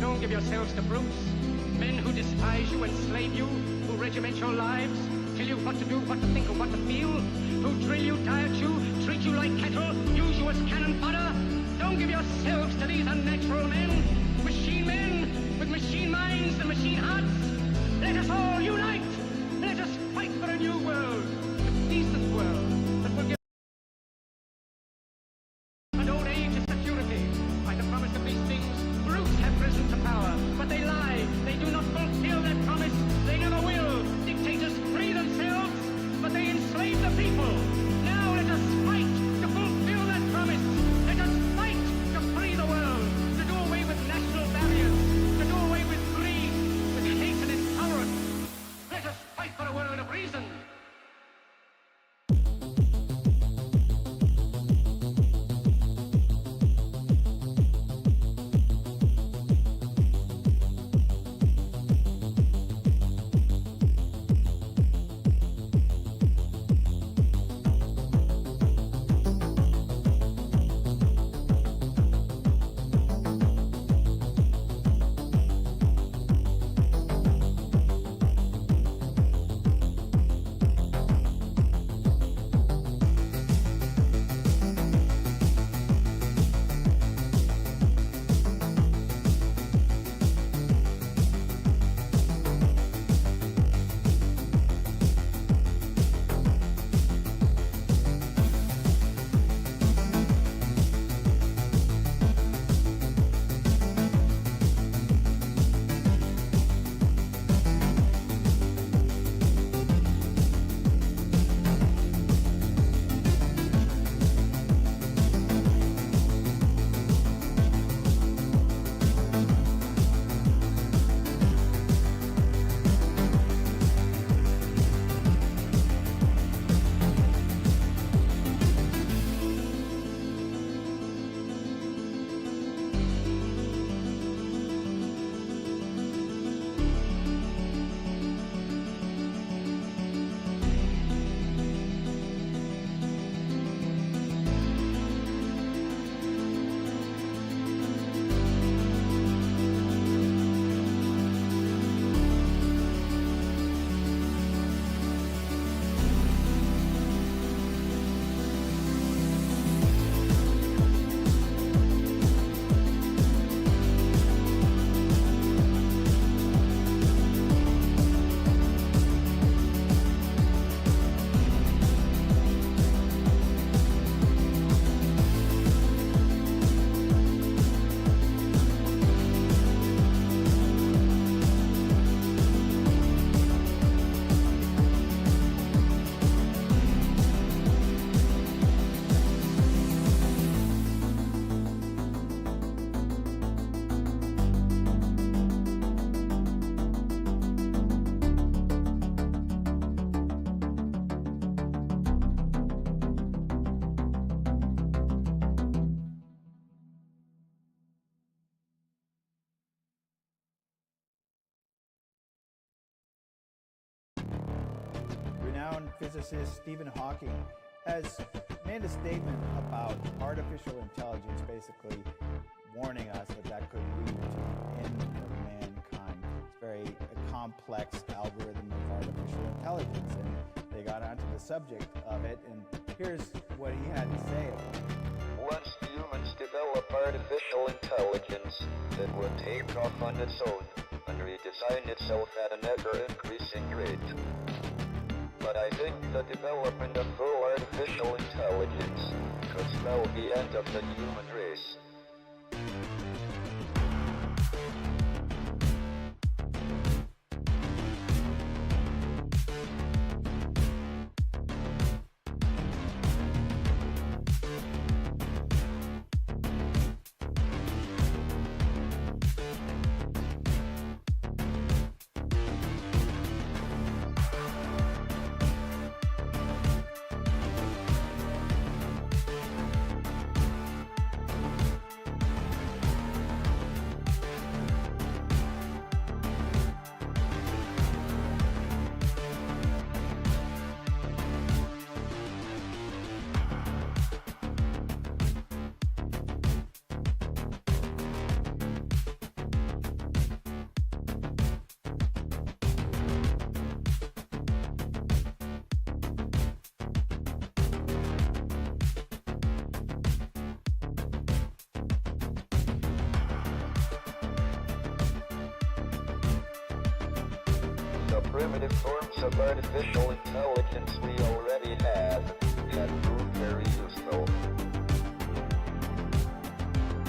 Don't give yourselves to brutes, men who despise you, enslave you, who regiment your lives, tell you what to do, what to think, or what to feel, who drill you, diet you, treat you like cattle, use you as cannon fodder. Don't give yourselves to these unnatural men, machine men with machine minds and machine hearts. Let us all unite. Let us fight for a new world, a decent world that will give an old age of security. By the promise of these things, brutes have risen to power, but they lie. They do not fulfill their promise. They never will. Dictators free themselves, but they enslave the people. Now let us fight to fulfill that promise. Let us fight to free the world, to do away with national barriers, to do away with greed, with hate and intolerance. Let us fight for a world of reason. Renowned physicist Stephen Hawking has made a statement about artificial intelligence, basically warning us that could lead to the end of mankind. It's very a complex algorithm of artificial intelligence, and they got onto the subject of it, and here's what he had to say about it. Once humans develop artificial intelligence, it would take off on its own and redesign itself at an ever-increasing rate. But I think the development of full artificial intelligence could spell the end of the human race. primitive forms of artificial intelligence we already have proved very useful.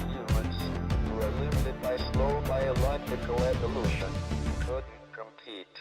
Humans, who are limited by slow biological evolution, couldn't compete.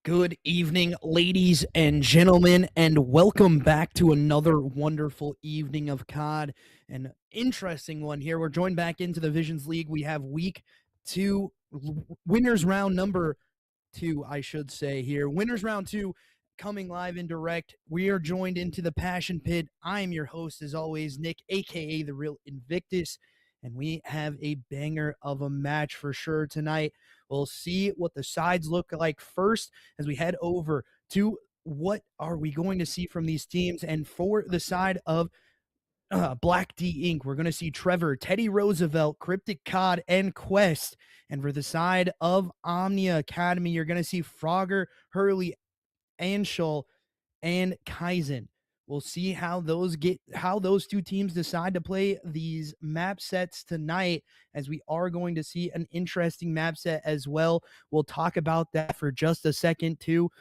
Good evening, ladies and gentlemen, and welcome back to another wonderful evening of COD. An interesting one here. We're joined back into the Visions League. We have week 2, winners round number 2, I should say here. Winners round 2 coming live and direct. We are joined into the Passion Pit. I am your host, as always, Nick, aka the Real Invictus, and we have a banger of a match for sure tonight. We'll see what the sides look like first as we head over to what are we going to see from these teams. And for the side of Black D Inc., we're going to see Trevor, Teddy Roosevelt, Cryptic Cod, and Quest. And for the side of Omnia Academy, you're going to see Frogger, Hurley, Anshul, and Kaizen. We'll see how those two teams decide to play these map sets tonight, as we are going to see an interesting map set as well. We'll talk about that for just a second too.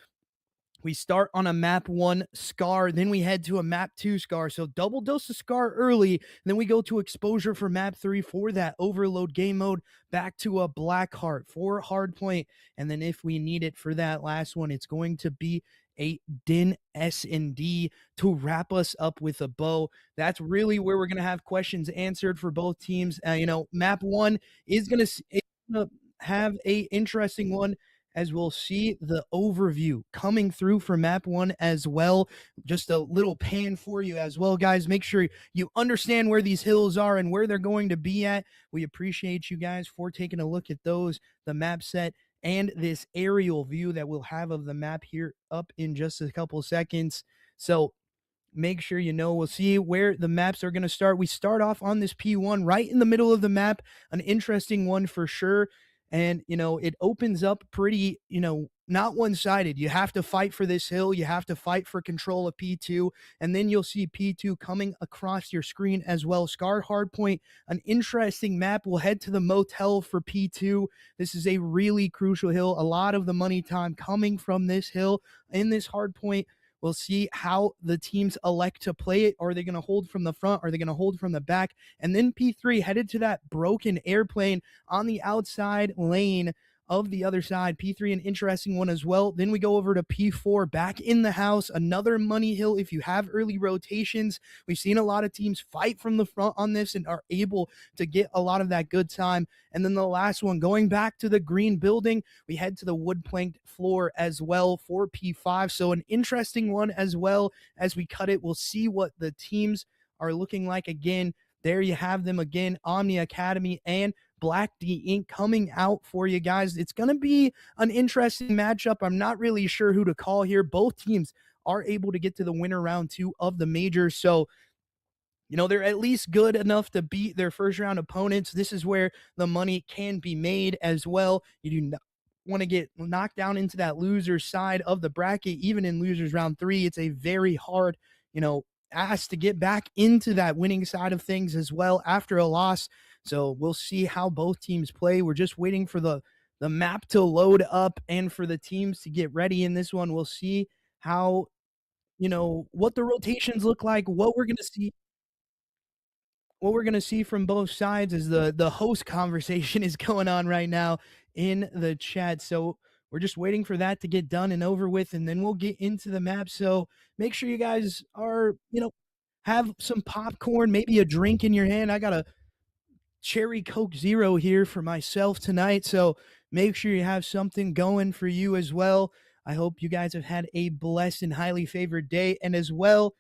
We start on a map 1 Scar, then we head to a map 2 Scar. So double dose of Scar early, and then we go to exposure for map 3 for that overload game mode, back to a Blackheart for Hardpoint, and then if we need it for that last one, it's going to be a Din S&D to wrap us up with a bow. That's really where we're going to have questions answered for both teams. Map 1 is going to have a interesting one, as we'll see the overview coming through for map 1 as well. Just a little pan for you as well, guys. Make sure you understand where these hills are and where they're going to be at. We appreciate you guys for taking a look at those, the map set, and this aerial view that we'll have of the map here up in just a couple seconds. So make sure we'll see where the maps are going to start. We start off on this P1 right in the middle of the map, an interesting one for sure. And, it opens up pretty, not one-sided. You have to fight for this hill. You have to fight for control of P2. And then you'll see P2 coming across your screen as well. Scar Hardpoint, an interesting map. We'll head to the motel for P2. This is a really crucial hill. A lot of the money time coming from this hill in this Hardpoint. We'll see how the teams elect to play it. Are they going to hold from the front? Are they going to hold from the back? And then P3 headed to that broken airplane on the outside lane of the other side. P3, an interesting one as well. Then we go over to P4, back in the house, another money hill. If you have early rotations, we've seen a lot of teams fight from the front on this and are able to get a lot of that good time. And then the last one, going back to the green building, we head to the wood planked floor as well for P5. So an interesting one as well. As we cut it, we'll see what the teams are looking like. Again, there you have them again, Omnia Academy and Black D Inc. coming out for you guys. It's going to be an interesting matchup. I'm not really sure who to call here. Both teams are able to get to the winner round 2 of the major. So, they're at least good enough to beat their first round opponents. This is where the money can be made as well. You do not want to get knocked down into that loser side of the bracket. Even in losers round 3, it's a very hard, ask to get back into that winning side of things as well after a loss. So we'll see how both teams play. We're just waiting for the map to load up and for the teams to get ready in this one. We'll see how, what the rotations look like, what we're going to see from both sides as the host conversation is going on right now in the chat. So we're just waiting for that to get done and over with, and then we'll get into the map. So make sure you guys are, have some popcorn, maybe a drink in your hand. I got a cherry Coke Zero here for myself tonight, so make sure you have something going for you as well. I hope you guys have had a blessed and highly favored day, and as well,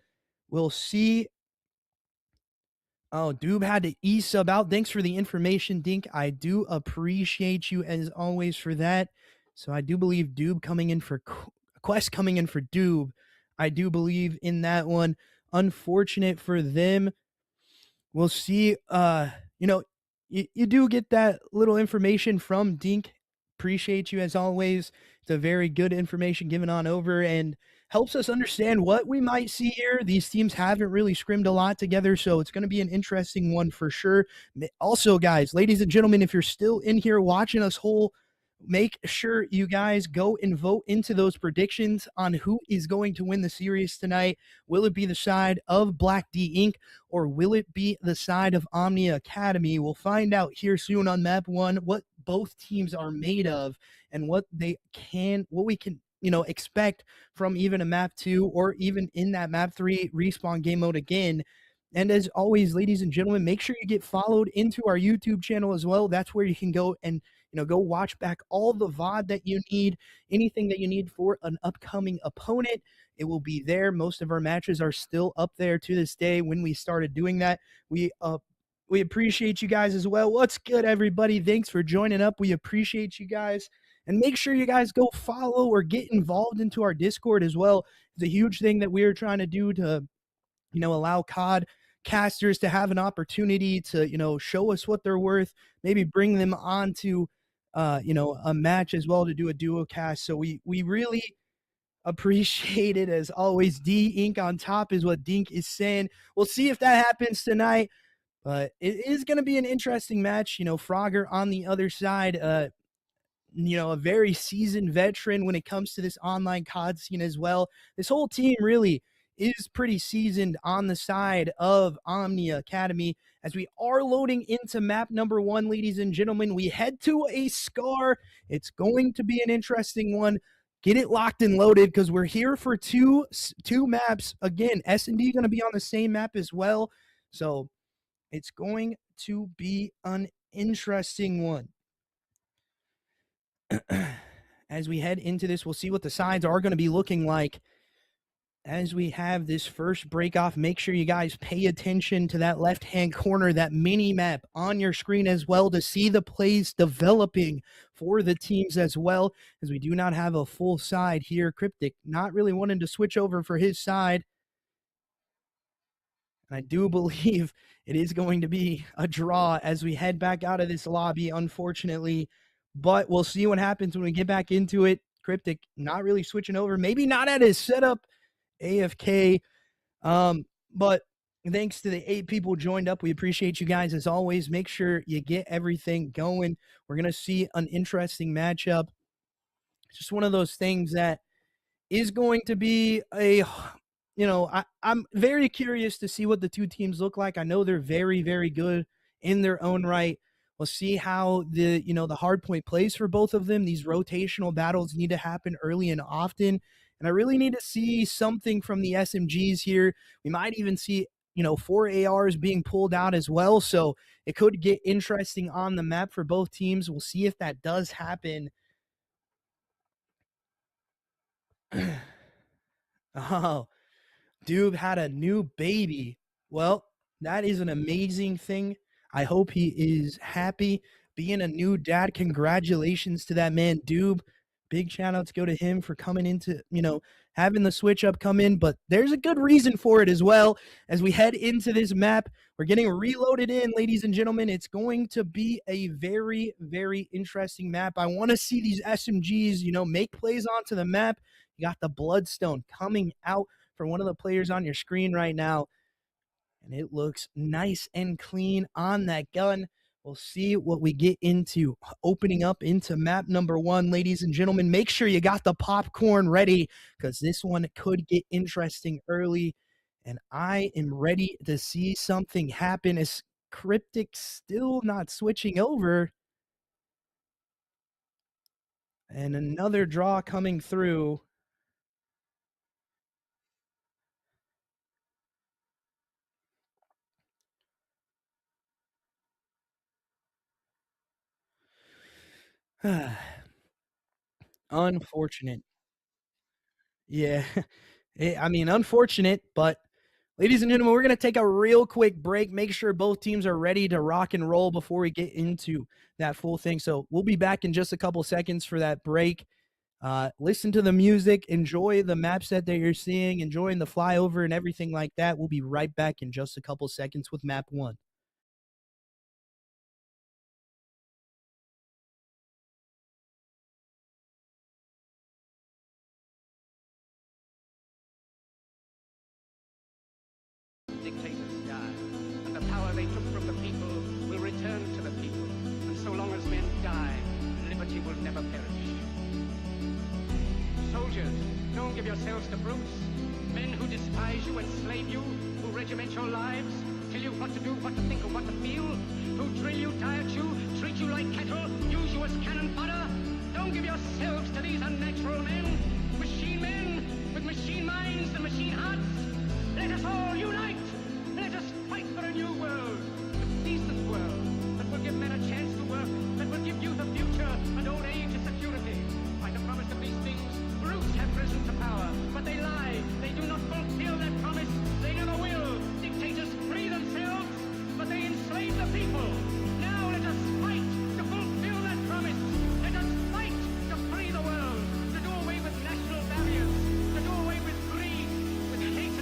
we'll see. Oh, Doob had to e-sub out. Thanks for the information, Dink. I do appreciate you as always for that. So I do believe Doob coming in for Quest coming in for Doob. I do believe in that one. Unfortunate for them. We'll see. You do get that little information from Dink. Appreciate you as always. It's a very good information given on over and helps us understand what we might see here. These teams haven't really scrimmed a lot together, so it's going to be an interesting one for sure. Also, guys, ladies and gentlemen, if you're still in here watching us make sure you guys go and vote into those predictions on who is going to win the series tonight. Will it be the side of Black D Inc. or will it be the side of Omnia Academy? We'll find out here soon on map 1 what both teams are made of and what we can expect from even a map 2 or even in that map 3 respawn game mode again. And as always, ladies and gentlemen, make sure you get followed into our YouTube channel as well. That's where you can go and go watch back all the VOD that you need, anything that you need for an upcoming opponent. It will be there. Most of our matches are still up there to this day when we started doing that. We appreciate you guys as well. What's good, everybody? Thanks for joining up. We appreciate you guys. And make sure you guys go follow or get involved into our Discord as well. It's a huge thing that we're trying to do to, allow COD casters to have an opportunity to, show us what they're worth, maybe bring them on to, a match as well to do a duo cast. So we really appreciate it as always. D Inc. on top is what Dink is saying. We'll see if that happens tonight, but it is going to be an interesting match. Frogger on the other side, a very seasoned veteran when it comes to this online COD scene as well. This whole team really is pretty seasoned on the side of Omnia Academy. As we are loading into map number 1, ladies and gentlemen, we head to a Scar. It's going to be an interesting one. Get it locked and loaded because we're here for two maps. Again, S&D going to be on the same map as well. So it's going to be an interesting one. As we head into this, we'll see what the sides are going to be looking like. As we have this first break off, make sure you guys pay attention to that left-hand corner, that mini map on your screen as well to see the plays developing for the teams as well, as we do not have a full side here. Cryptic not really wanting to switch over for his side. And I do believe it is going to be a draw as we head back out of this lobby, unfortunately. But we'll see what happens when we get back into it. Cryptic not really switching over, maybe not at his setup. AFK. But thanks to the 8 people joined up. We appreciate you guys as always. Make sure you get everything going. We're going to see an interesting matchup. It's just one of those things that is going to be I'm very curious to see what the two teams look like. I know they're very, very good in their own right. We'll see how the hard point plays for both of them. These rotational battles need to happen early and often. And I really need to see something from the SMGs here. We might even see, 4 ARs being pulled out as well. So it could get interesting on the map for both teams. We'll see if that does happen. Oh, Doob had a new baby. Well, that is an amazing thing. I hope he is happy being a new dad. Congratulations to that man, Doob. Big shout outs go to him for coming into, having the switch up come in. But there's a good reason for it as well. As we head into this map, we're getting reloaded in, ladies and gentlemen. It's going to be a very, very interesting map. I want to see these SMGs, make plays onto the map. You got the Bloodstone coming out for one of the players on your screen right now. And it looks nice and clean on that gun. We'll see what we get into opening up into map number 1, ladies and gentlemen. Make sure you got the popcorn ready because this one could get interesting early. And I am ready to see something happen. Is Cryptic still not switching over? And another draw coming through. Unfortunate. Yeah. Unfortunate, but ladies and gentlemen, we're going to take a real quick break. Make sure both teams are ready to rock and roll before we get into that full thing. So we'll be back in just a couple seconds for that break. Listen to the music, enjoy the map set that you're seeing, enjoying the flyover and everything like that. We'll be right back in just a couple seconds with map 1. Dictators die, and the power they took from the people will return to the people. And so long as men die, liberty will never perish. Soldiers, don't give yourselves to brutes, men who despise you, enslave you, who regiment your lives, tell you what to do, what to think, or what to feel, who drill you, diet you, treat you like cattle, use you as cannon fodder. Don't give yourselves to these unnatural men, machine men with machine minds and machine hearts. Let us all unite! Let us fight for a new world, a decent world, that will give men a chance to work, that will give youth a future and old age a security. By the promise of these things, brutes have risen to power, but they lie. They do not fulfill that promise. They never will. Dictators free themselves, but they enslave the people. Now let us fight to fulfill that promise. Let us fight to free the world, to do away with national barriers, to do away with greed, with hate,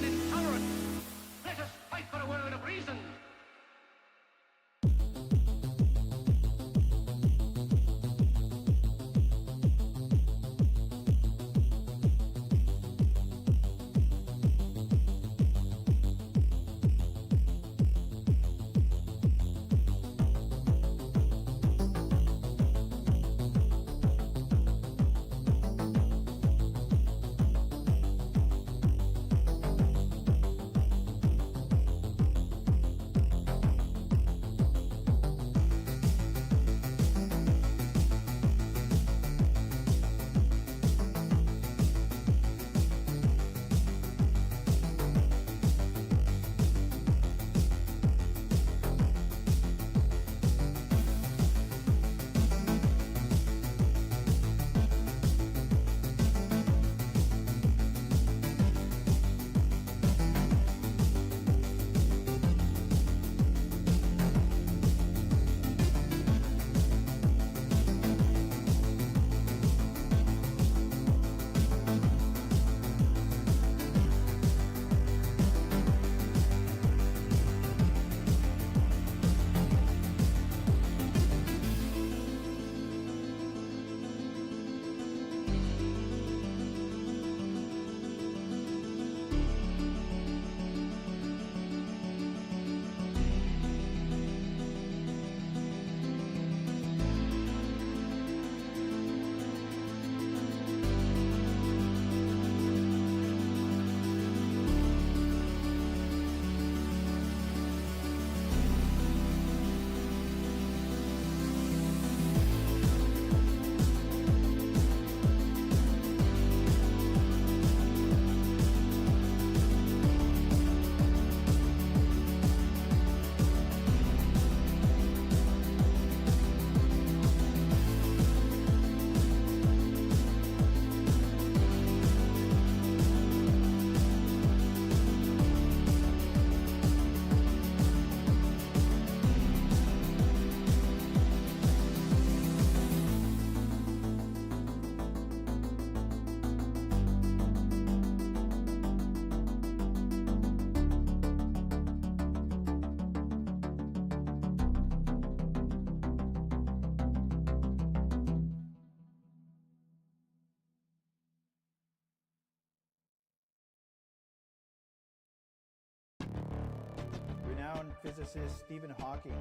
physicist Stephen Hawking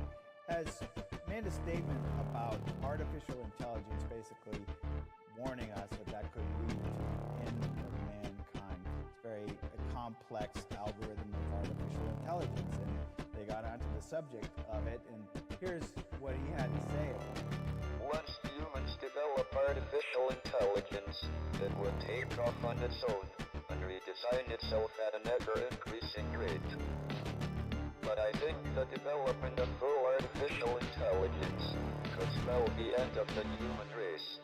has made a statement about artificial intelligence, basically warning us that could lead to the end of mankind. It's very a complex algorithm of artificial intelligence, and they got onto the subject of it, and here's what he had to say about it. Once humans develop artificial intelligence, it would take off on its own and redesign itself at an ever-increasing rate. But I think the development of full artificial intelligence could spell the end of the human race.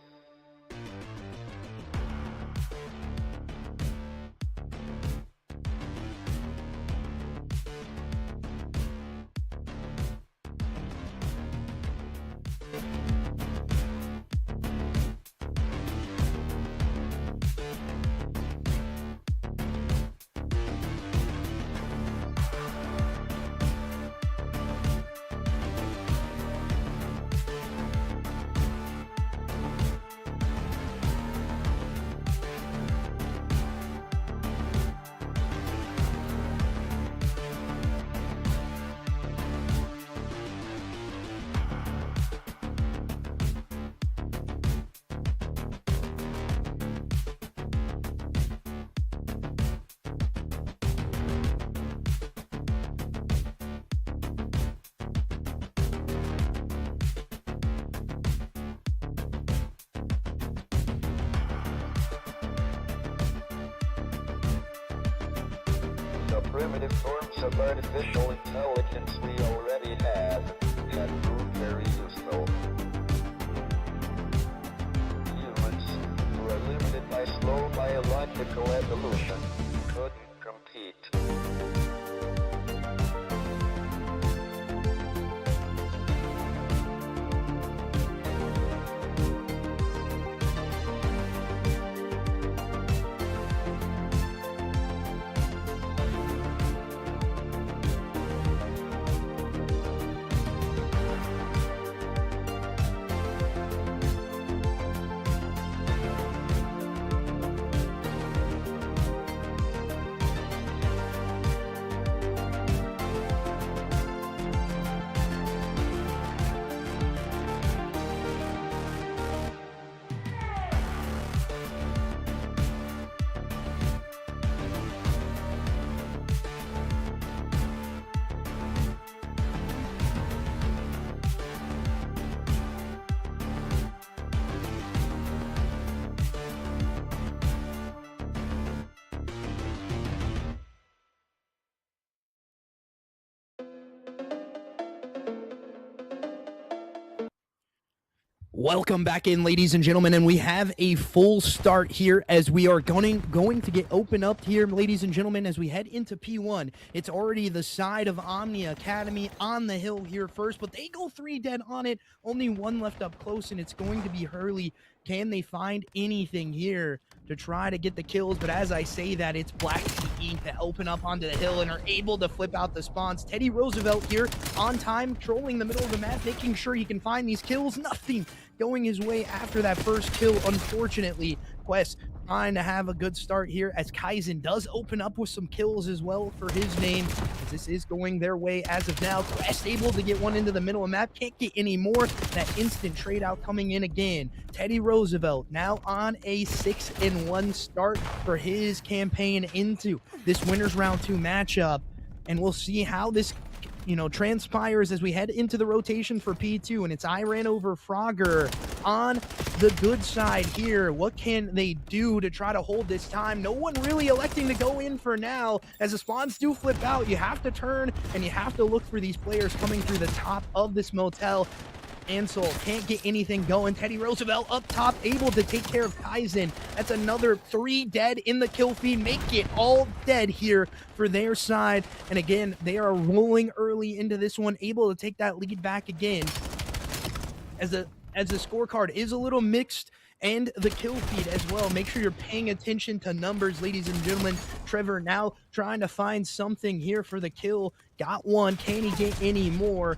The primitive forms of artificial intelligence we already have proved very useful. Humans, who are limited by slow biological evolution, couldn't compete. Welcome back in, ladies and gentlemen, and we have a full start here as we are going to get open up here, ladies and gentlemen, as we head into P1. It's already the side of OMNIA Academy on the hill here first, but they go 3 dead on it. Only 1 left up close, and it's going to be Hurley. Can they find anything here to try to get the kills? But as I say that, it's Black PE that open up onto the hill and are able to flip out the spawns. Teddy Roosevelt here on time, trolling the middle of the map, making sure he can find these kills. Nothing going his way after that first kill, unfortunately. Quest trying to have a good start here as Kaizen does open up with some kills as well for his name, as this is going their way as of now. Quest able to get one into the middle of the map, can't get any more. That instant trade out coming in again. Teddy Roosevelt now on a 6-1 start for his campaign into this winners round 2 matchup, and we'll see how this transpires as we head into the rotation for P2, and it's Iran over Frogger on the good side here. What can they do to try to hold this time? No one really electing to go in for now, as the spawns do flip out. You have to turn, and you have to look for these players coming through the top of this motel. Ansel can't get anything going. Teddy Roosevelt up top, able to take care of Kaizen. That's another 3 dead in the kill feed. Make it all dead here for their side. And again, they are rolling early into this one, able to take that lead back again. As the scorecard is a little mixed, and the kill feed as well. Make sure you're paying attention to numbers, ladies and gentlemen. Trevor now trying to find something here for the kill. Got one. Can he get any more?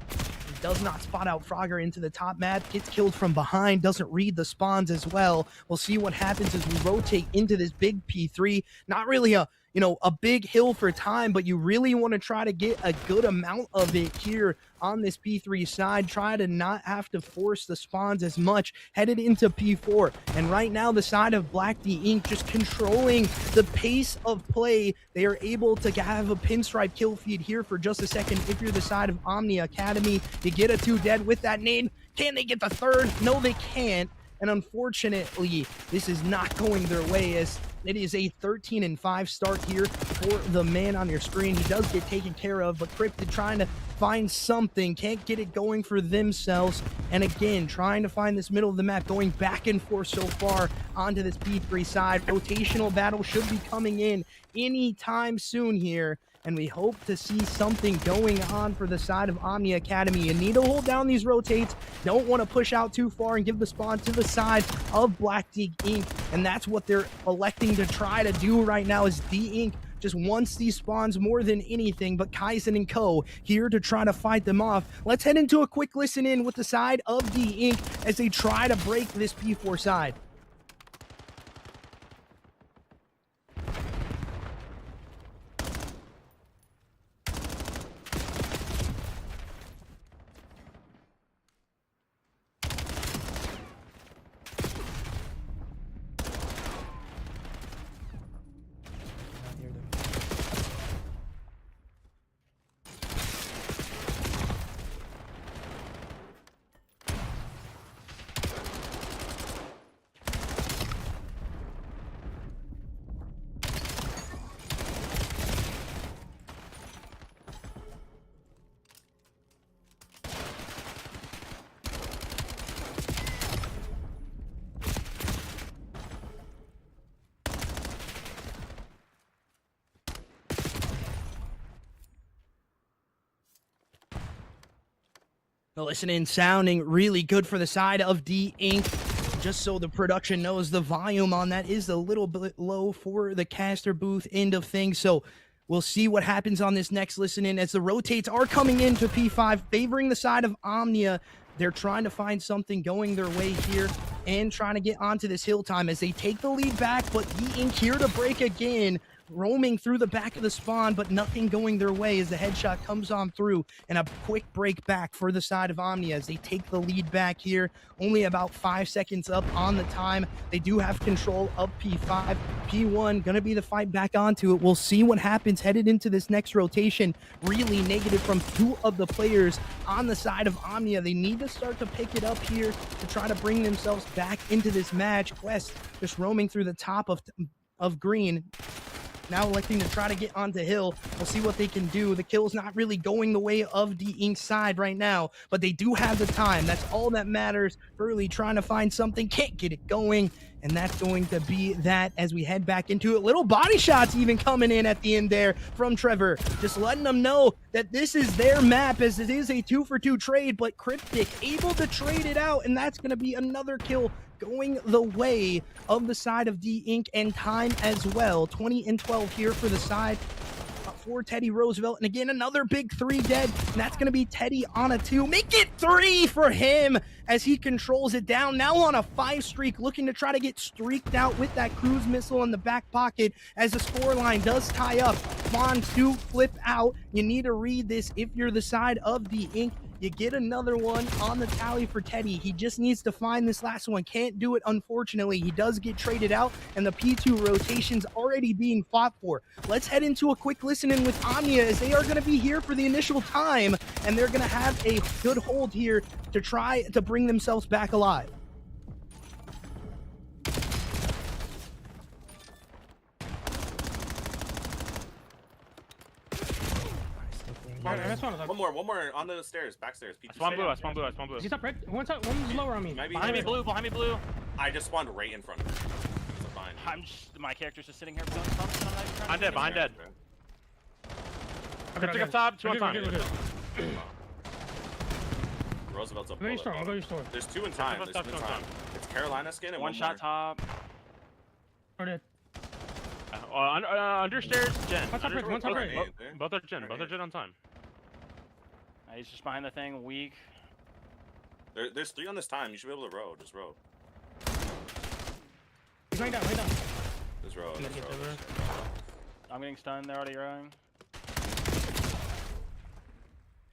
Does not spot out Frogger into the top map, gets killed from behind, doesn't read the spawns as well. We'll see what happens as we rotate into this big P3. Not really a you know, a big hill for time, but you really want to try to get a good amount of it here on this P3 side. Try to not have to force the spawns as much headed into P4. And right now, the side of Black D Inc. just controlling the pace of play. They are able to have a pinstripe kill feed here for just a second. If you're the side of Omnia Academy, you get a 2 dead with that nade. Can they get the third? No, they can't. And unfortunately, this is not going their way, as it is a 13-5 start here for the man on your screen. He does get taken care of, but Cryptid trying to find something, can't get it going for themselves. And again, trying to find this middle of the map, going back and forth so far onto this P3 side. Rotational battle should be coming in anytime soon here. And we hope to see something going on for the side of Omnia Academy. You need to hold down these rotates. Don't want to push out too far and give the spawn to the side of Black D Inc. And that's what they're electing to try to do right now, is D Inc. just wants these spawns more than anything. But Kaizen and Co. here to try to fight them off. Let's head into a quick listen in with the side of D Inc. as they try to break this P4 side. The listening sounding really good for the side of D Inc. Just so the production knows, the volume on that is a little bit low for the caster booth end of things. So we'll see what happens on this next listen in as the rotates are coming into P5, favoring the side of Omnia. They're trying to find something going their way here and trying to get onto this hill time as they take the lead back, but D Inc. here to break again. Roaming through the back of the spawn, but nothing going their way as the headshot comes on through, and a quick break back for the side of Omnia as they take the lead back here. Only about 5 seconds up on the time. They do have control of P5. P1 gonna be the fight back onto it. We'll see what happens headed into this next rotation. Really negative from 2 of the players on the side of Omnia. They need to start to pick it up here to try to bring themselves back into this match. Quest just roaming through the top of green. Now electing to try to get onto hill. We'll see what they can do. The kill's not really going the way of D Inc. side right now, but they do have the time. That's all that matters. Early trying to find something, can't get it going, and that's going to be that as we head back into it. Little body shots even coming in at the end there from Trevor, just letting them know that this is their map, as it is a 2-for-2 trade, but Cryptic able to trade it out, and that's going to be another kill going the way of the side of D Inc. and time as well. 20-12 here for the side for Teddy Roosevelt. And again, another big 3 dead, and that's going to be Teddy on a 2. Make it 3 for him as he controls it down. Now on a 5 streak, looking to try to get streaked out with that cruise missile in the back pocket as the scoreline does tie up. Spawns do flip out. You need to read this if you're the side of D Inc. You get another one on the tally for Teddy. He just needs to find this last one. Can't do it, unfortunately. He does get traded out, and the P2 rotation's already being fought for. Let's head into a quick listen-in with Omnia, as they are going to be here for the initial time, and they're going to have a good hold here to try to bring themselves back alive. One more on the stairs, back stairs. I spawned blue. He's up red. One's lower on me. Behind me blue. I just spawned right in front of me. It's fine. My character's just sitting here. I'm dead, behind dead. Okay, Up top, 2 on time. Roosevelt's up. I'll go your store. There's 2 in time. It's Carolina skin and One shot top. Or dead. Under stairs, Jen. One's up red. One's up red. Both are Jen on time. He's just behind the thing, weak. There's 3 on this time. You should be able to row. Just row. He's right down. Just row. I'm getting stunned. They're already rowing.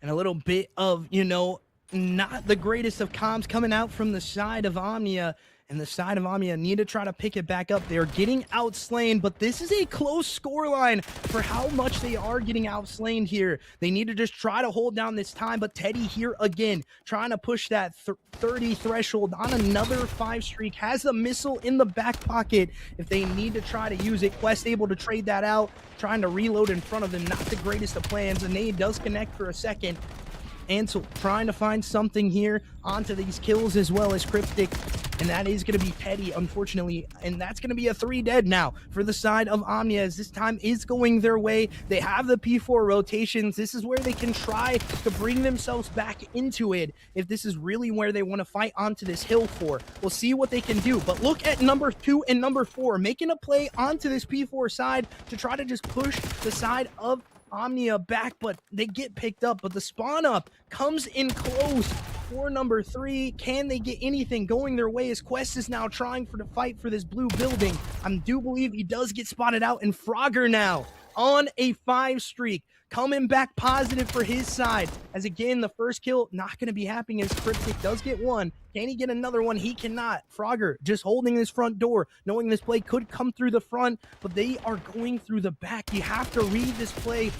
And a little bit of, you know, not the greatest of comms coming out from the side of Omnia. And the side of Omnia need to try to pick it back up. They're getting outslain, but this is a close scoreline for how much they are getting outslain here. They need to just try to hold down this time, but Teddy here again, trying to push that 30 threshold on another 5 streak, has the missile in the back pocket if they need to try to use it. Quest able to trade that out, trying to reload in front of them. Not the greatest of plans. And nade does connect for a second. Ansel trying to find something here onto these kills as well as Cryptic, and that is going to be Teddy, unfortunately, and that's going to be a 3 dead now for the side of Omnia, as this time is going their way. They have the P4 rotations. This is where they can try to bring themselves back into it if this is really where they want to fight onto this hill for. We'll see what they can do, but look at number 2 and number 4 making a play onto this P4 side to try to just push the side of Omnia back, but they get picked up. But the spawn up comes in close for number 3. Can they get anything going their way as Quest is now trying to fight for this blue building? I do believe he does get spotted out, and Frogger now on a 5 streak, coming back positive for his side, as again the first kill not going to be happening as Cryptic does get one. Can he get another one? He cannot. Frogger just holding this front door, knowing this play could come through the front, but they are going through the back. You have to read this play.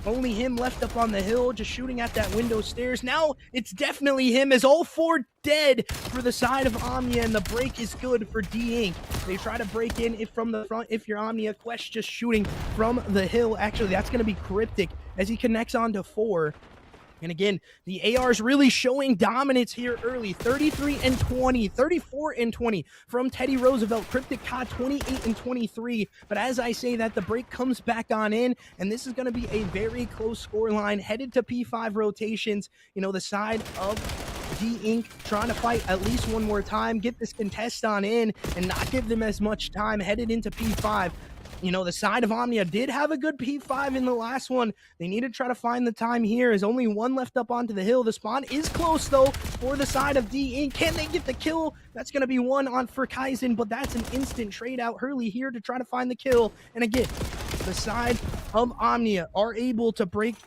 Only him left up on the hill, just shooting at that window stairs. Now it's definitely him, as all 4 dead for the side of Omnia, and the break is good for D-Inc. They try to break in if from the front if you're Omnia. Quest just shooting from the hill. Actually, that's going to be Cryptic as he connects onto 4. And again, the AR is really showing dominance here early. 33 and 20, 34 and 20 from Teddy Roosevelt. Cryptic caught 28 and 23. But as I say that, the break comes back on in, and this is going to be a very close scoreline headed to P5 rotations. You know, the side of D-Inc. trying to fight at least one more time, get this contest on in, and not give them as much time headed into P5. You know, the side of Omnia did have a good P5 in the last one. They need to try to find the time here. There's only 1 left up onto the hill. The spawn is close, though, for the side of D-Inc. Can they get the kill? That's going to be 1 on for Kaizen, but that's an instant trade out. Hurley here to try to find the kill. And again, the side of Omnia are able to break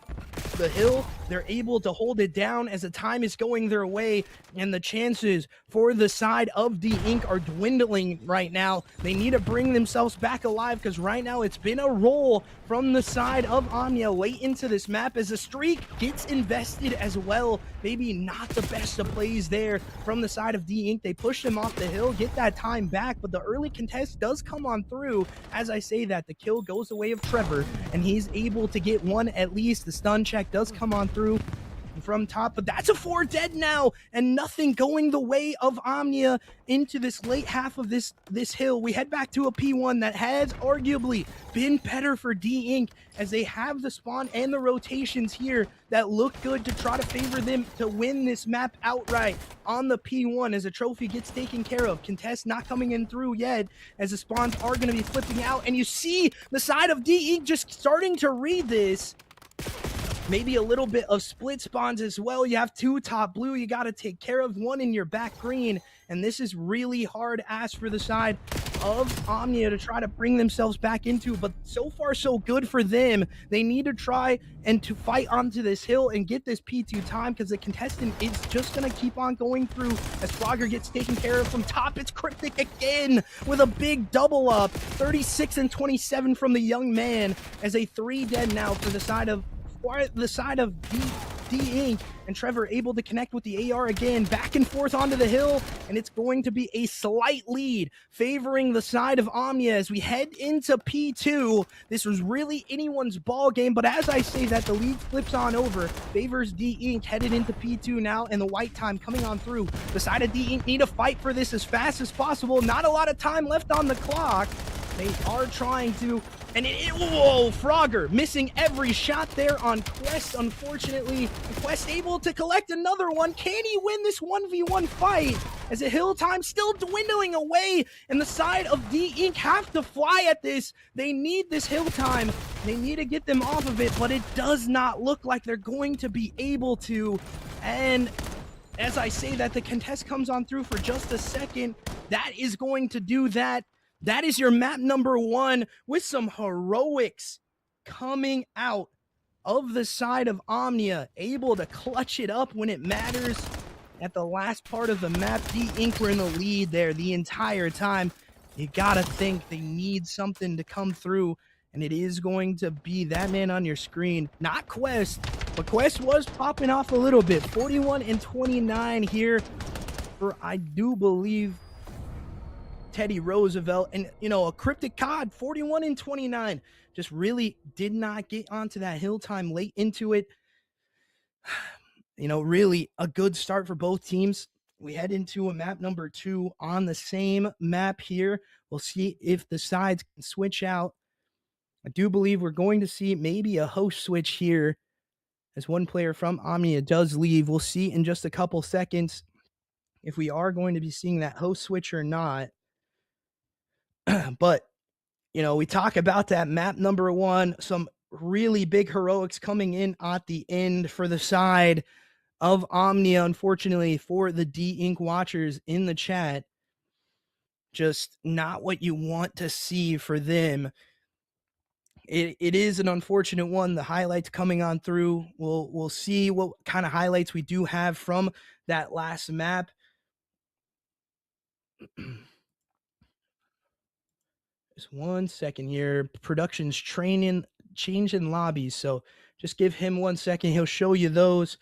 the hill. They're able to hold it down as the time is going their way, and the chances for the side of D-Inc. are dwindling right now. They need to bring themselves back alive, because right now it's been a roll from the side of Omnia late into this map as the streak gets invested as well. Maybe not the best of plays there from the side of D-Inc. They push them off the hill, get that time back, but the early contest does come on through. As I say that, the kill goes the way of Trevor, and he's able to get 1 at least. The stun check does come on through from top, but that's a 4 dead now, and nothing going the way of Omnia into this late half of this hill. We head back to a P1 that has arguably been better for D-Inc. as they have the spawn and the rotations here that look good to try to favor them to win this map outright on the P1 as a trophy gets taken care of. Contest not coming in through yet as the spawns are going to be flipping out, and you see the side of D-Inc. just starting to read this. Maybe a little bit of split spawns as well. You have 2 top blue you got to take care of, 1 in your back green, and this is really hard ass for the side of Omnia to try to bring themselves back into, but so far so good for them. They need to try and to fight onto this hill and get this P2 time, because the contestant is just going to keep on going through as Frogger gets taken care of from top. It's Cryptic again with a big double up, 36 and 27 from the young man, as a 3 dead now for the side of D-Inc. and Trevor able to connect with the AR again, back and forth onto the hill, and it's going to be a slight lead favoring the side of Omnia as we head into P2. This was really anyone's ball game, but as I say that, the lead flips on over, favors D-Inc. headed into P2 now, and the white time coming on through. The side of D-Inc. need to fight for this as fast as possible. Not a lot of time left on the clock. They are trying to, and whoa, Frogger missing every shot there on Quest, unfortunately. Quest able to collect another one. Can he win this 1v1 fight? As the hill time still dwindling away, and the side of D-Inc. have to fly at this. They need this hill time. They need to get them off of it, but it does not look like they're going to be able to. And as I say that, the contest comes on through for just a second. That is going to do that. That is your map number 1 with some heroics coming out of the side of Omnia, able to clutch it up when it matters at the last part of the map. D-Inc were in the lead there the entire time. You gotta think they need something to come through, and it is going to be that man on your screen. Not Quest, but Quest was popping off a little bit. 41 and 29 here for, I do believe, Teddy Roosevelt. And, you know, a Cryptic COD, 41 and 29. Just really did not get onto that hill time late into it. You know, really a good start for both teams. We head into a map number 2 on the same map here. We'll see if the sides can switch out. I do believe we're going to see maybe a host switch here as one player from Omnia does leave. We'll see in just a couple seconds if we are going to be seeing that host switch or not. But, you know, we talk about that map number 1, some really big heroics coming in at the end for the side of Omnia, unfortunately, for the D-Inc watchers in the chat. Just not what you want to see for them. It is an unfortunate one. The highlights coming on through. We'll see what kind of highlights we do have from that last map. Just 1 second here. Production's changing lobbies, so just give him 1 second. He'll show you those.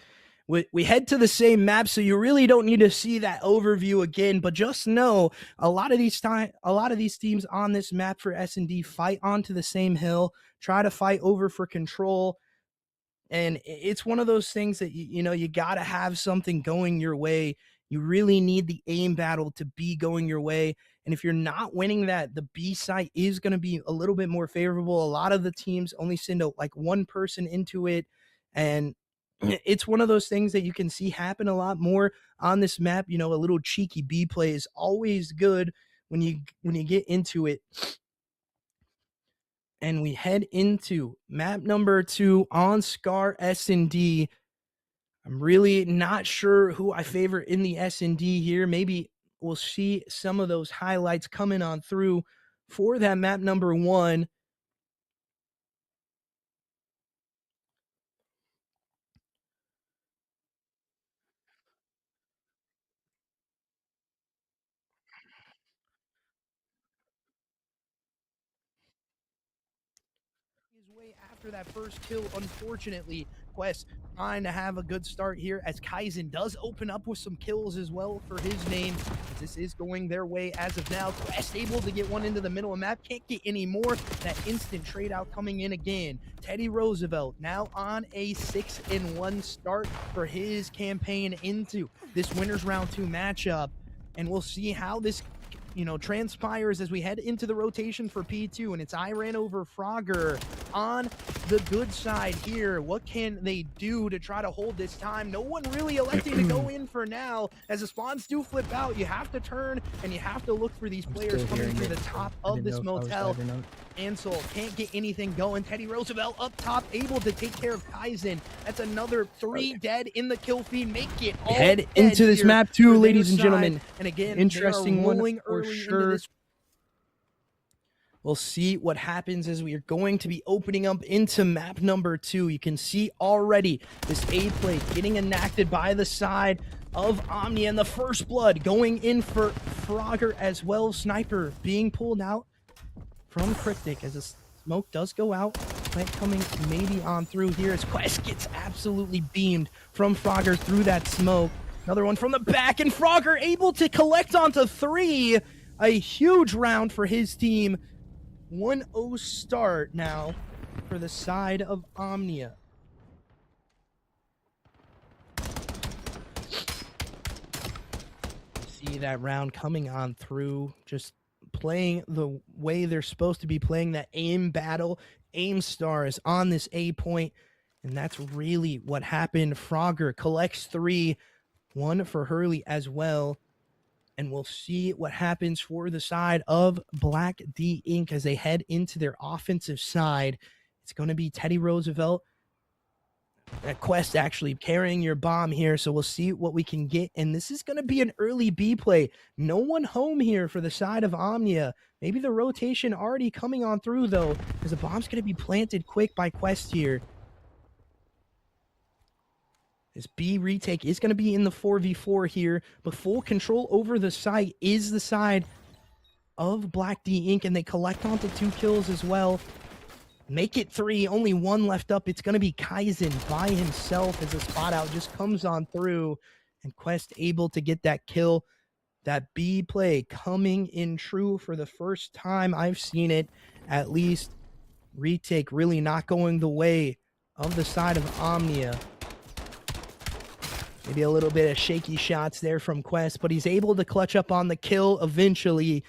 We head to the same map, so you really don't need to see that overview again. But just know a lot of these teams on this map for S&D fight onto the same hill, try to fight over for control. And it's one of those things that, you know, you got to have something going your way. You really need the aim battle to be going your way. And if you're not winning that, the B site is going to be a little bit more favorable. A lot of the teams only send like one person into it. And it's one of those things that you can see happen a lot more on this map. You know, a little cheeky B play is always good when you get into it. And we head into map number 2 on Scar S&D. I'm really not sure who I favor in the S&D here. Maybe we'll see some of those highlights coming on through for that map number 1. His way after that first kill, unfortunately. Quest trying to have a good start here as Kaizen does open up with some kills as well for his name, as this is going their way as of now. Quest able to get one into the middle of the map, can't get any more. That instant trade out coming in again. Teddy Roosevelt now on a 6-1 start for his campaign into this winners round 2 matchup, and we'll see how this, you know, transpires as we head into the rotation for P2, and it's Iran over Frogger on the good side here. What can they do to try to hold this time? No one really electing to go in for now. As the spawns do flip out, you have to turn and you have to look for these players coming through the top of this motel. Ansel can't get anything going. Teddy Roosevelt up top, able to take care of Kaizen. That's another 3 dead in the kill feed. Make it all Head into this map too, ladies and gentlemen. And again, Interesting one rolling for early sure. into this. We'll see what happens as we are going to be opening up into map number 2. You can see already this A play getting enacted by the side of Omnia, and the first blood going in for Frogger as well. Sniper being pulled out from Cryptic as the smoke does go out. Plant coming maybe on through here as Quest gets absolutely beamed from Frogger through that smoke. Another one from the back, and Frogger able to collect onto 3. A huge round for his team. 1-0 start now for the side of Omnia. See that round coming on through, just playing the way they're supposed to be playing, that aim battle. Aim star is on this A point, and that's really what happened. Frogger collects 3, 1 for Hurley as well. And we'll see what happens for the side of Black D Inc. as they head into their offensive side. It's going to be Teddy Roosevelt Quest actually carrying your bomb here, so we'll see what we can get. And this is going to be an early B play. No one home here for the side of Omnia. Maybe the rotation already coming on through, though, because the bomb's going to be planted quick by Quest here. This B retake is going to be in the 4v4 here, but full control over the site is the side of Black D Inc., and they collect onto 2 kills as well. Make it 3, only 1 left up. It's going to be Kaizen by himself as a spot out just comes on through, and Quest able to get that kill. That B play coming in true for the first time I've seen it, at least. Retake really not going the way of the side of Omnia. Maybe a little bit of shaky shots there from Quest, but he's able to clutch up on the kill eventually.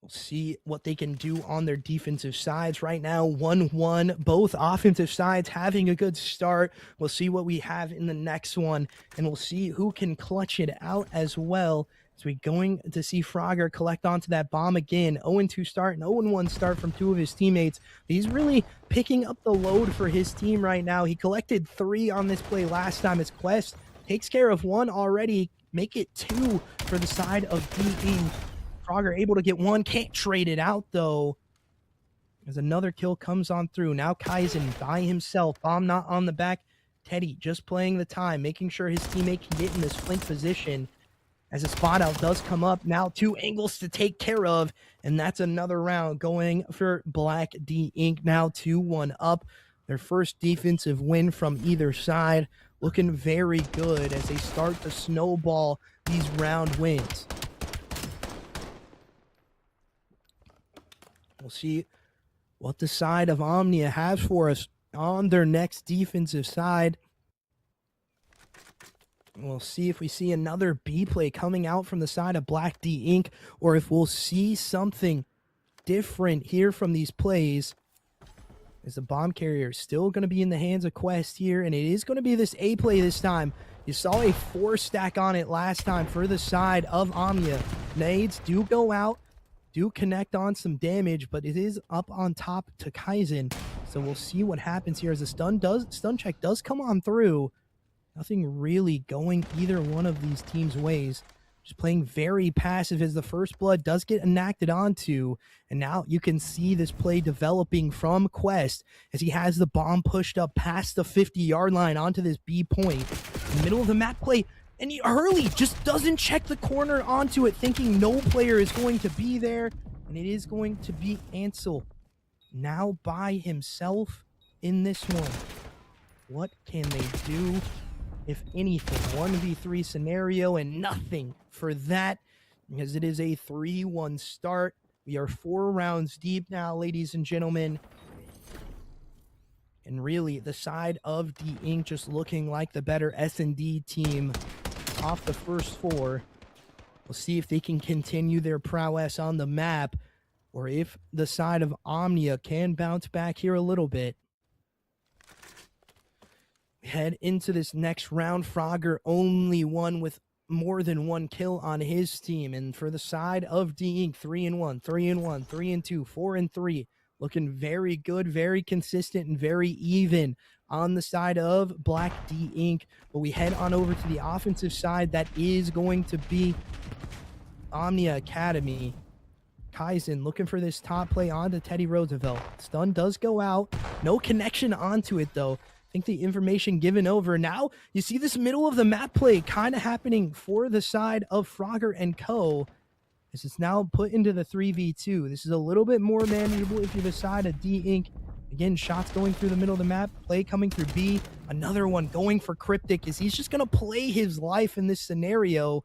We'll see what they can do on their defensive sides. Right now, 1-1. Both offensive sides having a good start. We'll see what we have in the next one, and we'll see who can clutch it out as well. So we're going to see Frogger collect onto that bomb again. 0-2 start and 0-1 start from 2 of his teammates. He's really picking up the load for his team right now. He collected 3 on this play last time as Quest takes care of 1 already. Make it 2 for the side of DE. Frogger able to get 1. Can't trade it out, though. As another kill comes on through. Now Kaizen by himself. Bomb not on the back. Teddy just playing the time, making sure his teammate can get in this flint position. As a spot out does come up. Now 2 angles to take care of. And that's another round going for Black D Inc. Now 2-1 up. Their first defensive win from either side. Looking very good as they start to snowball these round wins. We'll see what the side of Omnia has for us on their next defensive side. We'll see if we see another B play coming out from the side of Black D Inc., or if we'll see something different here from these plays. As the bomb carrier is still going to be in the hands of Quest here, and it is going to be this A play this time. You saw a 4 stack on it last time for the side of Omnia. Nades do go out. Do connect on some damage, but it is up on top to Kaizen. So we'll see what happens here as the stun check does come on through. Nothing really going either one of these teams' ways. Just playing very passive as the first blood does get enacted onto. And now you can see this play developing from Quest as he has the bomb pushed up past the 50-yard line onto this B point. In the middle of the map play, and Hurley just doesn't check the corner onto it, thinking no player is going to be there. And it is going to be Ansel now by himself in this one. What can they do, if anything? 1v3 scenario and nothing for that, because it is a 3-1 start. We are 4 rounds deep now, ladies and gentlemen. And really, the side of D Inc. just looking like the better S&D team off the first 4. We'll see if they can continue their prowess on the map, or if the side of Omnia can bounce back here a little bit. We head into this next round. Frogger only one with more than 1 kill on his team. And for the side of D Inc., 3-1, 3-1, 3-2, 4-3. Looking very good, very consistent, and very even on the side of Black D Inc. But we head on over to the offensive side. That is going to be Omnia Academy. Kaizen looking for this top play onto Teddy Roosevelt. Stun does go out. No connection onto it, though. I think the information given over. Now you see this middle of the map play kind of happening for the side of Frogger and Co. This is now put into the 3v2. This is a little bit more manageable if you're the side of D Inc. Again, shots going through the middle of the map. Play coming through B. Another one going for Cryptic as he's just going to play his life in this scenario.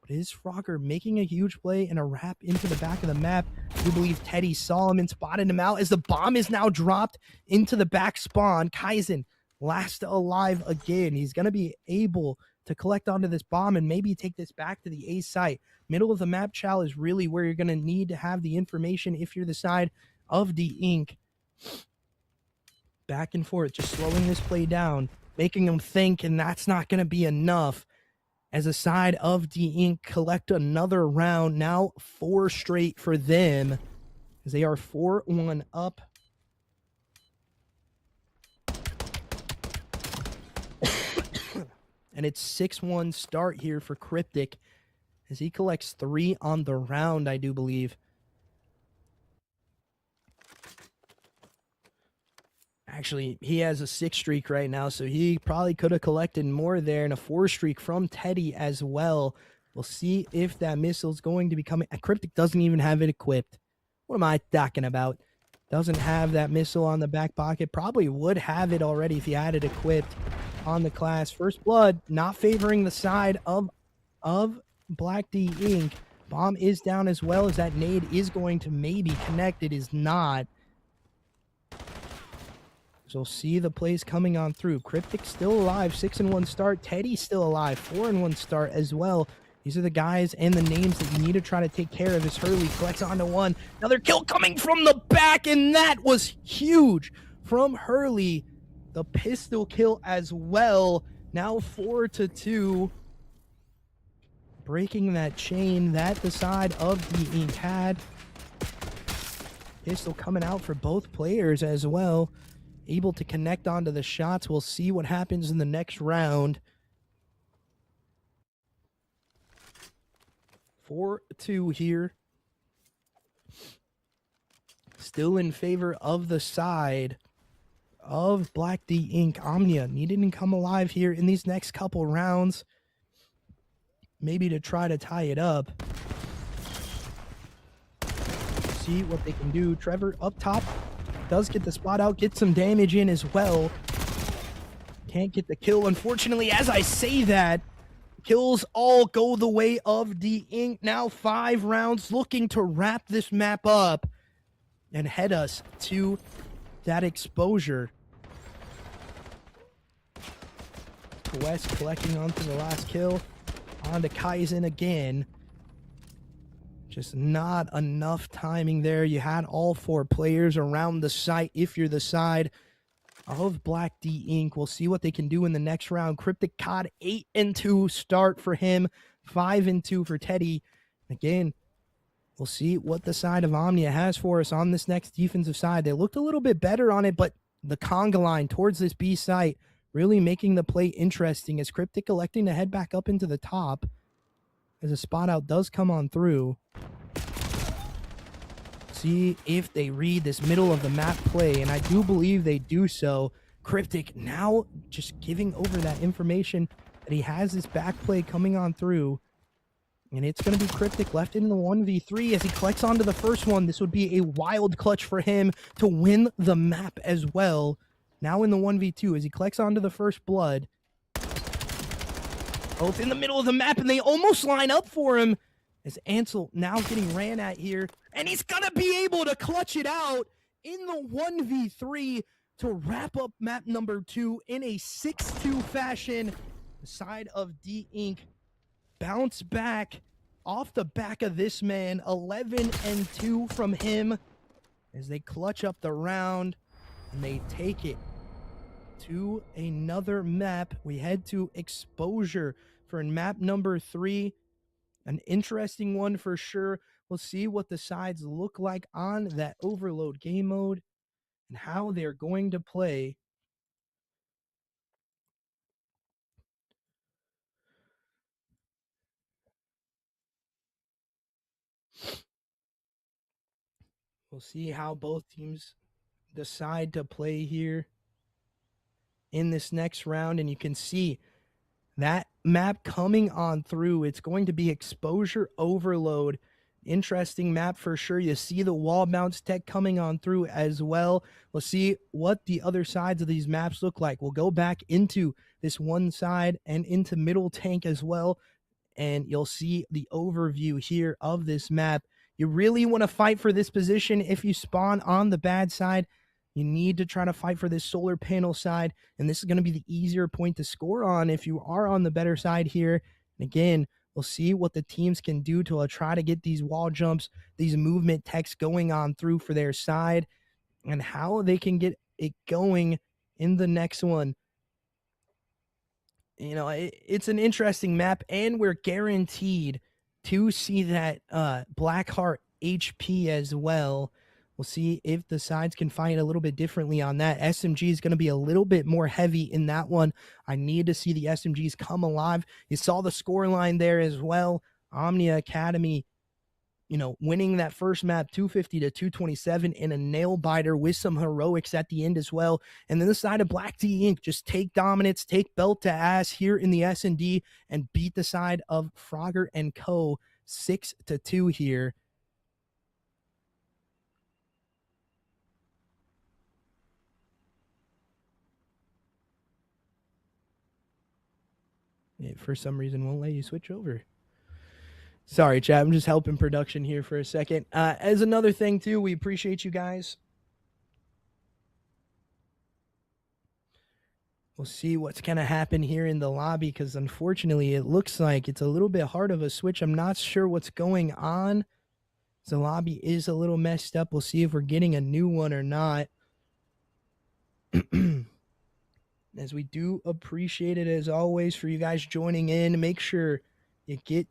But is Frogger making a huge play and a wrap into the back of the map? I do believe Teddy saw him and spotted him out as the bomb is now dropped into the back spawn. Kaizen last alive again. He's going to be able to collect onto this bomb and maybe take this back to the A site. Middle of the map, Chal, is really where you're going to need to have the information if you're the side of D Inc. Back and forth, just slowing this play down, making them think, and that's not going to be enough. As a side of D Inc. collect another round, now 4 straight for them, as they are 4-1 up. And it's 6-1 start here for Cryptic as he collects 3 on the round, I do believe. Actually, he has a 6 streak right now, so he probably could have collected more there, and a 4 streak from Teddy as well. We'll see if that missile's going to be coming. Cryptic doesn't even have it equipped. What am I talking about? Doesn't have that missile on the back pocket. Probably would have it already if he had it equipped on the class. First blood, not favoring the side of Black D Inc. Bomb is down as well as that nade is going to maybe connect. It is not. So see the plays coming on through. Cryptic still alive, 6-1 start. Teddy still alive, 4-1 start as well. These are the guys and the names that you need to try to take care of as Hurley collects onto one. Another kill coming from the back, and that was huge from Hurley. The pistol kill as well. Now 4-2. Breaking that chain that the side of the Inc had. Pistol coming out for both players as well. Able to connect onto the shots. We'll see what happens in the next round. 4-2 here. Still in favor of the side of Black D Inc. Omnia needing to come alive here in these next couple rounds. Maybe to try to tie it up. See what they can do. Trevor up top. Does get the spot out. Gets some damage in as well. Can't get the kill. Unfortunately, as I say that, kills all go the way of D Inc. Now 5 rounds looking to wrap this map up and head us to that exposure. West collecting onto the last kill. On to Kaizen again. Just not enough timing there. You had all 4 players around the site if you're the side of Black D Inc. We'll see what they can do in the next round. Cryptic COD 8-2 start for him. 5-2 for Teddy. Again, we'll see what the side of Omnia has for us on this next defensive side. They looked a little bit better on it, but the conga line towards this B site really making the play interesting as Cryptic electing to head back up into the top as a spot out does come on through. See if they read this middle of the map play, and I do believe they do so. Cryptic now just giving over that information that he has this back play coming on through. And it's going to be Cryptic left in the 1v3 as he collects onto the first one. This would be a wild clutch for him to win the map as well. Now in the 1v2 as he collects onto the first blood. Both in the middle of the map, and they almost line up for him as Ansel now getting ran at here. And he's going to be able to clutch it out in the 1v3 to wrap up map number 2 in a 6-2 fashion. The side of D Inc. bounce back off the back of this man. 11-2 from him as they clutch up the round and they take it to another map. We head to Exposure for map number 3. An interesting one for sure. We'll see what the sides look like on that Overload game mode and how they're going to play. We'll see how both teams decide to play here in this next round, and you can see that map coming on through. It's going to be Exposure Overload. Interesting map for sure. You see the wall bounce tech coming on through as well. We'll see what the other sides of these maps look like. We'll go back into this one side and into middle tank as well, and you'll see the overview here of this map. You really want to fight for this position if you spawn on the bad side. You need to try to fight for this solar panel side, and this is going to be the easier point to score on if you are on the better side here. And again, we'll see what the teams can do to try to get these wall jumps, these movement techs going on through for their side, and how they can get it going in the next one. You know, it's an interesting map, and we're guaranteed to see that Blackheart HP as well. We'll see if the sides can fight a little bit differently on that. SMG is going to be a little bit more heavy in that one. I need to see the SMGs come alive. You saw the score line there as well. Omnia Academy, winning that first map 250 to 227 in a nail biter with some heroics at the end as well. And then the side of Black D Inc. just take dominance, take belt to ass here in the S&D and beat the side of Frogger and Co. 6-2 here. It for some reason won't let you switch over. Sorry, chat. I'm just helping production here for a second. As another thing, too, we appreciate you guys. We'll see what's going to happen here in the lobby because, unfortunately, it looks like it's a little bit hard of a switch. I'm not sure what's going on. The lobby is a little messed up. We'll see if we're getting a new one or not. As we do appreciate it, as always, for you guys joining in. Make sure you get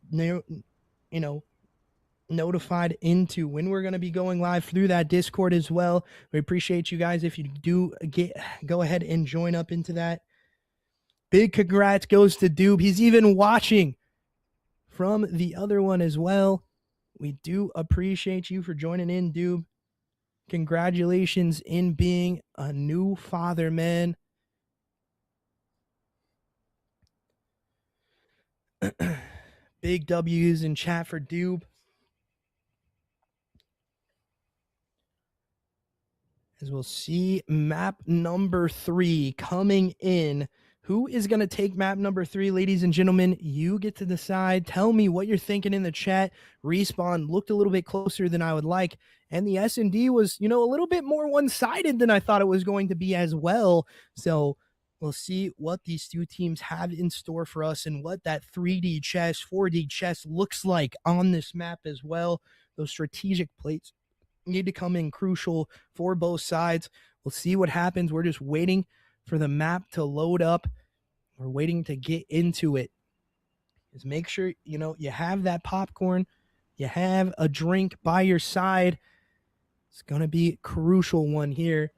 notified into when we're going to be going live through that Discord as well. We appreciate you guys if you do go ahead and join up into that. Big congrats goes to Doob. He's even watching from the other one as well. We do appreciate you for joining in, Doob. Congratulations in being a new father, man. Big W's in chat for Doob. As we'll see map number 3 coming in. Who is going to take map number 3, ladies and gentlemen? You get to decide. Tell me what you're thinking in the chat. Respawn looked a little bit closer than I would like. And the S&D was, a little bit more one-sided than I thought it was going to be as well. So we'll see what these two teams have in store for us and what that 3D chess, 4D chess looks like on this map as well. Those strategic plays need to come in crucial for both sides. We'll see what happens. We're just waiting for the map to load up. We're waiting to get into it. Just make sure, you have that popcorn. You have a drink by your side. It's going to be a crucial one here.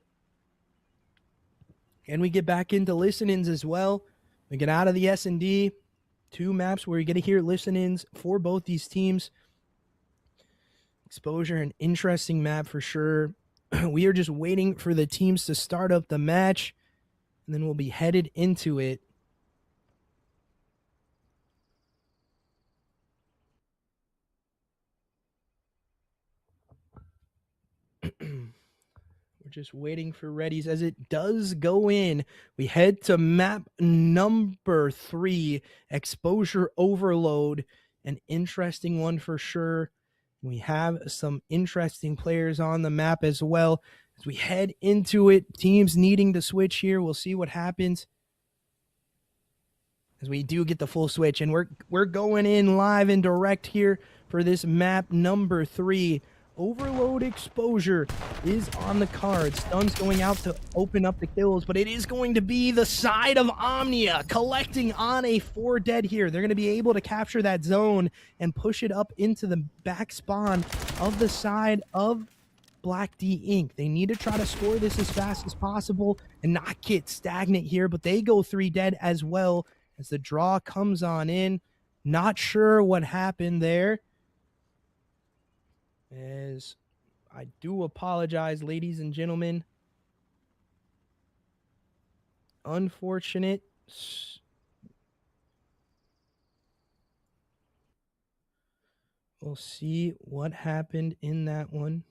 And we get back into listen-ins as well. We get out of the S&D. 2 maps where you get to hear listen-ins for both these teams. Exposure, an interesting map for sure. We are just waiting for the teams to start up the match. And then we'll be headed into it. Just waiting for readies as it does go in. We head to map number 3, Exposure Overload. An interesting one for sure. We have some interesting players on the map as well. As we head into it, teams needing to switch here. We'll see what happens as we do get the full switch. And we're going in live and direct here for this map number 3. Overload Exposure is on the card. Stuns going out to open up the kills, but it is going to be the side of Omnia collecting on a 4 dead here. They're going to be able to capture that zone and push it up into the back spawn of the side of Black D Inc. They need to try to score this as fast as possible and not get stagnant here, but they go 3 dead as well as the draw comes on in. Not sure what happened there. As I do apologize, ladies and gentlemen. Unfortunate. We'll see what happened in that one.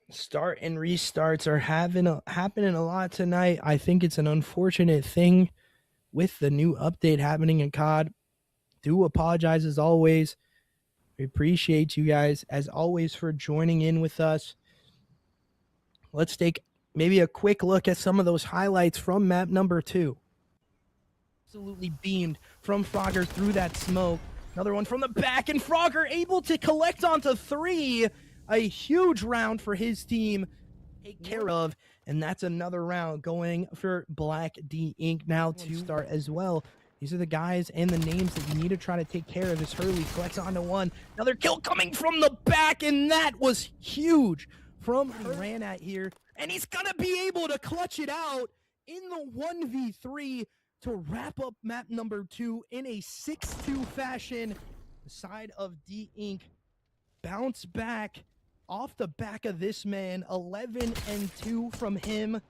Start and restarts are happening a lot tonight. I think it's an unfortunate thing with the new update happening in COD. Do apologize as always. We appreciate you guys as always for joining in with us. Let's take maybe a quick look at some of those highlights from map number 2. Absolutely beamed from Frogger through that smoke. Another one from the back, and Frogger able to collect onto 3. A huge round for his team take care of, and that's another round going for Black D Inc. now to start as well. These are the guys and the names that you need to try to take care of. As Hurley collects onto one. Another kill coming from the back, and that was huge from ran at here. And he's going to be able to clutch it out in the 1v3 to wrap up map number 2 in a 6-2 fashion. The side of D Inc. bounce back off the back of this man. 11-2 from him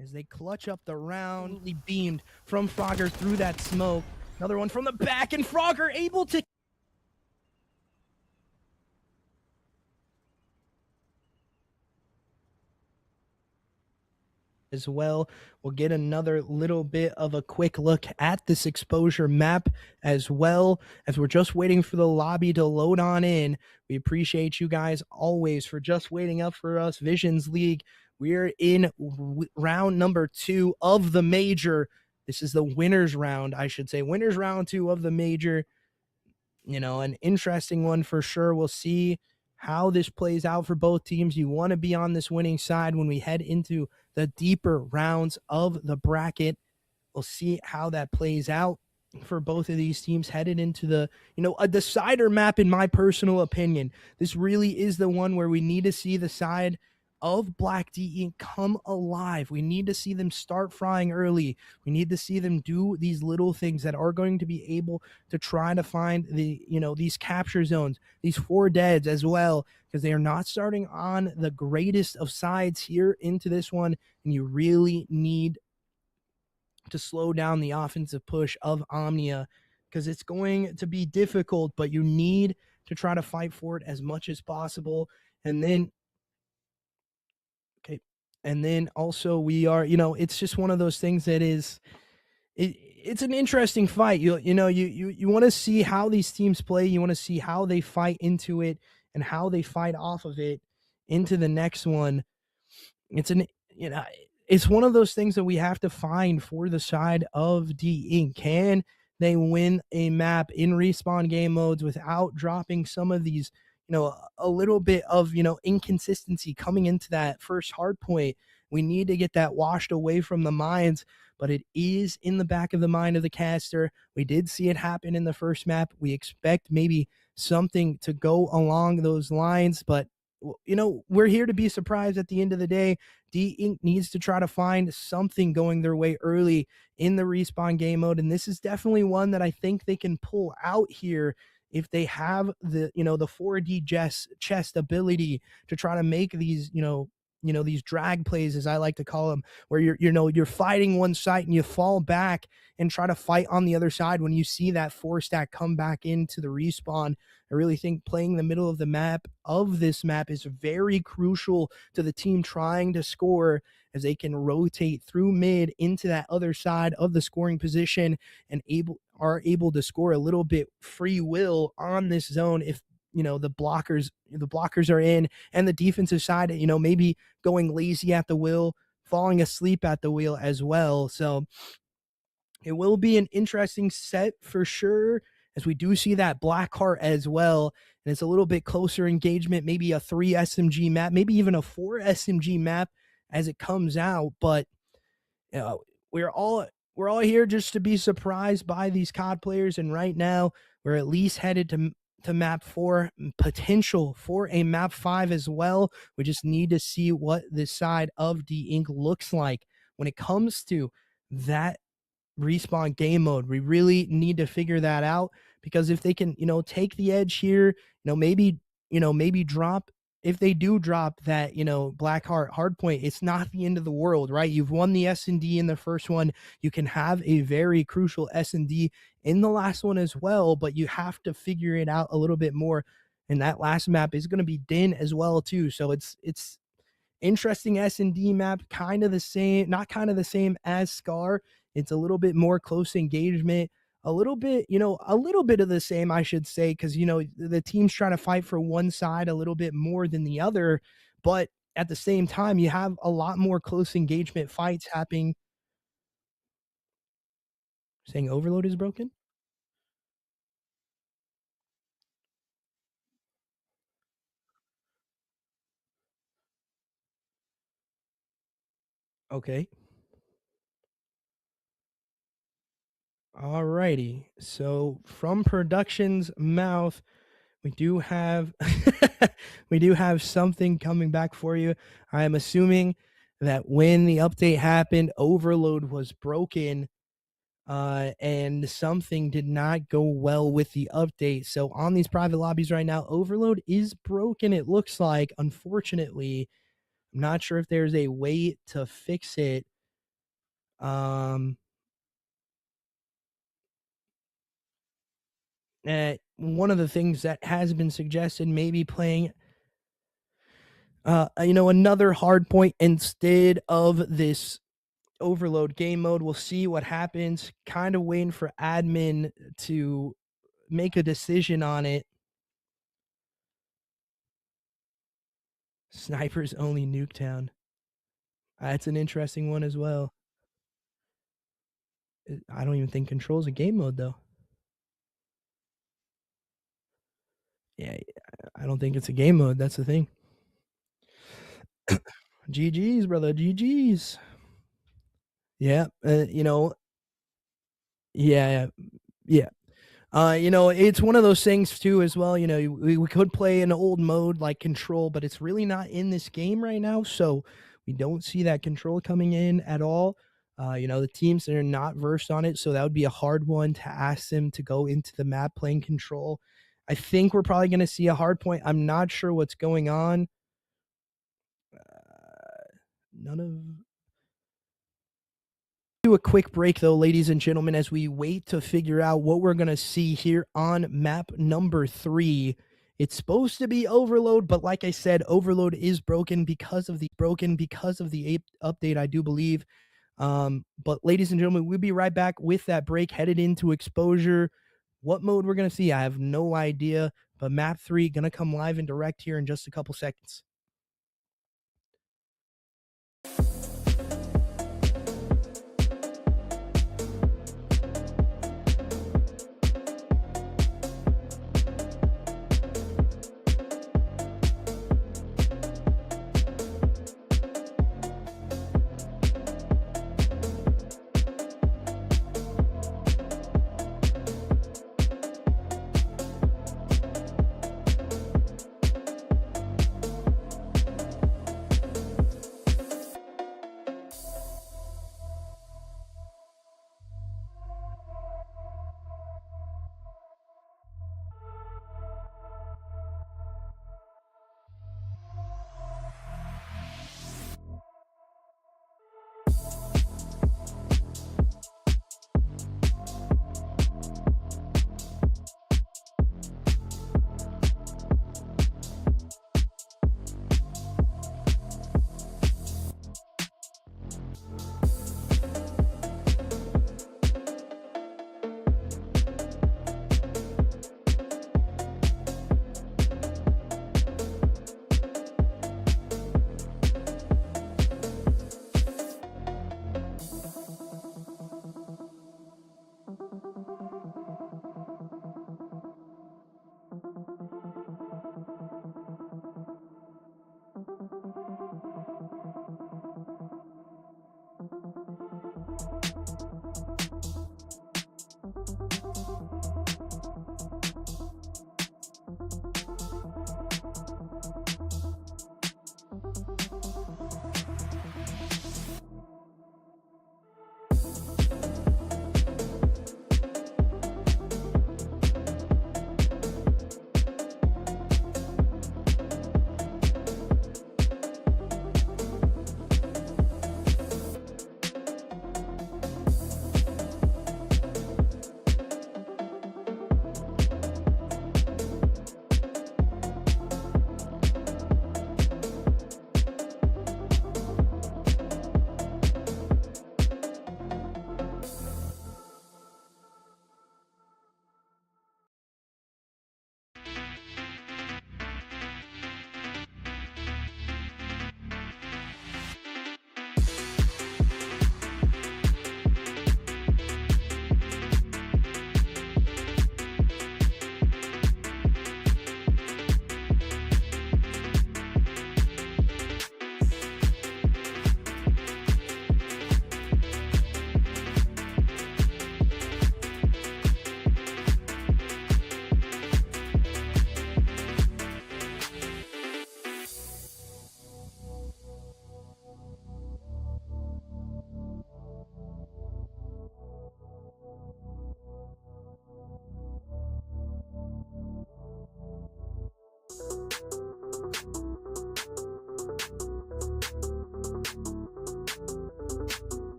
as they clutch up the round. Absolutely beamed from Frogger through that smoke. Another one from the back, and Frogger able to as well. We'll get another little bit of a quick look at this exposure map as well, as we're just waiting for the lobby to load on in. We appreciate you guys always for just waiting up for us. Visions League, we're in round number 2 of the major. This is the winners round, I should say. Winners round 2 of the major. You know, an interesting one for sure. We'll see how this plays out for both teams. You want to be on this winning side when we head into the deeper rounds of the bracket. We'll see how that plays out for both of these teams headed into the, a decider map, in my personal opinion. This really is the one where we need to see the side of Black D come alive. We need to see them start frying early. We need to see them do these little things that are going to be able to try to find the, these capture zones, these 4 deads as well, because they are not starting on the greatest of sides here into this one, and you really need to slow down the offensive push of Omnia, because it's going to be difficult, but you need to try to fight for it as much as possible. And then also we are, it's just one of those things that is, it's an interesting fight. You want to see how these teams play. You want to see how they fight into it and how they fight off of it into the next one. It's one of those things that we have to find for the side of D Inc. Can they win a map in respawn game modes without dropping some of these, a little bit of, inconsistency coming into that first hard point? We need to get that washed away from the minds, but it is in the back of the mind of the caster. We did see it happen in the first map. We expect maybe something to go along those lines, but we're here to be surprised at the end of the day. D Inc. needs to try to find something going their way early in the respawn game mode, and this is definitely one that I think they can pull out here if they have the, the 4D chest ability to try to make these, these drag plays, as I like to call them, where you're fighting one site and you fall back and try to fight on the other side when you see that 4-stack come back into the respawn. I really think playing the middle of the map of this map is very crucial to the team trying to score, as they can rotate through mid into that other side of the scoring position and are able to score a little bit free will on this zone if the blockers are in, and the defensive side, maybe going lazy at the wheel, falling asleep at the wheel as well. So it will be an interesting set for sure, as we do see that Blackheart as well, and it's a little bit closer engagement, maybe a 3 SMG map, maybe even a 4 SMG map as it comes out. But we're all here just to be surprised by these COD players, and right now we're at least headed to map 4, potential for a map 5 as well. We just need to see what this side of D Inc. looks like when it comes to that respawn game mode. We really need to figure that out, because if they can, take the edge here, maybe drop, if they do drop that, Blackheart hardpoint, it's not the end of the world, right? You've won the S&D in the first one. You can have a very crucial S&D in the last one as well, but you have to figure it out a little bit more. And that last map is going to be Din as well too. So it's interesting S&D map, kind of the same, not kind of the same as Scar. It's a little bit more close engagement, a little bit of the same, I should say, because, the team's trying to fight for one side a little bit more than the other. But at the same time, you have a lot more close engagement fights happening. Saying Overload is broken? Okay. Alrighty. So from production's mouth, we do have we do have something coming back for you. I am assuming that when the update happened, overload was broken, and something did not go well with the update. So on these private lobbies right now, overload is broken. It looks like, unfortunately, I'm not sure if there's a way to fix it. One of the things that has been suggested, maybe playing another hard point instead of this overload game mode. We'll see what happens. Kind of waiting for admin to make a decision on it. Snipers only Nuketown. That's an interesting one as well. I don't even think Control's a game mode though. Yeah, I don't think it's a game mode. That's the thing. GG's, brother. GG's. Yeah, yeah. It's one of those things too as well. We could play an old mode like Control, but it's really not in this game right now, so we don't see that Control coming in at all. The teams that are not versed on it, so that would be a hard one to ask them to go into the map playing Control. I think we're probably going to see a hard point. I'm not sure what's going on. Do a quick break though, ladies and gentlemen, as we wait to figure out what we're going to see here on map number 3. It's supposed to be overload, but like I said, overload is broken because of the update, I do believe. But ladies and gentlemen, we'll be right back with that break, headed into exposure. What mode we're going to see, I have no idea, but map 3 going to come live and direct here in just a couple seconds.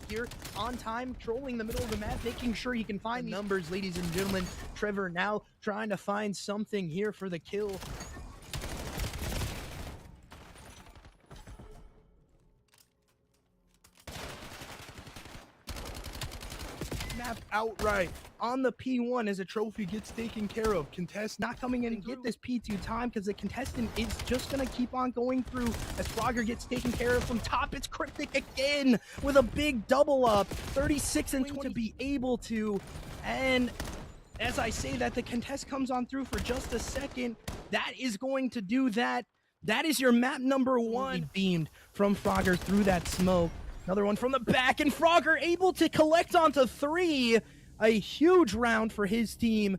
here on time, trolling the middle of the map, making sure he can find the numbers, ladies and gentlemen. Trevor now trying to find something here for the kill. Snapped outright on the P1 as a trophy gets taken care of. Contest not coming in and get this P2 time because the contestant is just going to keep on going through as Frogger gets taken care of from top. It's Cryptic again with a big double up. 36 and 20 to be able to. And as I say that, the contest comes on through for just a second. That is going to do that. That is your map number 1. Beamed from Frogger through that smoke. Another one from the back, and Frogger able to collect onto 3. A huge round for his team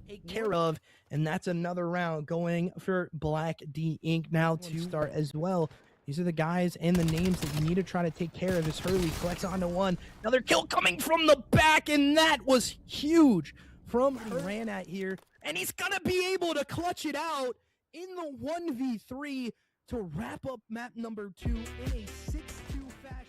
take care of, and that's another round going for Black D Inc. now to start as well. These are the guys and the names that you need to try to take care of as Hurley collects onto 1. Another kill coming from the back, and that was huge from ran at here, and he's gonna be able to clutch it out in the 1v3 to wrap up map number 2 in a 6-2 fashion.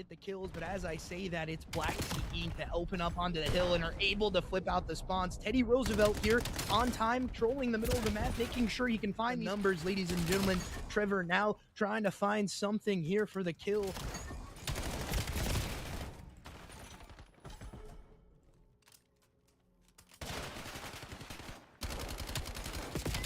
get the kills, but as I say that, it's Black Sea to open up onto the hill and are able to flip out the spawns. Teddy Roosevelt here on time, trolling the middle of the map, making sure he can find the numbers, ladies and gentlemen. Trevor now trying to find something here for the kill.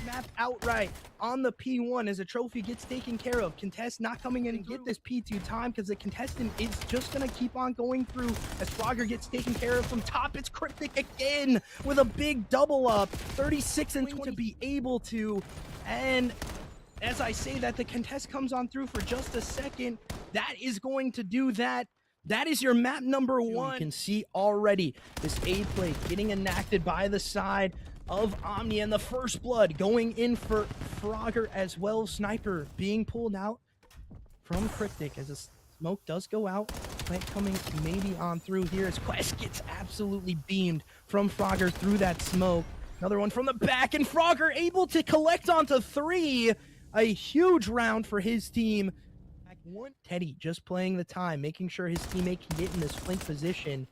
Map outright on the P1 as a trophy gets taken care of. Contest not coming in and get this P2 time because the contestant is just going to keep on going through as Frogger gets taken care of from top. It's Cryptic again with a big double up. 36 and 20 to be able to. And as I say that, the contest comes on through for just a second. That is going to do that. That is your map number 1. You can see already this A play getting enacted by the side of Omnia, and the first blood going in for Frogger as well. Sniper being pulled out from Cryptic as the smoke does go out. Plant coming maybe on through here as Quest gets absolutely beamed from Frogger through that smoke. Another one from the back, and Frogger able to collect onto 3. A huge round for his team. Teddy just playing the time, making sure his teammate can get in this flank position.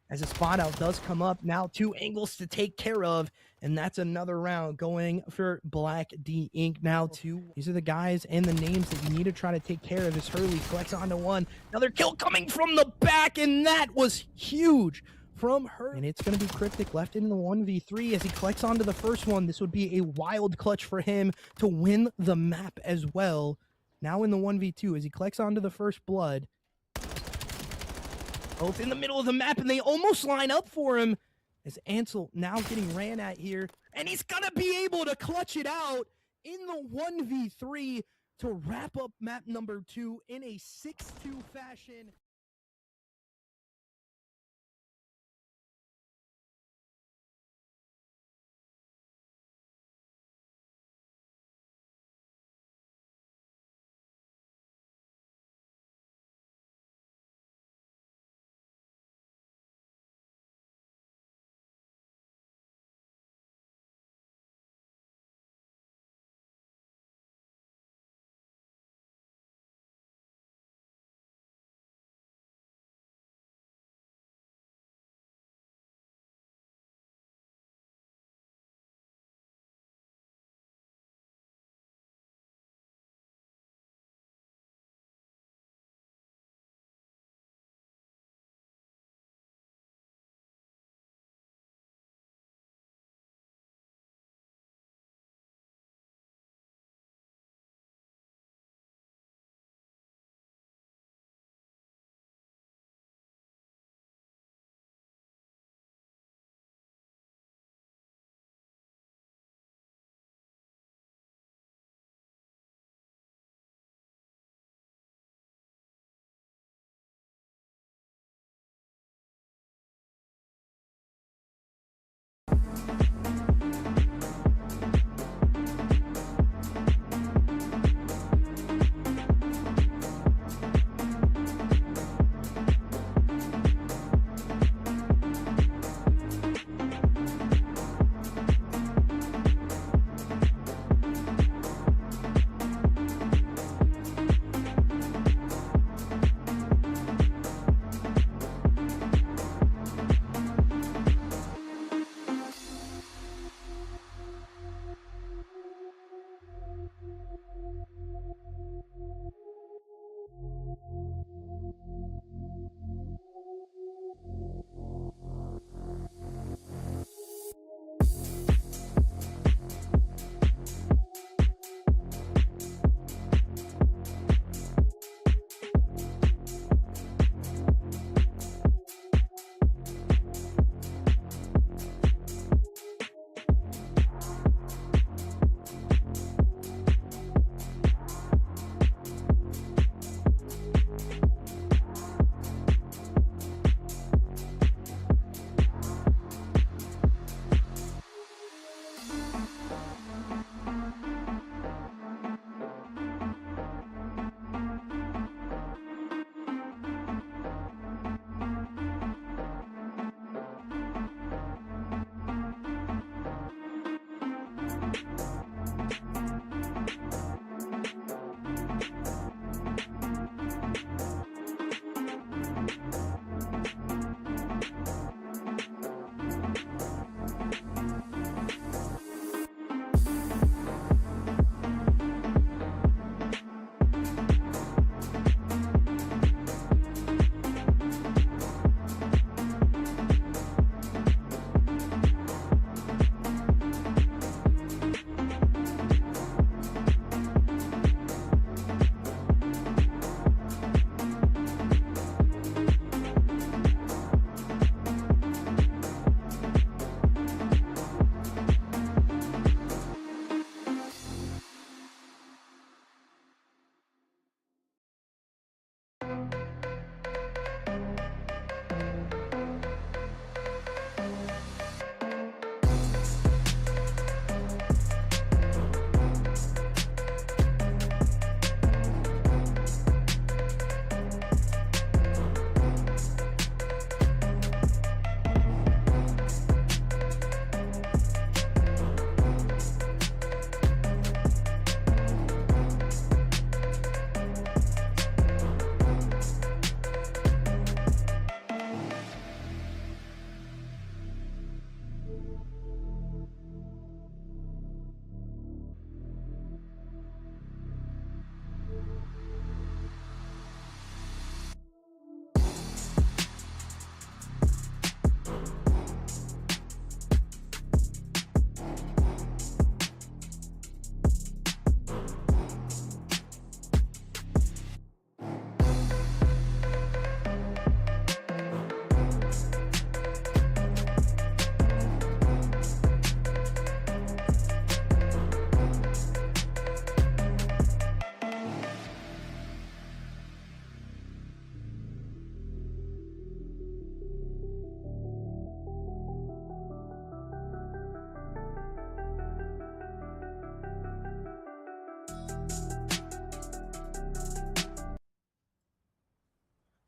As a spot out does come up, now 2 angles to take care of, and that's another round going for Black D Inc. Now 2. These are the guys and the names that you need to try to take care of as Hurley collects onto 1. Another kill coming from the back, and that was huge from her. And it's going to be Cryptic left in the 1v3 as he collects onto the first one. This would be a wild clutch for him to win the map as well. Now in the 1v2 as he collects onto the first blood. Both in the middle of the map, and they almost line up for him as Ansel now getting ran at here, and he's gonna be able to clutch it out in the 1v3 to wrap up map number 2 in a 6-2 fashion.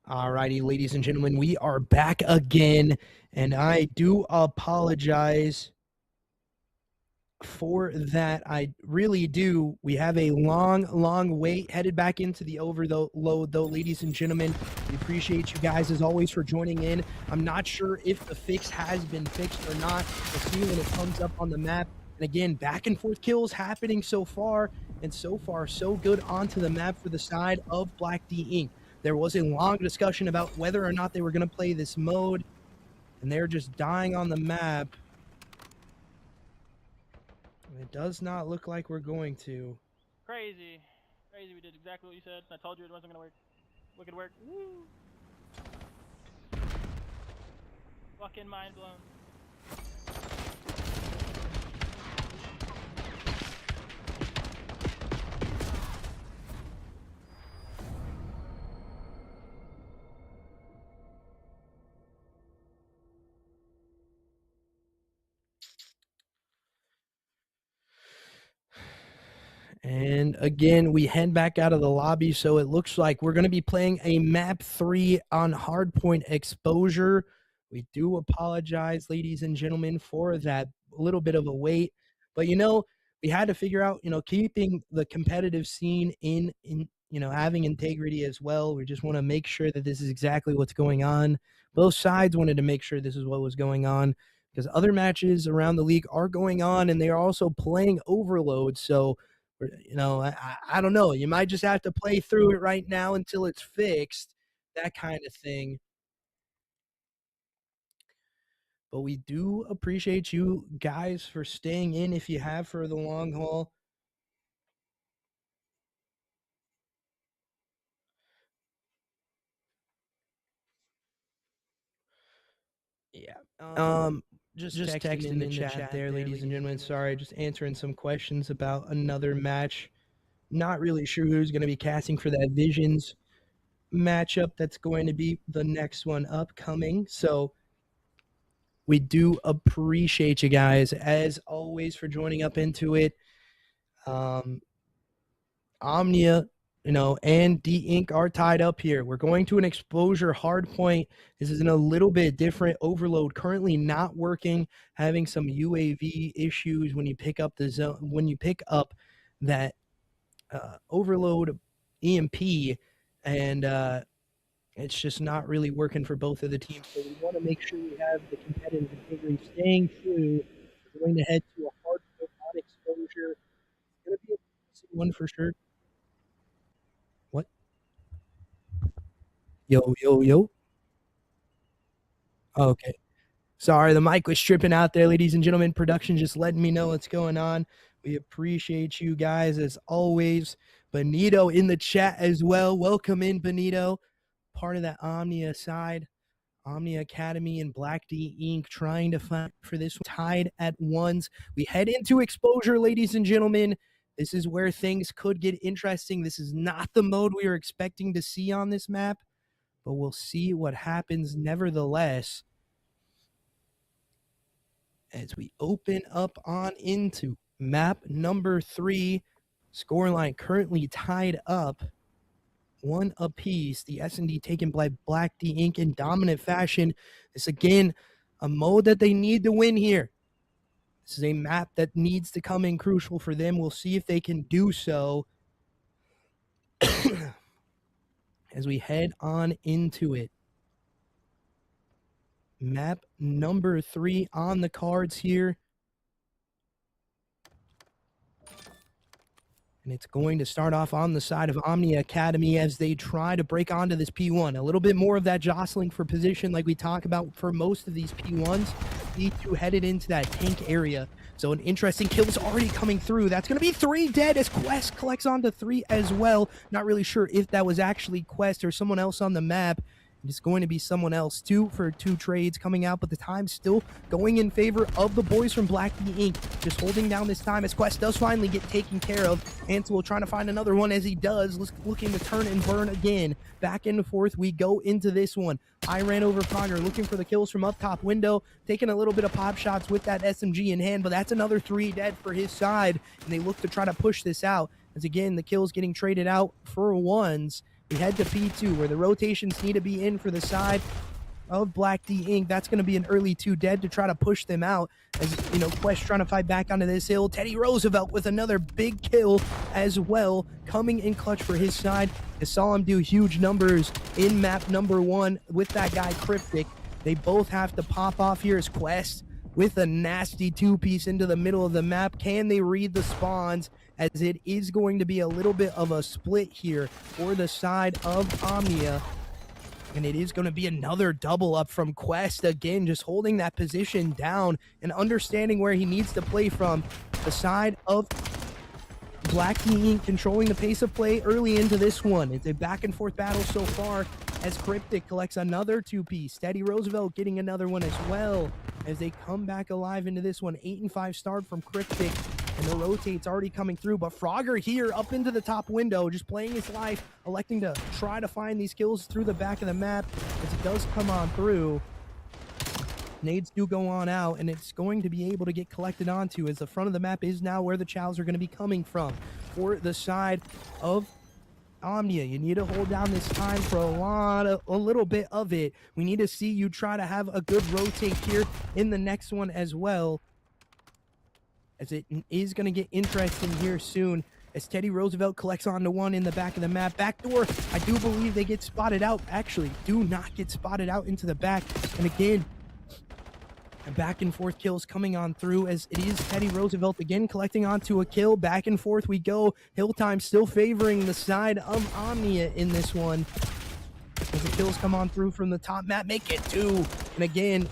Alrighty, ladies and gentlemen, we are back again, and I do apologize for that. I really do. We have a long wait headed back into the overload, though, ladies and gentlemen. We appreciate you guys as always for joining in. I'm not sure if the fix has been fixed or not. We'll see when it comes up on the map. And again, back and forth kills happening so far, and so far so good onto the map for the side of Black D Inc. There was a long discussion about whether or not they were going to play this mode, and they're just dying on the map. It does not look like we're going to. Crazy. Crazy, we did exactly what you said. I told you it wasn't gonna work. Look, it worked. Woo! Fucking mind blown. And again, we head back out of the lobby, so it looks like we're going to be playing a map 3 on hardpoint exposure. We do apologize, ladies and gentlemen, for that little bit of a wait. But, we had to figure out, keeping the competitive scene in having integrity as well. We just want to make sure that this is exactly what's going on. Both sides wanted to make sure this is what was going on, because other matches around the league are going on, and they are also playing overload. So, I don't know. You might just have to play through it right now until it's fixed, that kind of thing. But we do appreciate you guys for staying in if you have for the long haul. Yeah. Just texting in the chat there, ladies and gentlemen. Sorry, just answering some questions about another match. Not really sure who's going to be casting for that Visions matchup. That's going to be the next one upcoming. So we do appreciate you guys, as always, for joining up into it. Omnia, and D Inc. are tied up here. We're going to an exposure hard point. This is in a little bit different. Overload currently not working, having some UAV issues when you pick up the zone, when you pick up that overload EMP, and it's just not really working for both of the teams. So we want to make sure we have the competitive integrity staying true. We're going to head to a hard point on exposure. It's going to be a one for sure. What? Yo. Okay. Sorry, the mic was stripping out there, ladies and gentlemen. Production just letting me know what's going on. We appreciate you guys as always. Benito in the chat as well. Welcome in, Benito. Part of that Omnia side. Omnia Academy and Black D Inc. trying to fight for this one. Tied at ones. We head into exposure, ladies and gentlemen. This is where things could get interesting. This is not the mode we were expecting to see on this map, but we'll see what happens nevertheless as we open up on into map number 3. Scoreline currently tied up 1 apiece. The S&D taken by Black D Inc. in dominant fashion. This, again, a mode that they need to win here. This is a map that needs to come in crucial for them. We'll see if they can do so as we head on into it. Map number 3 on the cards here. And it's going to start off on the side of Omnia Academy as they try to break onto this P1. A little bit more of that jostling for position like we talk about for most of these P1s. P2 headed into that tank area. So an interesting kill is already coming through. That's going to be 3 dead as Quest collects onto 3 as well. Not really sure if that was actually Quest or someone else on the map. It's going to be someone else, 2 for 2 trades coming out, but the time still going in favor of the boys from Black D Inc. Just holding down this time as Quest does finally get taken care of. Ansel trying to find another one as he does, looking to turn and burn again. Back and forth we go into this one. I ran over Fogger, looking for the kills from up top window, taking a little bit of pop shots with that SMG in hand, but that's another 3 dead for his side, and they look to try to push this out. As again, the kills getting traded out for ones. We head to P2, where the rotations need to be in for the side of Black D Inc. That's going to be an early 2 dead to try to push them out. As, you know, Quest trying to fight back onto this hill. Teddy Roosevelt with another big kill as well, coming in clutch for his side. I saw him do huge numbers in map number 1 with that guy Cryptic. They both have to pop off here as Quest with a nasty 2-piece into the middle of the map. Can they read the spawns, as it is going to be a little bit of a split here for the side of Omnia. And it is going to be another double up from Quest. Again, just holding that position down and understanding where he needs to play from. The side of Black Inc. controlling the pace of play early into this one. It's a back and forth battle so far as Cryptic collects another 2-piece. Teddy Roosevelt getting another one as well as they come back alive into this one. 8 and 5 start from Cryptic, and the rotate's already coming through. But Frogger here up into the top window, just playing his life, electing to try to find these kills through the back of the map as it does come on through. Nades do go on out, and it's going to be able to get collected onto, as the front of the map is now where the chows are going to be coming from. For the side of Omnia, you need to hold down this time for a little bit of it. We need to see you try to have a good rotate here in the next one as well, as it is going to get interesting here soon, as Teddy Roosevelt collects onto one in the back of the map. Backdoor, I do believe they get spotted out. Actually, do not get spotted out into the back. And again, back and forth kills coming on through, as it is Teddy Roosevelt again collecting onto a kill. Back and forth we go. Hill time still favoring the side of Omnia in this one, as the kills come on through from the top map, make it 2. And again,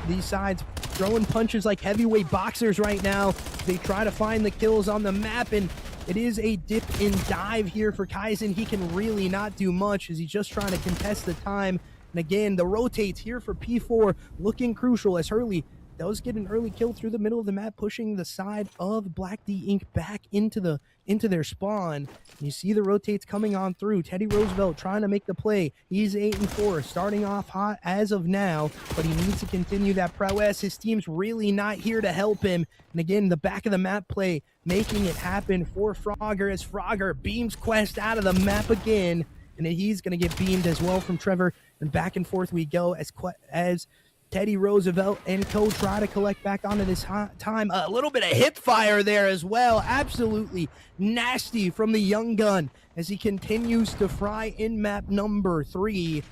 these sides throwing punches like heavyweight boxers right now. They try to find the kills on the map, and it is a dip and dive here for Kaizen. He can really not do much, as he's just trying to contest the time. And again, the rotates here for P4 looking crucial, as Hurley does get an early kill through the middle of the map, pushing the side of Black D Inc. back into their spawn. And you see the rotates coming on through. Teddy Roosevelt trying to make the play. He's 8 and 4, starting off hot as of now, but he needs to continue that prowess. His team's really not here to help him. And again, the back of the map play making it happen for Frogger, as Frogger beams Quest out of the map again. And he's going to get beamed as well from Trevor. And back and forth we go as Teddy Roosevelt and co try to collect back onto this time. A little bit of hip fire there as well. Absolutely nasty from the young gun as he continues to fry in map number 3.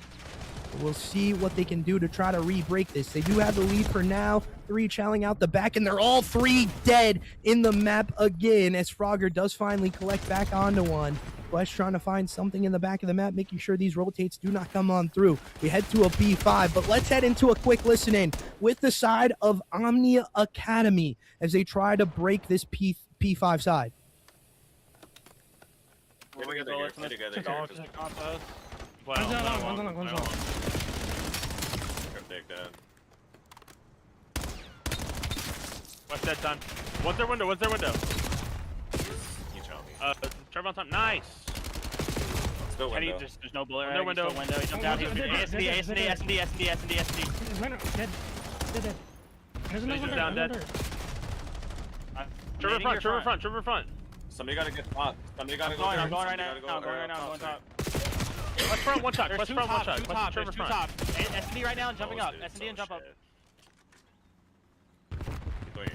We'll see what they can do to try to re-break this. They do have the lead for now. 3 chowing out the back, and they're all 3 dead in the map again, as Frogger does finally collect back onto one. Quest trying to find something in the back of the map, making sure these rotates do not come on through. We head to a B5, but let's head into a quick listen-in with the side of Omnia Academy as they try to break this P5 side. Get together here. Get together here. Well, Cryptic dead. What's that done? What's their window? What's their window? You tell me. Trevor on top. Nice. Still Teddy, window. there's no bullet. Window, window. Window. He jumped out. Dead. There's another Laser's one down, there, dead. Trevor Trevor front. Somebody gotta get spot. Somebody gotta go. I'm going right now. I'm going top. West front, one shot. There's West 2 front, one top, shot. 2 top, Trevor there's 2 front. top. S&D right now, jumping up. Dude, S&D and jump up. Keep going.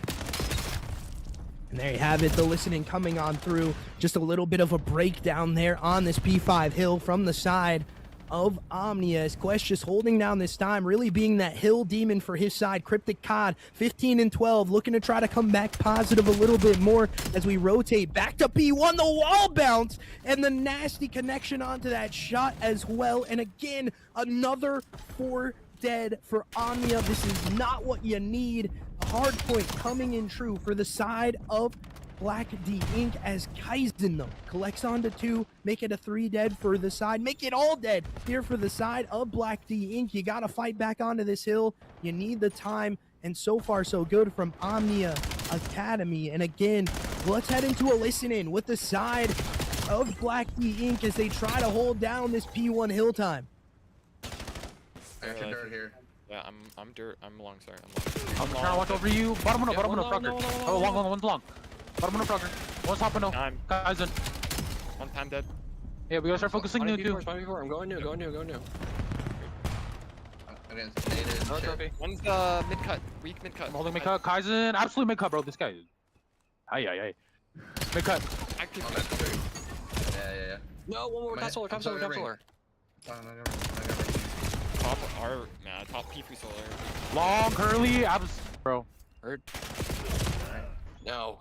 And there you have it, the listening coming on through. Just a little bit of a breakdown there on this P5 hill from the side of Omnia, as Quest just holding down this time, really being that hill demon for his side. Cryptic Cod 15 and 12, looking to try to come back positive a little bit more as we rotate back to P1. The wall bounce and the nasty connection onto that shot as well. And again, another 4 dead for Omnia. This is not what you need. A hard point coming in true for the side of Black D Inc. as Kaizen though collects onto 2, make it a 3 dead for the side, make it all dead here for the side of Black D Inc. You gotta fight back onto this hill. You need the time, and so far so good from Omnia Academy. And again, let's head into a listen-in with the side of Black D Inc. as they try to hold down this P1 hill time. I got your dirt here. Yeah, I'm dirt. I'm long, sorry. I'm trying to watch over you. Bottom window, Frogger. Oh, long, one's long. Bottom window, Frogger. One's top window. Time. Kaizen. One time dead. Yeah, we gotta start focusing new too. I'm going new. I didn't say it. No trophy. One's mid cut. Weak mid cut. I'm holding mid cut. Kaizen, absolute mid cut, bro. This guy is. Ay. Mid cut. Active. Oh, that's three. Yeah. No, one more. Top solar. Oh, no, never. Top R. Nah, top P3 solar. Long curly. Bro. Heard. No.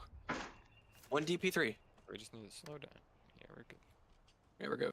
One DP3. We just need to slow down. Yeah, we're good. Yeah, we're good.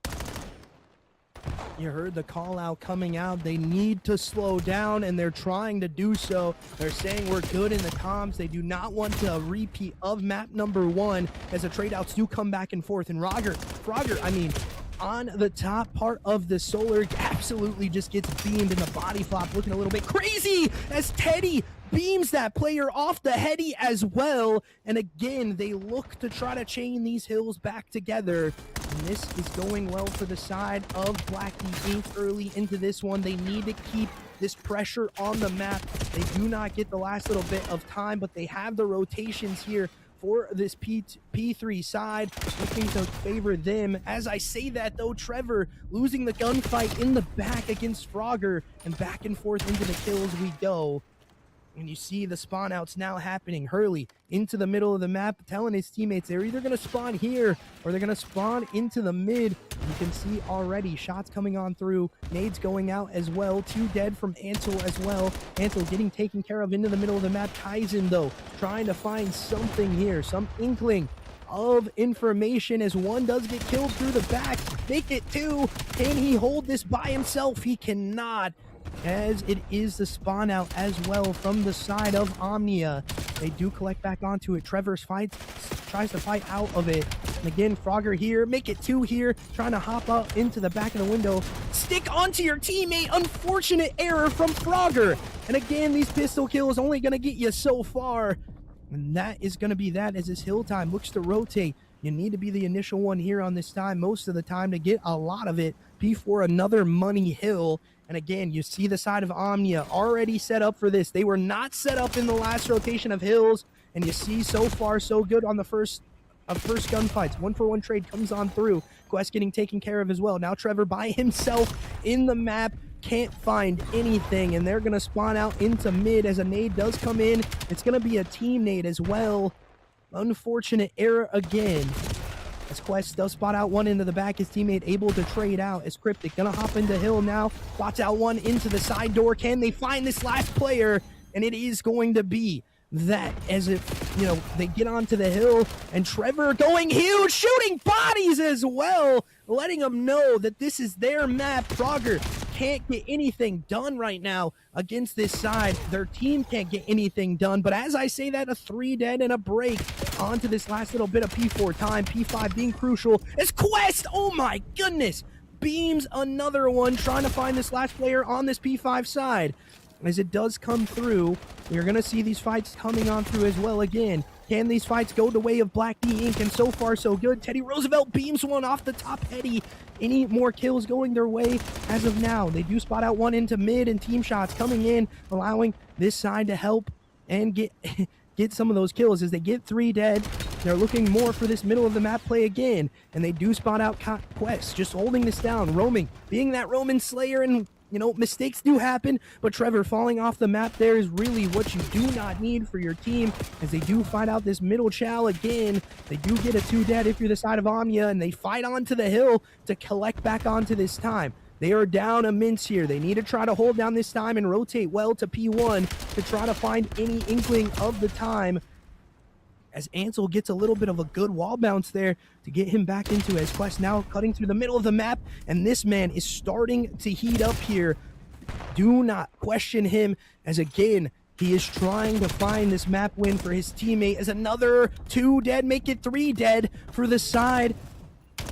You heard the call out coming out. They need to slow down, and they're trying to do so. They're saying we're good in the comms. They do not want a repeat of map number 1 as the trade outs do come back and forth. And Frogger, I mean, on the top part of the solar, absolutely just gets beamed in the body flop, looking a little bit crazy as Teddy beams that player off the heady as well. And again, they look to try to chain these hills back together. And this is going well for the side of Blackie Inc. early into this one. They need to keep this pressure on the map. They do not get the last little bit of time, but they have the rotations here for this P3 side, looking to favor them. As I say that, though, Trevor losing the gunfight in the back against Frogger, and back and forth into the kills we go. And you see the spawn outs now happening. Hurley into the middle of the map, telling his teammates they're either going to spawn here or they're going to spawn into the mid. You can see already shots coming on through. Nades going out as well. 2 dead from Ansel as well. Ansel getting taken care of into the middle of the map. Kaizen, though, trying to find something here, some inkling of information as one does get killed through the back. Make it 2. Can he hold this by himself? He cannot, as it is the spawn out as well from the side of Omnia. They do collect back onto it. Trevor's tries to fight out of it. And again, Frogger here, make it 2 here, trying to hop up into the back of the window. Stick onto your teammate. Unfortunate error from Frogger. And again, these pistol kills only going to get you so far. And that is going to be that as this hill time looks to rotate. You need to be the initial one here on this time most of the time to get a lot of it before another money hill. And again, you see the side of Omnia already set up for this. They were not set up in the last rotation of hills. And you see so far so good on the first gunfights. 1-for-1 trade comes on through. Quest getting taken care of as well. Now Trevor by himself in the map. Can't find anything, and they're going to spawn out into mid as a nade does come in. It's going to be a team nade as well. Unfortunate error again. As Quest does spot out one into the back, his teammate able to trade out. As Cryptic going to hop into hill now. Spots out one into the side door. Can they find this last player? And it is going to be that, as if, you know, they get onto the hill, and Trevor going huge, shooting bodies as well, letting them know that this is their map. Frogger can't get anything done right now against this side. Their team can't get anything done, but as I say that, a 3 dead and a break onto this last little bit of P4 time. P5 being crucial as Quest, oh my goodness, beams another one, trying to find this last player on this P5 side. As it does come through, you're going to see these fights coming on through as well again. Can these fights go the way of Black D Inc? And so far, so good. Teddy Roosevelt beams one off the top heady. Any more kills going their way as of now? They do spot out one into mid, and team shots coming in, allowing this side to help and get some of those kills. As they get 3 dead, they're looking more for this middle of the map play again. And they do spot out Quest, just holding this down. Roaming, being that Roman Slayer, and you know, mistakes do happen, but Trevor falling off the map there is really what you do not need for your team, as they do find out this middle chow again. They do get a 2 dead if you're the side of Omnia, and they fight onto the hill to collect back onto this time. They are down immense here. They need to try to hold down this time and rotate well to P1 to try to find any inkling of the time, as Ansel gets a little bit of a good wall bounce there to get him back into, as Quest now cutting through the middle of the map, and this man is starting to heat up here. Do not question him, as again, he is trying to find this map win for his teammate, as another 2 dead, make it 3 dead for the side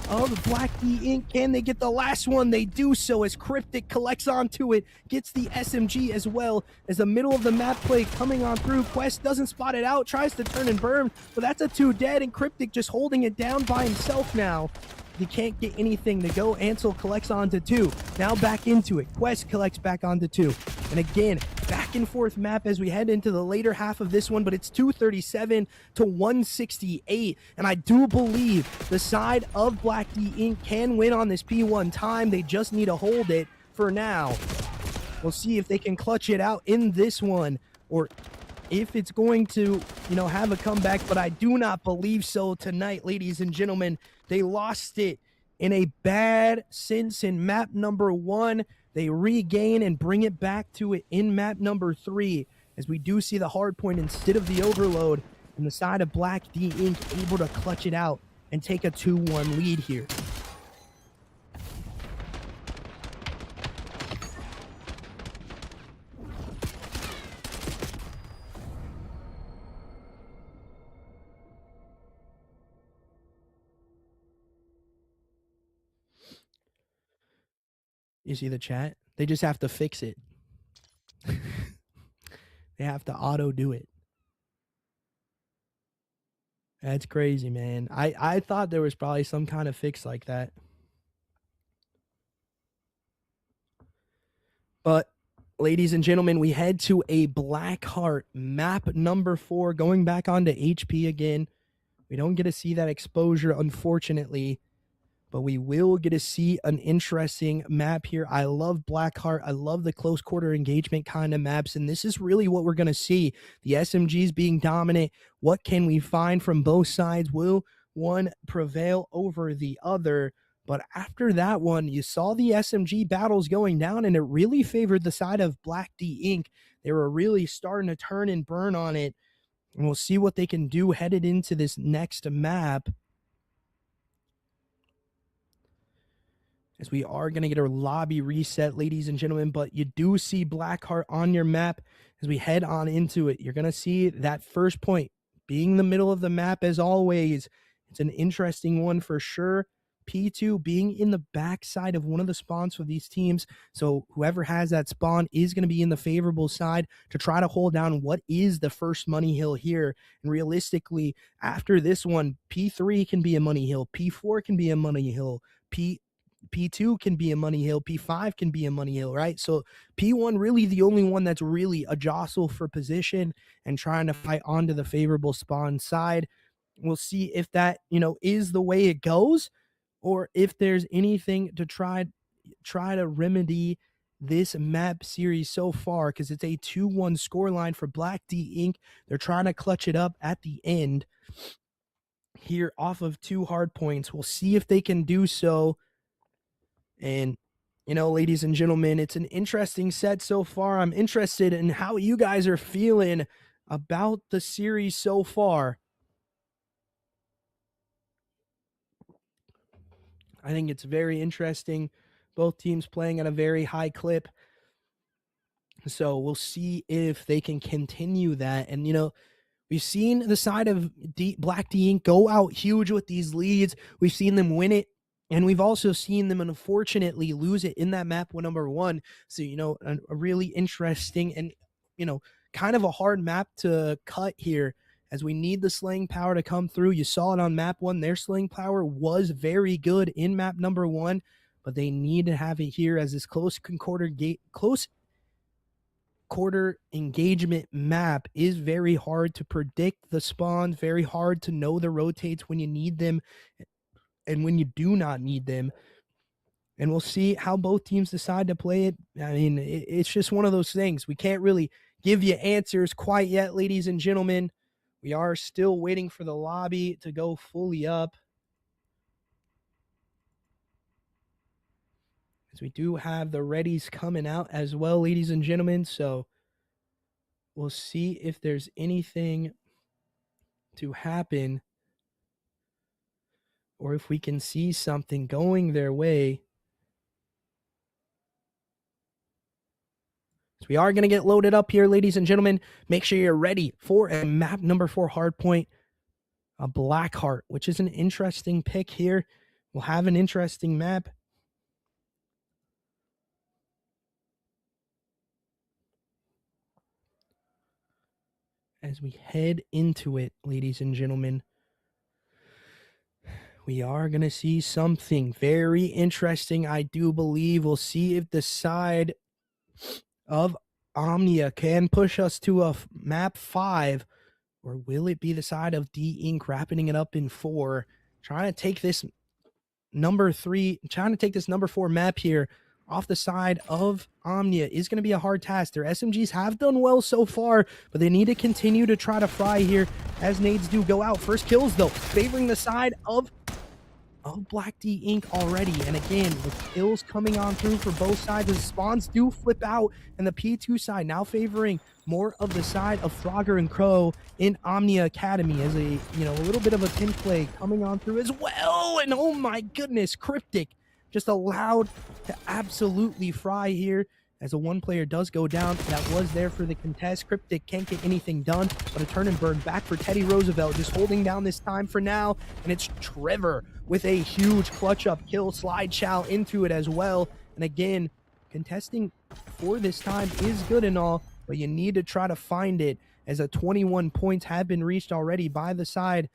of Black D Inc. Can they get the last one? They do so, as Cryptic collects onto it, gets the SMG as well, as the middle of the map play coming on through. Quest doesn't spot it out, tries to turn and burn, but that's a 2 dead, and Cryptic just holding it down by himself now. They can't get anything to go. Ansel collects onto 2. Now back into it. Quest collects back onto 2. And again, back and forth map as we head into the later half of this one, but it's 237 to 168. And I do believe the side of Black D Inc. can win on this P1 time. They just need to hold it for now. We'll see if they can clutch it out in this one, or if it's going to, have a comeback, but I do not believe so tonight, ladies and gentlemen. They lost it in a bad sense in map number 1. They regain and bring it back to it in map number 3, as we do see the hard point instead of the overload, and the side of Black D Inc. able to clutch it out and take a 2-1 lead here. You see the chat? They just have to fix it. They have to auto do it. That's crazy, man. I thought there was probably some kind of fix like that. But, ladies and gentlemen, we head to a Blackheart map number 4, going back onto HP again. We don't get to see that exposure, unfortunately, but we will get to see an interesting map here. I love Blackheart. I love the close quarter engagement kind of maps, and this is really what we're going to see. The SMGs being dominant. What can we find from both sides? Will one prevail over the other? But after that one, you saw the SMG battles going down, and it really favored the side of Black D Inc. They were really starting to turn and burn on it, and we'll see what they can do headed into this next map, as we are going to get our lobby reset, ladies and gentlemen. But you do see Blackheart on your map as we head on into it. You're going to see that first point being the middle of the map as always. It's an interesting one for sure. P2 being in the backside of one of the spawns for these teams. So whoever has that spawn is going to be in the favorable side to try to hold down what is the first money hill here. And realistically, after this one, P3 can be a money hill. P4 can be a money hill. P2 can be a money hill. P5 can be a money hill, right? So P1 really the only one that's really a jostle for position and trying to fight onto the favorable spawn side. We'll see if that, is the way it goes, or if there's anything to try to remedy this map series so far, because it's a 2-1 scoreline for Black D Inc. They're trying to clutch it up at the end here off of 2 hard points. We'll see if they can do so. And, ladies and gentlemen, it's an interesting set so far. I'm interested in how you guys are feeling about the series so far. I think it's very interesting. Both teams playing at a very high clip. So we'll see if they can continue that. And, we've seen the side of Black D Inc. go out huge with these leads. We've seen them win it. And we've also seen them, unfortunately, lose it in that map number 1. So, a really interesting and, kind of a hard map to cut here, as we need the slaying power to come through. You saw it on map 1. Their slaying power was very good in map number 1, but they need to have it here, as this close quarter engagement map is very hard to predict the spawns, very hard to know the rotates when you need them and when you do not need them. And we'll see how both teams decide to play it. I mean, it's just one of those things. We can't really give you answers quite yet, ladies and gentlemen. We are still waiting for the lobby to go fully up, as we do have the readies coming out as well, ladies and gentlemen. So we'll see if there's anything to happen, or if we can see something going their way. So we are going to get loaded up here, ladies and gentlemen. Make sure you're ready for a map number 4 hardpoint, a Blackheart, which is an interesting pick here. We'll have an interesting map. As we head into it, ladies and gentlemen, we are going to see something very interesting, I do believe. We'll see if the side of Omnia can push us to a map 5, or will it be the side of D Inc. wrapping it up in 4, trying to take this number 4 map here off the side of Omnia is going to be a hard task. Their SMGs have done well so far, but they need to continue to try to fry here as nades do go out. First kills, though, favoring the side of Black D Inc. already. And again, with kills coming on through for both sides, as spawns do flip out, and the P2 side now favoring more of the side of Frogger and Crow in Omnia Academy, as a little bit of a pin play coming on through as well. And oh my goodness, Cryptic just allowed to absolutely fry here, as a one player does go down. That was there for the contest. Cryptic can't get anything done, but a turn and burn back for Teddy Roosevelt, just holding down this time for now. And it's Trevor with a huge clutch up kill, slide chow into it as well. And again, contesting for this time is good and all, but you need to try to find it, as a 21 points have been reached already by the side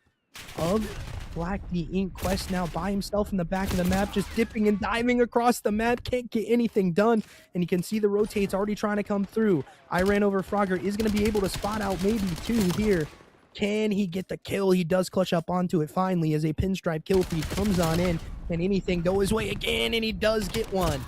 of Black D Inc. Quest now by himself in the back of the map, just dipping and diving across the map, can't get anything done. And you can see the rotates already trying to come through. I ran over Frogger is going to be able to spot out maybe 2 here. Can he get the kill? He does clutch up onto it finally, as a pinstripe kill feed comes on in. Can anything go his way again? And he does get one. And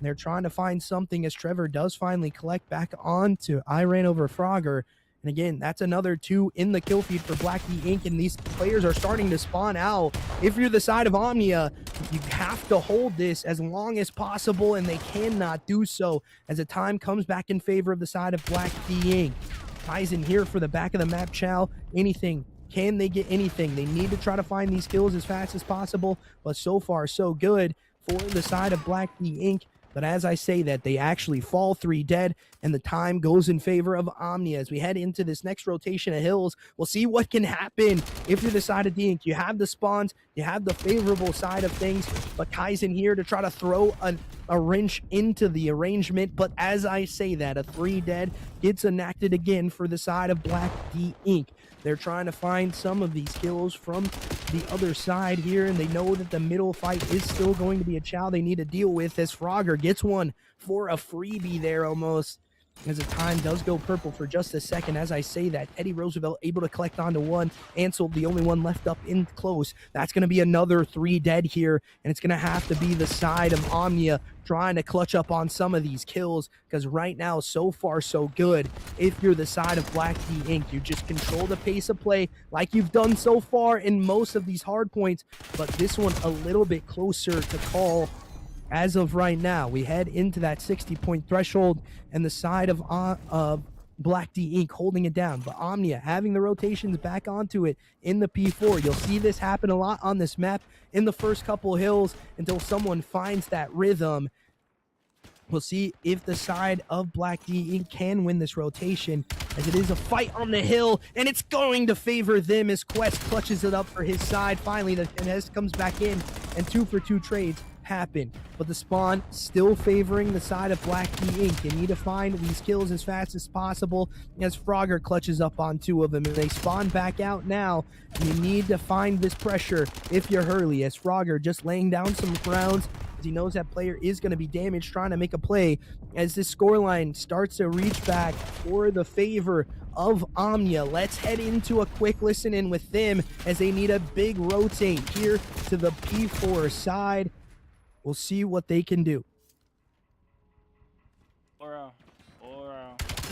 they're trying to find something, as Trevor does finally collect back onto I ran over Frogger. And again, that's another 2 in the kill feed for Black D Inc. And these players are starting to spawn out. If you're the side of Omnia, you have to hold this as long as possible, and they cannot do so, as the time comes back in favor of the side of Black D Inc. Ties in here for the back of the map, Chow. Anything. Can they get anything? They need to try to find these kills as fast as possible, but so far so good for the side of Black D Inc. But as I say that, they actually fall 3 dead, and the time goes in favor of Omnia. As we head into this next rotation of hills, we'll see what can happen if you're the side of D Inc. You have the spawns, you have the favorable side of things, but Kai's in here to try to throw a wrench into the arrangement. But as I say that, a 3 dead gets enacted again for the side of Black D Inc. They're trying to find some of these kills from the other side here, and they know that the middle fight is still going to be a chow they need to deal with, as Frogger gets one for a freebie there almost, as the time does go purple for just a second. As I say that, Teddy Roosevelt able to collect onto one. Ansel, the only one left up in close. That's going to be another 3 dead here, and it's going to have to be the side of Omnia trying to clutch up on some of these kills, because right now, so far, so good. If you're the side of Black D Inc., you just control the pace of play like you've done so far in most of these hard points, but this one a little bit closer to call. As of right now, we head into that 60-point threshold, and the side of Black D Inc. holding it down, but Omnia having the rotations back onto it in the P4. You'll see this happen a lot on this map in the first couple hills until someone finds that rhythm. We'll see if the side of Black D Inc. can win this rotation, as it is a fight on the hill, and it's going to favor them as Quest clutches it up for his side. Finally, the finesse comes back in, and 2 for 2 trades happen, but the spawn still favoring the side of Black D Inc. You need to find these kills as fast as possible, as Frogger clutches up on 2 of them, and they spawn back out now. You need to find this pressure if you're Hurley, as Frogger just laying down some rounds, as he knows that player is going to be damaged trying to make a play, as this scoreline starts to reach back for the favor of Omnia. Let's head into a quick listen in with them, as they need a big rotate here to the P4 side. We'll see what they can do. Rotate.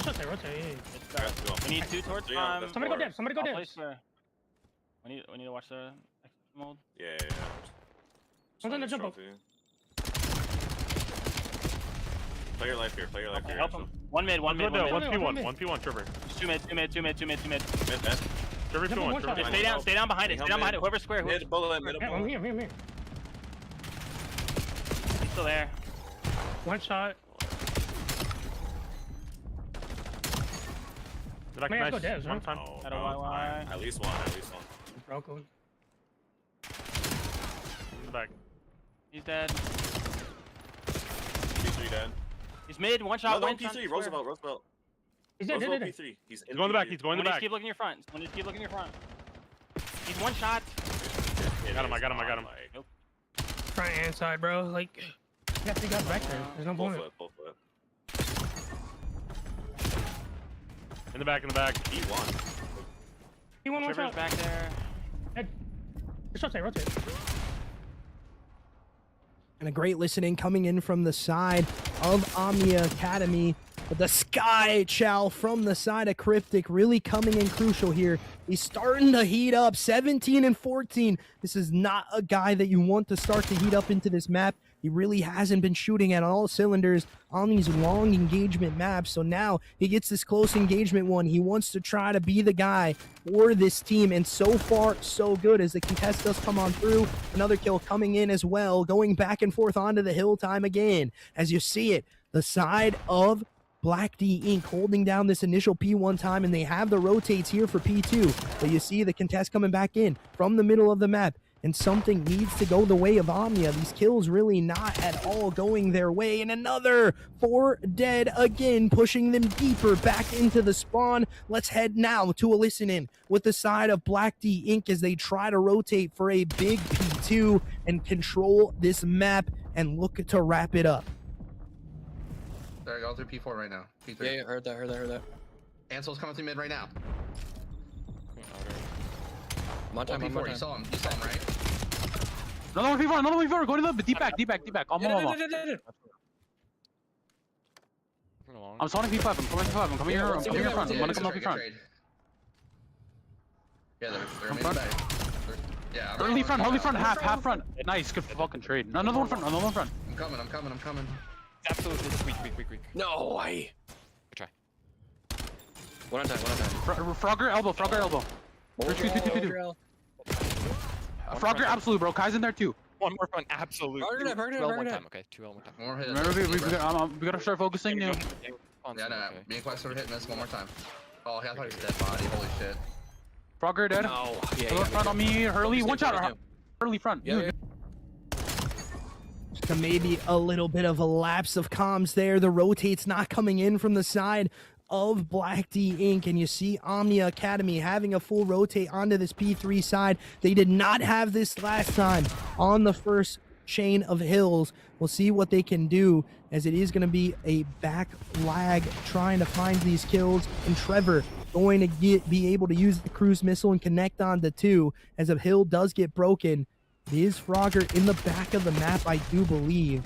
Let's go. We need 2 towards Somebody go down. Somebody go down. We need to watch the mode. Yeah. I'm gonna jump up. Play your life here. Play your life here. Help him. One mid. 1p1, Trevor. 2 mid. Mid. Trevor, 2-1. Trevor. Stay down behind it. Whoever's square. Mid bullet. I'm here. He's still there. 1 shot. Did I Man, smash go devs, one huh? time? I don't know why. At least one. Broke one. In the back. He's dead. P3 dead. He's mid. 1 shot. No, One P3. Roosevelt. He's dead. P3. He's going in the back. He's going in the back. Keep looking in your front. He's 1 shot. Got him, I got him, I got him. Nope. Front and side, bro. Like, you got to take out vector. There's no Full point. flip, full flip. In the back, in the back. He won. He won one Trevor's shot. back there. Head. Just rotate. And a great listening coming in from the side of Omnia Academy. But the Sky Chow from the side of Cryptic really coming in crucial here. He's starting to heat up, 17 and 14. This is not a guy that you want to start to heat up into this map. He really hasn't been shooting at all cylinders on these long engagement maps. So now he gets this close engagement one. He wants to try to be the guy for this team. And so far, so good as the contest does come on through. Another kill coming in as well, going back and forth onto the hill time again. As you see it, the side of Black D Inc. holding down this initial P1 time, and they have the rotates here for P2. But you see the contest coming back in from the middle of the map, and something needs to go the way of Omnia. These kills really not at all going their way, and another 4 dead again, pushing them deeper back into the spawn. Let's head now to a listen-in with the side of Black D Inc. as they try to rotate for a big P2 and control this map and look to wrap it up. Sorry, all through P4 right now. P3. Yeah, heard that. Ansel's coming through mid right now. I'm on time, I'm on P4, time. you saw him, right? Another one before. Go to the deep back. I'm spawning P5. I'm coming here. I'm coming here front. I'm gonna come up in front. Yeah, they're in front. back. Yeah, Early front, half front. Nice, good fucking trade. Another one front. I'm coming. Absolutely. Weak. No, I. Good try. One on time. Frogger elbow. Two. Frogger absolute, bro. Kai's in there too. One more front, absolute. One time. Okay, 2 L one time. More hits. Remember, we gotta start focusing new. Yeah, no. Me and Quest are hitting this one more time. Oh, I thought he was dead body. Holy shit. Frogger dead. No. Hello, front on me. Hurley. One shot. Hurley front. Yeah. So maybe a little bit of a lapse of comms there. The rotate's not coming in from the side of Black D Inc. And you see Omnia Academy having a full rotate onto this P3 side. They did not have this last time on the first chain of hills. We'll see what they can do, as it is going to be a back lag trying to find these kills. And Trevor going to be able to use the cruise missile and connect on the 2 as a hill does get broken. It is Frogger in the back of the map, I do believe.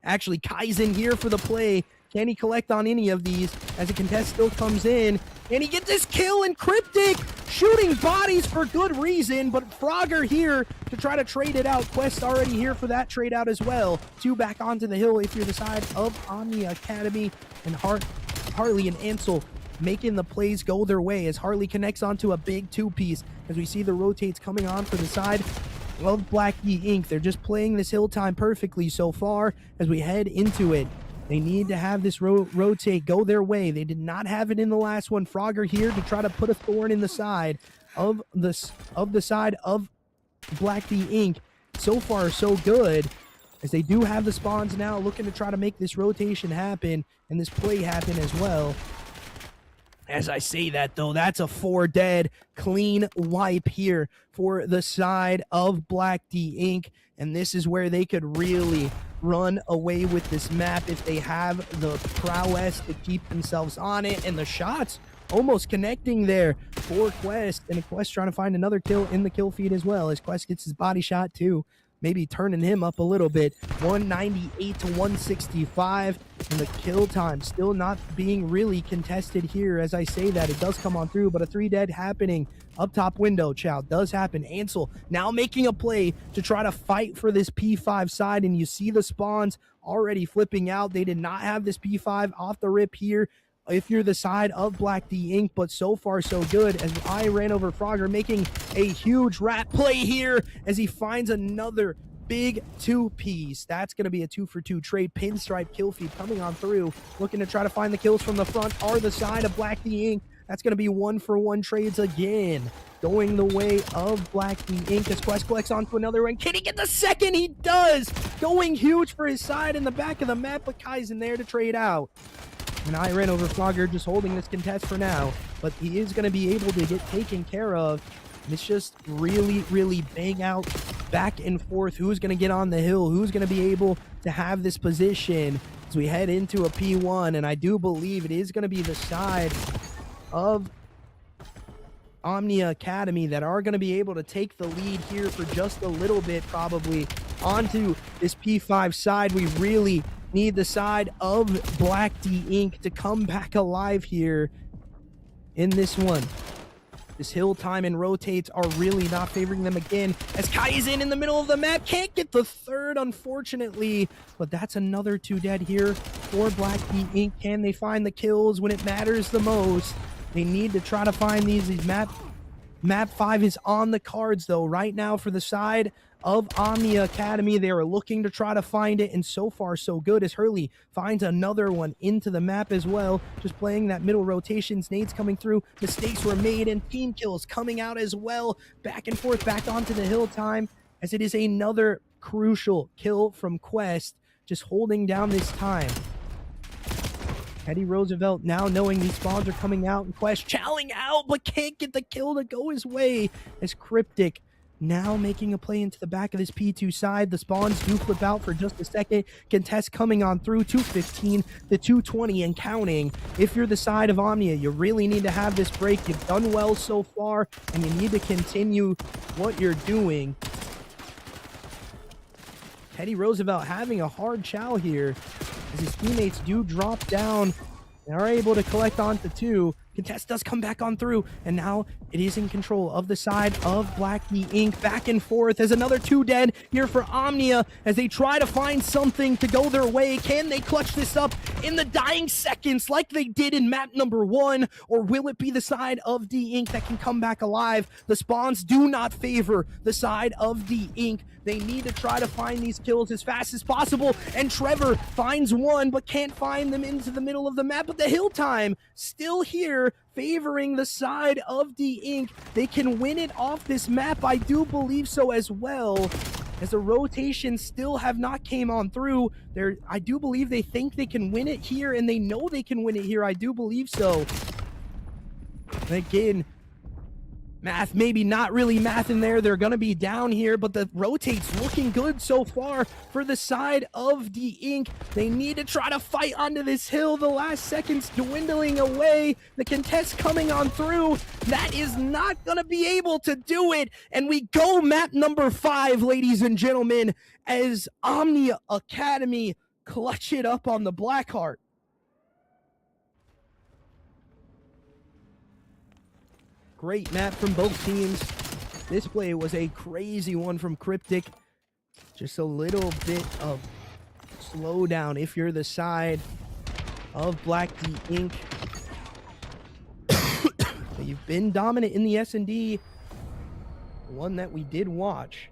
Actually, Kai's in here for the play. Can he collect on any of these as a contest still comes in? And he gets this kill, and Cryptic shooting bodies for good reason, but Frogger here to try to trade it out. Quest already here for that trade out as well. 2 back onto the hill if you're the side of Omnia Academy, and Harley and Ansel making the plays go their way as Harley connects onto a big 2-piece as we see the rotates coming on for the side of Black D Inc. They're just playing this hill time perfectly so far as we head into it. They need to have this rotate go their way. They did not have it in the last one. Frogger here to try to put a thorn in the side of the side of Black D Inc. So far, so good, as they do have the spawns now, looking to try to make this rotation happen and this play happen as well. As I say that, though, that's a 4 dead clean wipe here for the side of Black D Inc. And this is where they could really run away with this map if they have the prowess to keep themselves on it. And the shots almost connecting there for Quest. And Quest trying to find another kill in the kill feed as well, as Quest gets his body shot too. Maybe turning him up a little bit. 198 to 165. And the kill time still not being really contested here. As I say that, it does come on through, but a 3 dead happening up top window. Chow does happen. Ansel now making a play to try to fight for this P5 side. And you see the spawns already flipping out. They did not have this P5 off the rip here if you're the side of Black D Inc., but so far so good, as I ran over Frogger, making a huge rat play here as he finds another big 2-piece. That's going to be a 2-for-2 trade. Pinstripe kill feed coming on through, looking to try to find the kills from the front are the side of Black D Inc. That's going to be 1-for-1 trades again, going the way of Black D Inc. as Quest collects onto another one. Can he get the second? He does! Going huge for his side in the back of the map, but Kai's in there to trade out. And I ran over Frogger, just holding this contest for now, but he is going to be able to get taken care of And it's just really, really bang out back and forth. Who's going to get on the hill? Who's going to be able to have this position as we head into a P1? And I do believe it is going to be the side of OMNIA Academy that are going to be able to take the lead here for just a little bit, probably onto this P5 side. We really need the side of Black D Inc. to come back alive here in this one. This hill time and rotates are really not favoring them again, as Kai is in the middle of the map. Can't get the third, unfortunately, but that's another 2 dead here for Black D Inc. Can they find the kills when it matters the most? They need to try to find these map 5 is on the cards, though, right now for the side of OMNIA Academy. They are looking to try to find it, and so far so good as Hurley finds another one into the map as well. Just playing that middle rotations, nades coming through, mistakes were made, and team kills coming out as well. Back and forth, back onto the hill time, as it is another crucial kill from Quest, just holding down this time. Teddy Roosevelt now knowing these spawns are coming out, and Quest chowing out, but can't get the kill to go his way, as Cryptic now making a play into the back of this P2 side. The spawns do flip out for just a second. Contest coming on through, 215 to 220 and counting. If you're the side of OMNIA, you really need to have this break. You've done well so far, and you need to continue what you're doing. Teddy Roosevelt having a hard chow here, as his teammates do drop down and are able to collect onto 2. Contest does come back on through, and now it is in control of the side of Black D Inc. Back and forth as another 2 dead here for OMNIA as they try to find something to go their way. Can they clutch this up in the dying seconds like they did in map number 1, or will it be the side of D Inc. that can come back alive? The spawns do not favor the side of D Inc. They need to try to find these kills as fast as possible, and Trevor finds one but can't find them into the middle of the map. But the hill time still here, favoring the side of D Inc. They can win it off this map, I do believe so as well, as the rotations still have not came on through. I do believe they think they can win it here, and they know they can win it here. I do believe so. And again, math, maybe not really math in there. They're going to be down here, but the rotate's looking good so far for the side of D Inc. They need to try to fight onto this hill. The last seconds dwindling away. The contest coming on through. That is not going to be able to do it. And we go map number 5, ladies and gentlemen, as OMNIA Academy clutch it up on the Blackheart. Great map from both teams. This play was a crazy one from Cryptic. Just a little bit of slowdown if you're the side of Black D Inc. You've been dominant in the S&D, one that we did watch.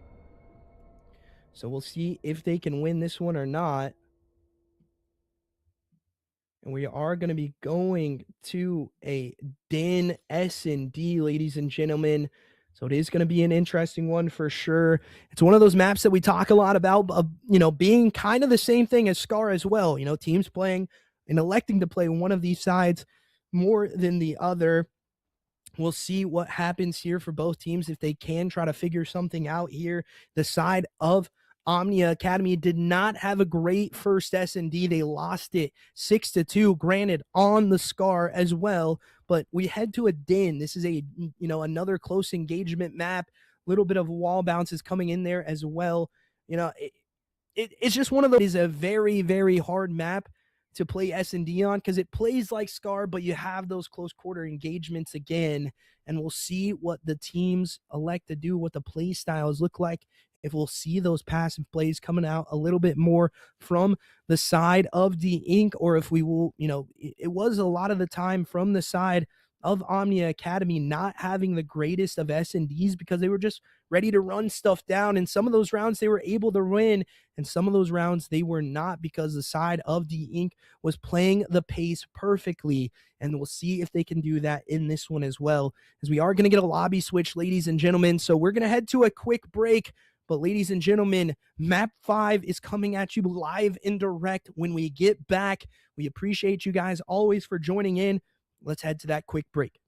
So we'll see if they can win this one or not. And we are going to be going to a DIN S&D, ladies and gentlemen. So it is going to be an interesting one for sure. It's one of those maps that we talk a lot about, being kind of the same thing as SCAR as well. Teams playing and electing to play one of these sides more than the other. We'll see what happens here for both teams if they can try to figure something out here. The side of OMNIA Academy did not have a great first S&D. They lost it 6-2, granted on the SCAR as well, but we head to a DIN. This is another close engagement map. Little bit of wall bounces coming in there as well. It's just one of those. It is a very, very hard map to play S&D on because it plays like SCAR, but you have those close quarter engagements again, and we'll see what the teams elect to do, what the play styles look like, if we'll see those passive plays coming out a little bit more from the side of D Inc., or if we will, it was a lot of the time from the side of OMNIA Academy not having the greatest of S&Ds because they were just ready to run stuff down. And some of those rounds they were able to win, and some of those rounds they were not because the side of D Inc. was playing the pace perfectly. And we'll see if they can do that in this one as well, as we are going to get a lobby switch, ladies and gentlemen. So we're going to head to a quick break. But ladies and gentlemen, map 5 is coming at you live and direct when we get back. We appreciate you guys always for joining in. Let's head to that quick break.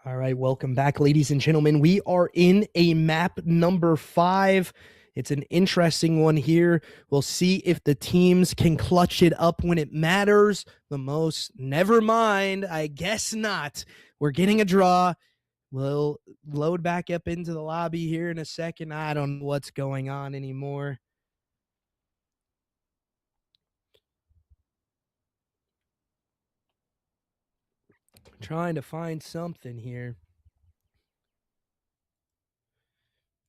All right, welcome back, ladies and gentlemen. We are in a map number 5. It's an interesting one here. We'll see if the teams can clutch it up when it matters the most. Never mind, I guess not. We're getting a draw. We'll load back up into the lobby here in a second. I don't know what's going on anymore. Trying to find something here.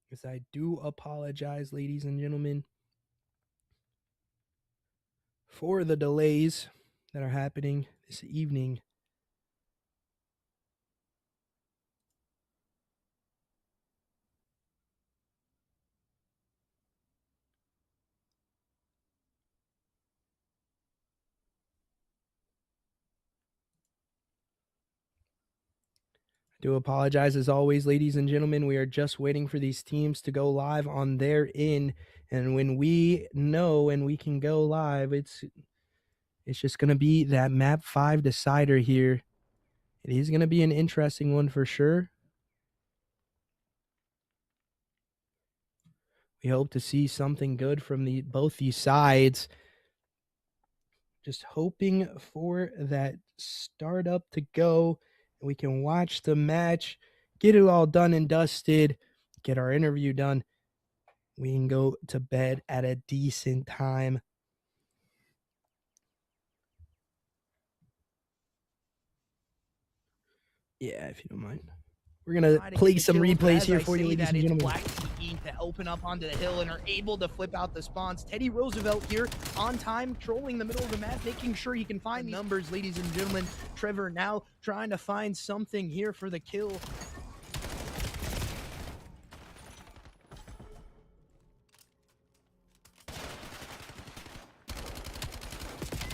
Because I do apologize, ladies and gentlemen, for the delays that are happening this evening. I do apologize as always, ladies and gentlemen. We are just waiting for these teams to go live on their end. And when we know and we can go live, it's just going to be that map 5 decider here. It is going to be an interesting one for sure. We hope to see something good from both these sides. Just hoping for that startup to go and we can watch the match, get it all done and dusted, get our interview done. We can go to bed at a decent time. Yeah, if you don't mind. We're going to play some replays here for you, ladies and gentlemen. Black Team to open up onto the hill and are able to flip out the spawns. Teddy Roosevelt here on time, trolling the middle of the map, making sure he can find the numbers, ladies and gentlemen. Trevor now trying to find something here for the kill.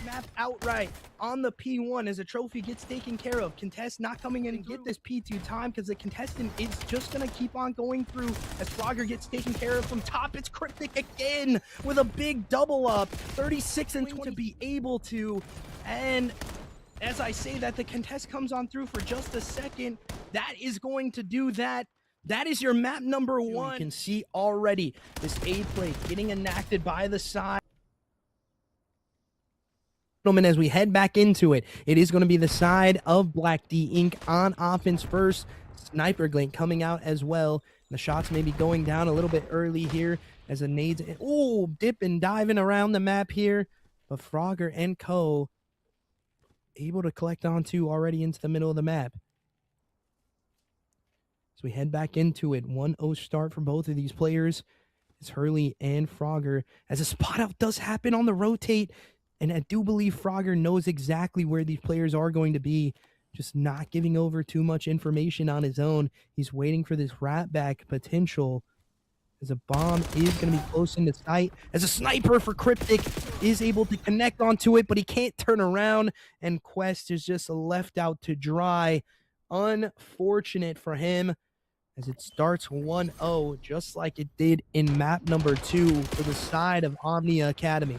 Map outright on the P1 as a trophy gets taken care of. Contest not coming in and get this P2 time because the contestant is just going to keep on going through as Frogger gets taken care of from top. It's Cryptic again with a big double up. 36 and 20 to be able to. And as I say that, the contest comes on through for just a second. That is going to do that. That is your map number 1. You can see already this A play getting enacted by the side. As we head back into it, it is going to be the side of Black D Inc. on offense first. Sniper Glint coming out as well. The shots may be going down a little bit early here as a nades. Oh, dipping, diving around the map here. But Frogger and Co. able to collect onto already into the middle of the map. So we head back into it. 1-0 start for both of these players. It's Hurley and Frogger. As a spot out does happen on the rotate. And I do believe Frogger knows exactly where these players are going to be, just not giving over too much information on his own. He's waiting for this rat back potential as a bomb is going to be close into sight. As a sniper for Cryptic is able to connect onto it, but he can't turn around, and Quest is just left out to dry. Unfortunate for him as it starts 1-0, just like it did in map number 2 for the side of Omnia Academy.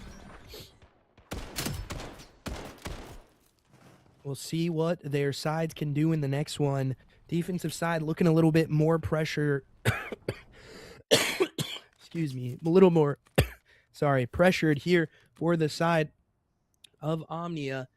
We'll see what their sides can do in the next one. Defensive side looking a little bit more pressure. Excuse me. A little more, pressured here for the side of Omnia.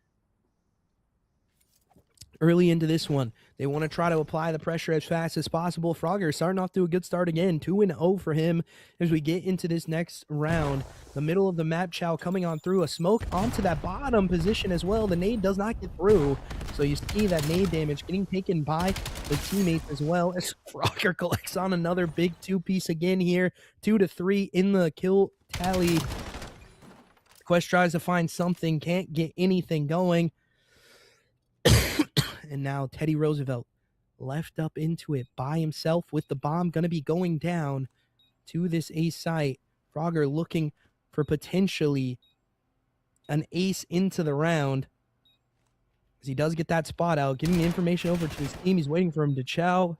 Early into this one, they want to try to apply the pressure as fast as possible. Frogger starting off to a good start again. 2-0 for him as we get into this next round. The middle of the map, Chow coming on through. A smoke onto that bottom position as well. The nade does not get through. So you see that nade damage getting taken by the teammates as well as Frogger collects on another big 2-piece again here. 2-3 in the kill tally. Quest tries to find something, can't get anything going. And now Teddy Roosevelt left up into it by himself with the bomb going to be going down to this ace site. Frogger looking for potentially an ace into the round as he does get that spot out, giving the information over to his team. He's waiting for him to chow.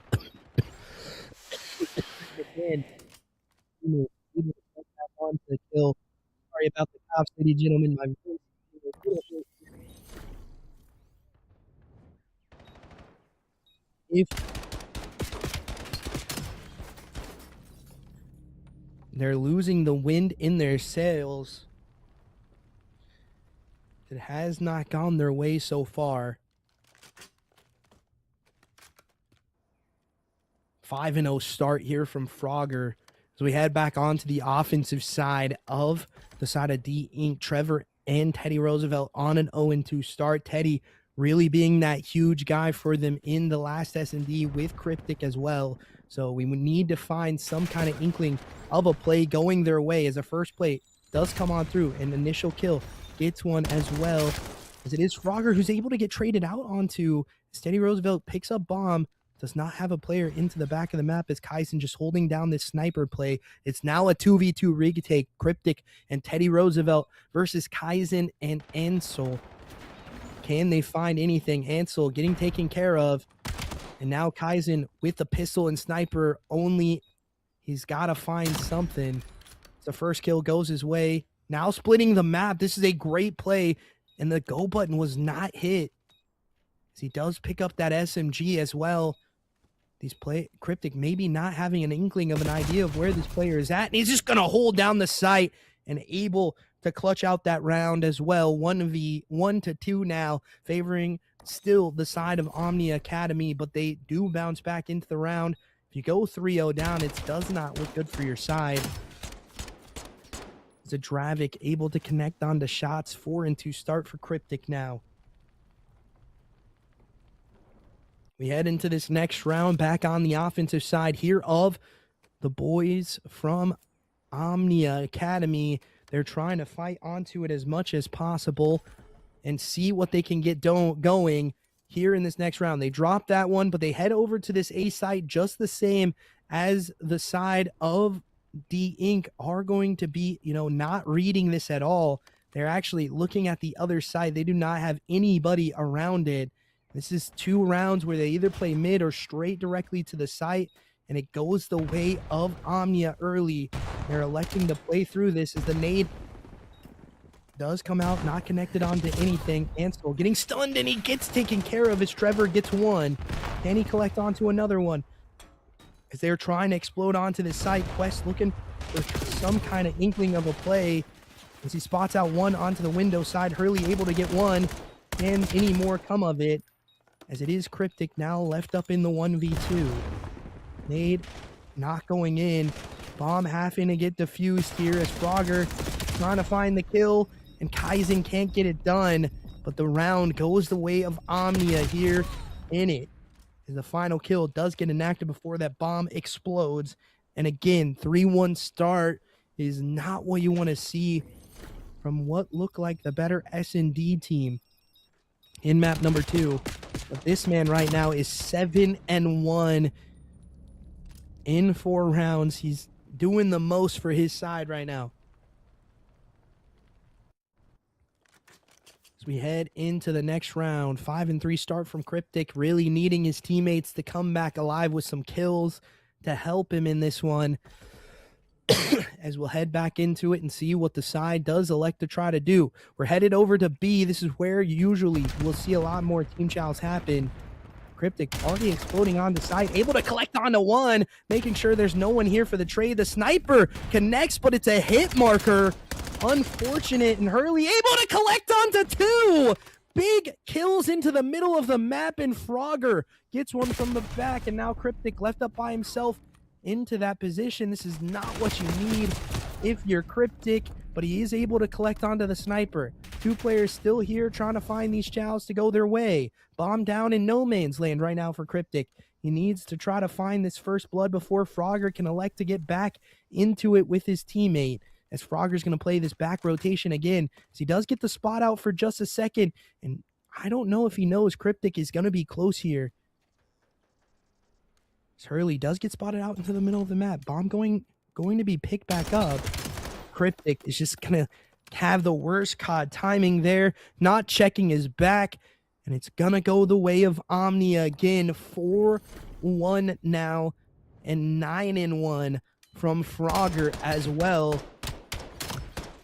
Again, on the kill. Sorry about the cops, ladies and gentlemen. My voice if they're losing the wind in their sails. It has not gone their way so far. 5-0 start here from Frogger. As we head back onto the offensive side of the side of D Inc. Trevor and Teddy Roosevelt on an 0-2 start. Teddy really being that huge guy for them in the last S&D with Cryptic as well. So we would need to find some kind of inkling of a play going their way, as the first play does come on through. An initial kill gets one as well, as it is Frogger who's able to get traded out onto. Teddy Roosevelt picks up bomb. Does not have a player into the back of the map, as Kaisen just holding down this sniper play. It's now a 2v2 retake. Cryptic and Teddy Roosevelt versus Kaisen and Ansel. Can they find anything? Ansel getting taken care of. And now Kaisen with the pistol and sniper only. He's got to find something. The first kill goes his way. Now splitting the map. This is a great play. And the go button was not hit, as he does pick up that SMG as well. Cryptic maybe not having an inkling of an idea of where this player is at. And he's just going to hold down the site and able to clutch out that round as well. 1v1-2 now, favoring still the side of Omnia Academy, but they do bounce back into the round. If you go 3-0 down, it does not look good for your side. Zadravik able to connect onto shots. 4-2 start for Cryptic now. We head into this next round back on the offensive side here of the boys from Omnia Academy. They're trying to fight onto it as much as possible and see what they can get going here in this next round. They drop that one, but they head over to this A site just the same as the side of D Inc. are going to be, not reading this at all. They're actually looking at the other side. They do not have anybody around it. This is 2 rounds where they either play mid or straight directly to the site, and it goes the way of Omnia early. They're electing to play through this as the nade does come out, not connected onto anything. Ansel getting stunned, and he gets taken care of as Trevor gets one. Can he collect onto another one? As they're trying to explode onto this site, Quest looking for some kind of inkling of a play. As he spots out one onto the window side, Hurley able to get one. Can any more come of it? As it is Cryptic now left up in the 1v2. Nade not going in. Bomb having to get defused here as Frogger trying to find the kill, and Kaisen can't get it done. But the round goes the way of Omnia here in it. As the final kill does get enacted before that bomb explodes. And again, 3-1 start is not what you want to see from what looked like the better S&D team in map number 2. But this man right now is 7-1 in 4 rounds. He's doing the most for his side right now. As we head into the next round, 5-3 start from Cryptic, really needing his teammates to come back alive with some kills to help him in this one. As we'll head back into it and see what the side does elect to try to do. We're headed over to B. This is where usually we'll see a lot more team chows happen. Cryptic already exploding on the side, able to collect onto one, making sure there's no one here for the trade. The sniper connects, but it's a hit marker. Unfortunate, and Hurley able to collect onto 2. Big kills into the middle of the map, and Frogger gets one from the back, and now Cryptic left up by himself into that position. This is not what you need if you're Cryptic, but he is able to collect onto the sniper. 2 players still here trying to find these chows to go their way. Bomb down in no man's land right now for Cryptic. He needs to try to find this first blood before Frogger can elect to get back into it with his teammate, as Frogger's going to play this back rotation again, as he does get the spot out for just a second, and I don't know if he knows Cryptic is going to be close here. Hurley does get spotted out into the middle of the map. Bomb going to be picked back up. Cryptic is just going to have the worst COD timing there, not checking his back, and it's going to go the way of Omnia again. 4-1 now, and 9-1 from Frogger as well.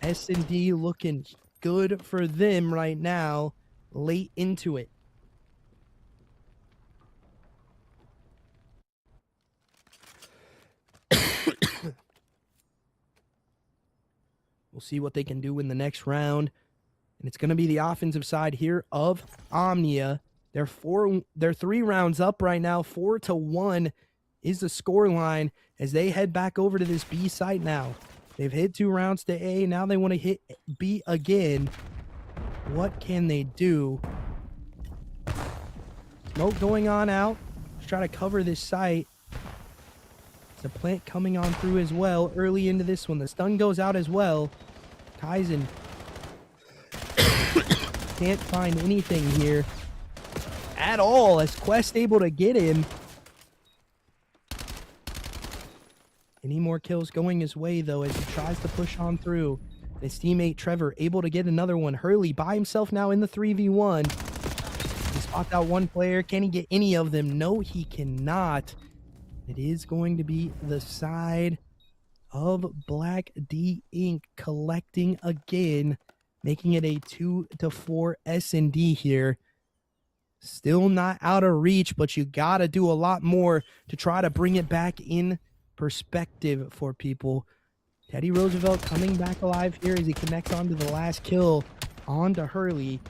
S&D looking good for them right now, late into it. see what they can do in the next round. And it's going to be the offensive side here of Omnia. They're 3 rounds up right now. 4-1 is the score line as they head back over to this B site now. They've hit 2 rounds to A. Now they want to hit B again. What can they do? Smoke going on out. Let's try to cover this site. The plant coming on through as well early into this one. The stun goes out as well. Kaizen can't find anything here at all as Quest able to get him. Any more kills going his way though as he tries to push on through. His teammate Trevor able to get another one. Hurley by himself now in the 3v1. He spots out one player. Can he get any of them? No, he cannot. It is going to be the side of Black D Inc. collecting again, making it a 2-4 S&D here. Still not out of reach, but you got to do a lot more to try to bring it back in perspective for people. Teddy Roosevelt coming back alive here as he connects onto the last kill onto Hurley.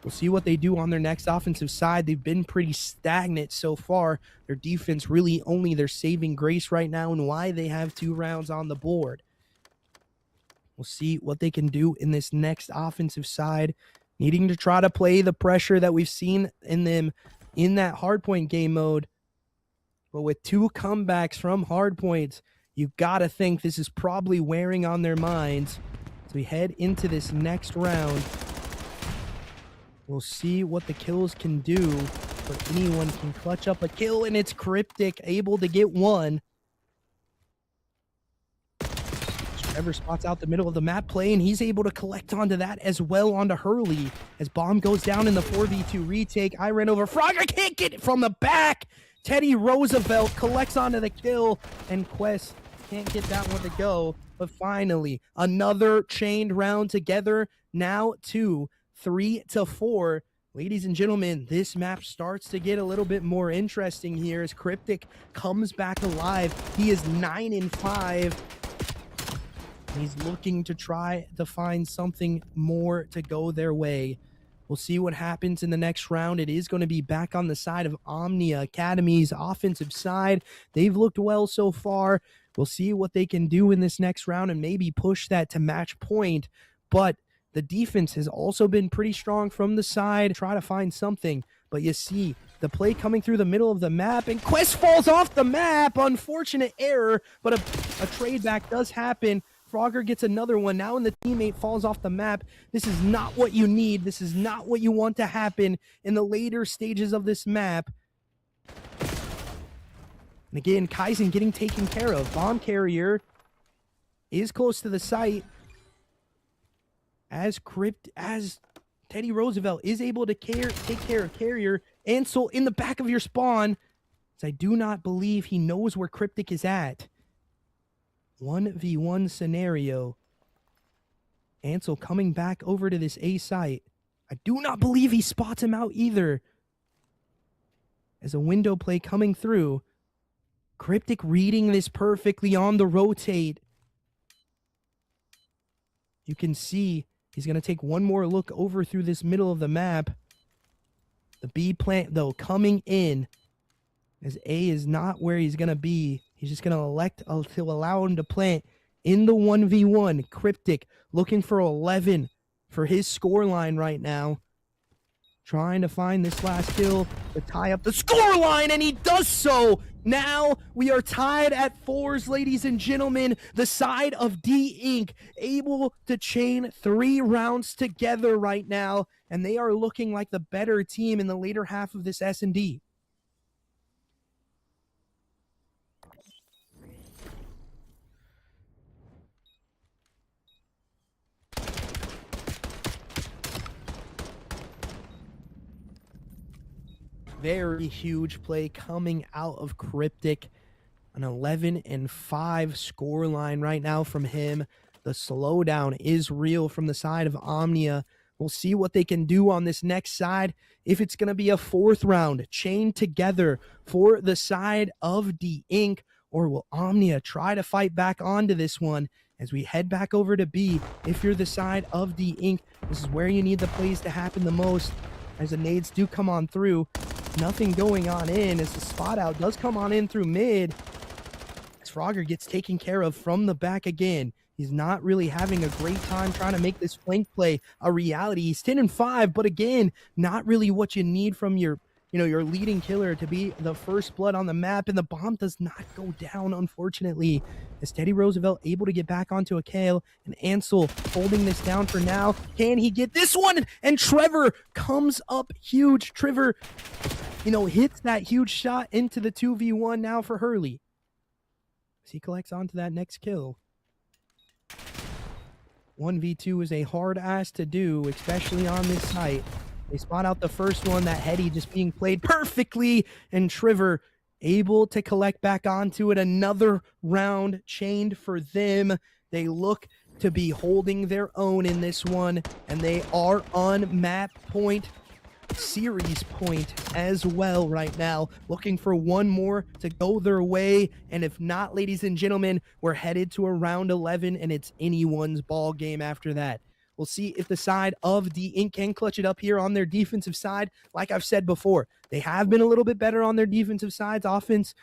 We'll see what they do on their next offensive side. They've been pretty stagnant so far. Their defense really only their saving grace right now and why they have 2 rounds on the board. We'll see what they can do in this next offensive side, needing to try to play the pressure that we've seen in them in that hardpoint game mode. But with 2 comebacks from hardpoints, you got to think this is probably wearing on their minds. As we head into this next round, we'll see what the kills can do. But anyone can clutch up a kill, and it's Cryptic able to get one. Trevor spots out the middle of the map play, and he's able to collect onto that as well onto Hurley. As bomb goes down in the 4v2 retake, I ran over. Frogger can't get it from the back. Teddy Roosevelt collects onto the kill, and Quest can't get that one to go. But finally, another chained round together. Now 3-4. Ladies and gentlemen, this map starts to get a little bit more interesting here as Cryptic comes back alive. He is 9-5. He's looking to try to find something more to go their way. We'll see what happens in the next round. It is going to be back on the side of Omnia Academy's offensive side. They've looked well so far. We'll see what they can do in this next round and maybe push that to match point. But the defense has also been pretty strong from the side. Try to find something. But you see the play coming through the middle of the map, and Quest falls off the map. Unfortunate error, but a trade back does happen. Frogger gets another one now, and the teammate falls off the map. This is not what you need. This is not what you want to happen in the later stages of this map. And again, Kaizen getting taken care of. Bomb carrier is close to the site. As Teddy Roosevelt is able to take care of carrier. Ansel in the back of your spawn. So I do not believe he knows where Cryptic is at. 1v1 scenario. Ansel coming back over to this A site. I do not believe he spots him out either. As a window play coming through. Cryptic reading this perfectly on the rotate. You can see he's going to take one more look over through this middle of the map. The B plant, though, coming in. As A is not where he's going to be. He's just going to elect to allow him to plant in the 1v1. Cryptic looking for 11 for his scoreline right now. Trying to find this last kill to tie up the scoreline, and he does so. Now we are tied at 4s, ladies and gentlemen. The side of D Inc. able to chain 3 rounds together right now, and they are looking like the better team in the later half of this S&D. Very huge play coming out of Cryptic. An 11-5 scoreline right now from him. The slowdown is real from the side of Omnia. We'll see what they can do on this next side. If it's going to be a 4th round chained together for the side of D Inc., or will Omnia try to fight back onto this one As we head back over to B, if you're the side of the Ink, this is where you need the plays to happen the most. As the nades do come on through, nothing going on in as the spot out does come on in through mid. As Frogger gets taken care of from the back again. He's not really having a great time trying to make this flank play a reality. He's 10-5, but again, not really what you need from your leading killer to be the first blood on the map, and the bomb does not go down, unfortunately. Is Teddy Roosevelt able to get back onto a Kale, and Ansel holding this down for now. Can he get this one? And Trevor comes up huge. Trevor, hits that huge shot into the 2v1 now for Hurley. As he collects onto that next kill. 1v2 is a hard ass to do, especially on this site. They spot out the first one, that heady just being played perfectly, and Trevor able to collect back onto it. Another round chained for them. They look to be holding their own in this one, and they are on map point, series point as well right now, looking for one more to go their way. And if not, ladies and gentlemen, we're headed to a round 11, and it's anyone's ball game after that. We'll see if the side of the Ink can clutch it up here on their defensive side. Like I've said before, they have been a little bit better on their defensive sides. Offense,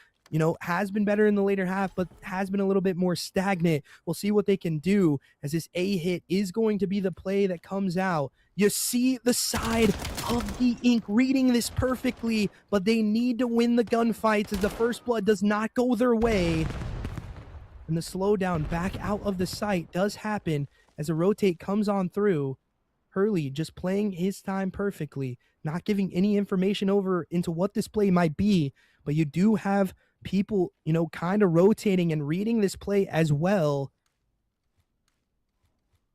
has been better in the later half, but has been a little bit more stagnant. We'll see what they can do, as this A hit is going to be the play that comes out. You see the side of the Ink reading this perfectly, but they need to win the gunfights as the first blood does not go their way. And the slowdown back out of the site does happen as a rotate comes on through. Hurley just playing his time perfectly, not giving any information over into what this play might be, but you do have people, kind of rotating and reading this play as well.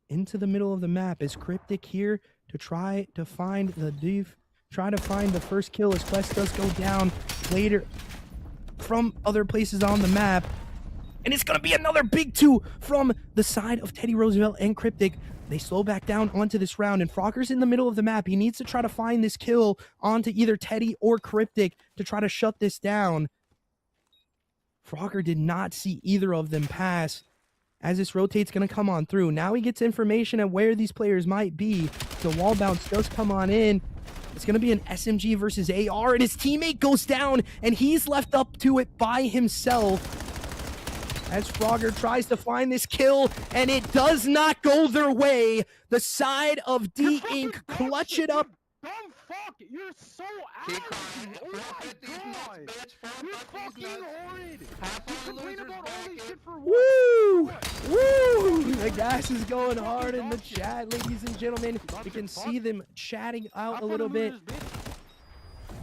Into the middle of the map is Cryptic here to try to find the first kill as Quest does go down later from other places on the map. And it's going to be another big 2 from the side of Teddy Roosevelt and Cryptic. They slow back down onto this round, and Frogger's in the middle of the map. He needs to try to find this kill onto either Teddy or Cryptic to try to shut this down. Frogger did not see either of them pass as this rotate's going to come on through. Now he gets information on where these players might be. The wall bounce does come on in. It's going to be an SMG versus AR, and his teammate goes down, and he's left up to it by himself. As Frogger tries to find this kill, and it does not go their way. The side of D Ink clutch it up. Dumb fuck! You're so ass! Oh my god! You're fucking horrid! You complain about all this shit for what? Woo! Woo! The gas is going hard in the chat, ladies and gentlemen. You can see them chatting out a little bit.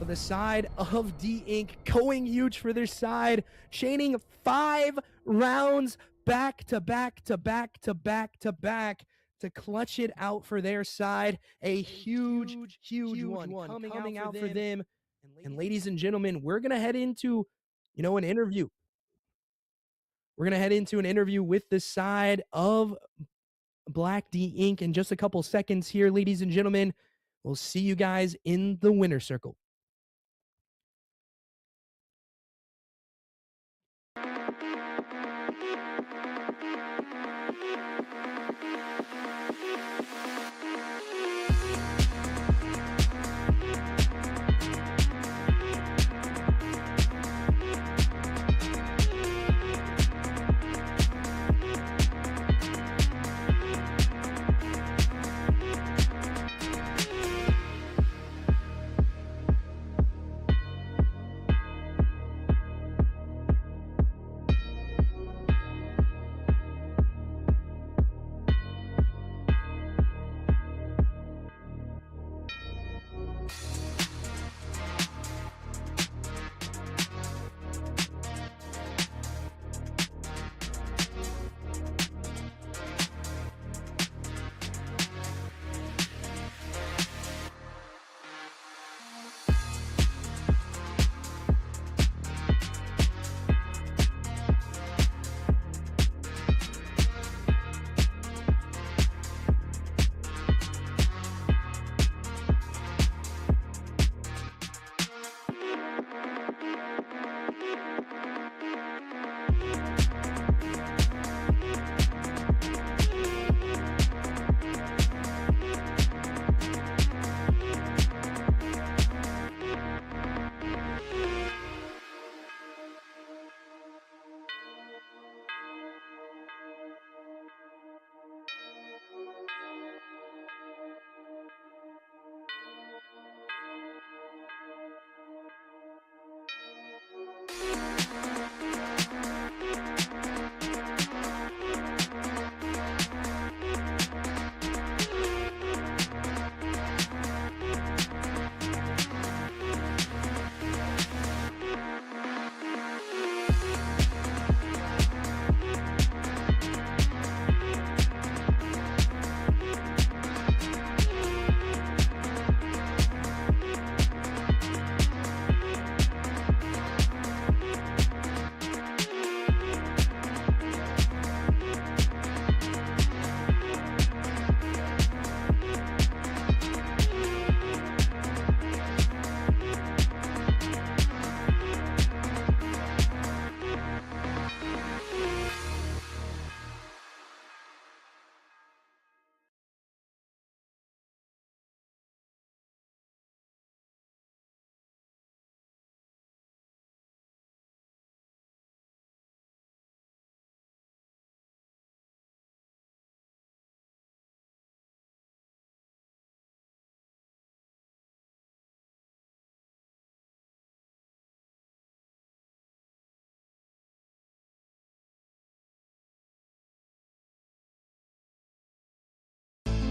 But the side of D Ink going huge for their side, chaining 5 rounds back to back to back to back to back to clutch it out for their side. A huge one coming out for them. And ladies and gentlemen, we're going to head into, an interview. We're going to head into an interview with the side of Black D Ink in just a couple seconds here, ladies and gentlemen. We'll see you guys in the winner circle.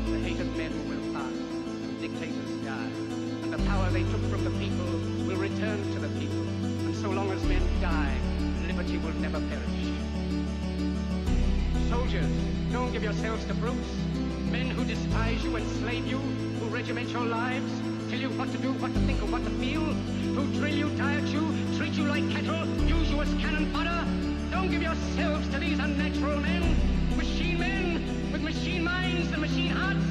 The hated men will pass, dictators die, and the power they took from the people will return to the people. And so long as men die, liberty will never perish. Soldiers, don't give yourselves to brutes, men who despise you, enslave you, who regiment your lives, tell you what to do, what to think, or what to feel, who drill you, diet you, treat you like cattle, use you as cannon fodder. Don't give yourselves to these unnatural men, machine men with machine minds and machine hearts.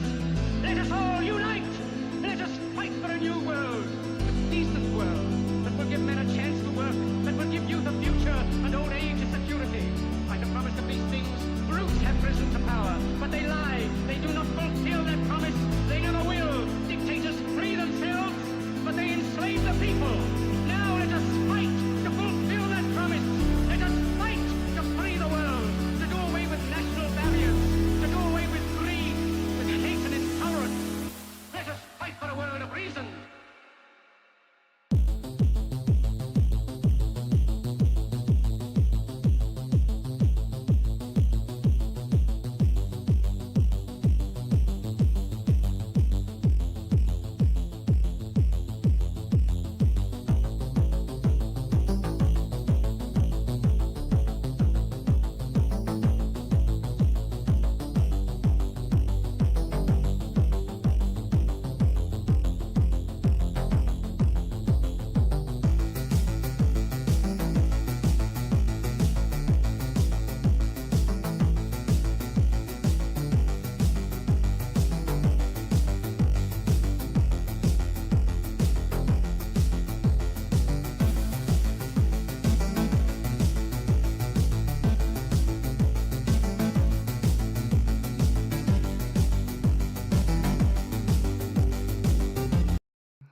Let us all unite. Let us fight for a new world, a decent world that will give men a chance to work, that will give youth a future and old age a security. By the promise of these things, brutes have risen to power, but they lie. They do not fulfill their promise. They never will. Dictators free themselves, but they enslave the people. Now let us fight to fulfill that promise. Let us fight to free the world, to do away with national barriers, to do away with greed, with hate and intolerance. Let us fight for a world of reason.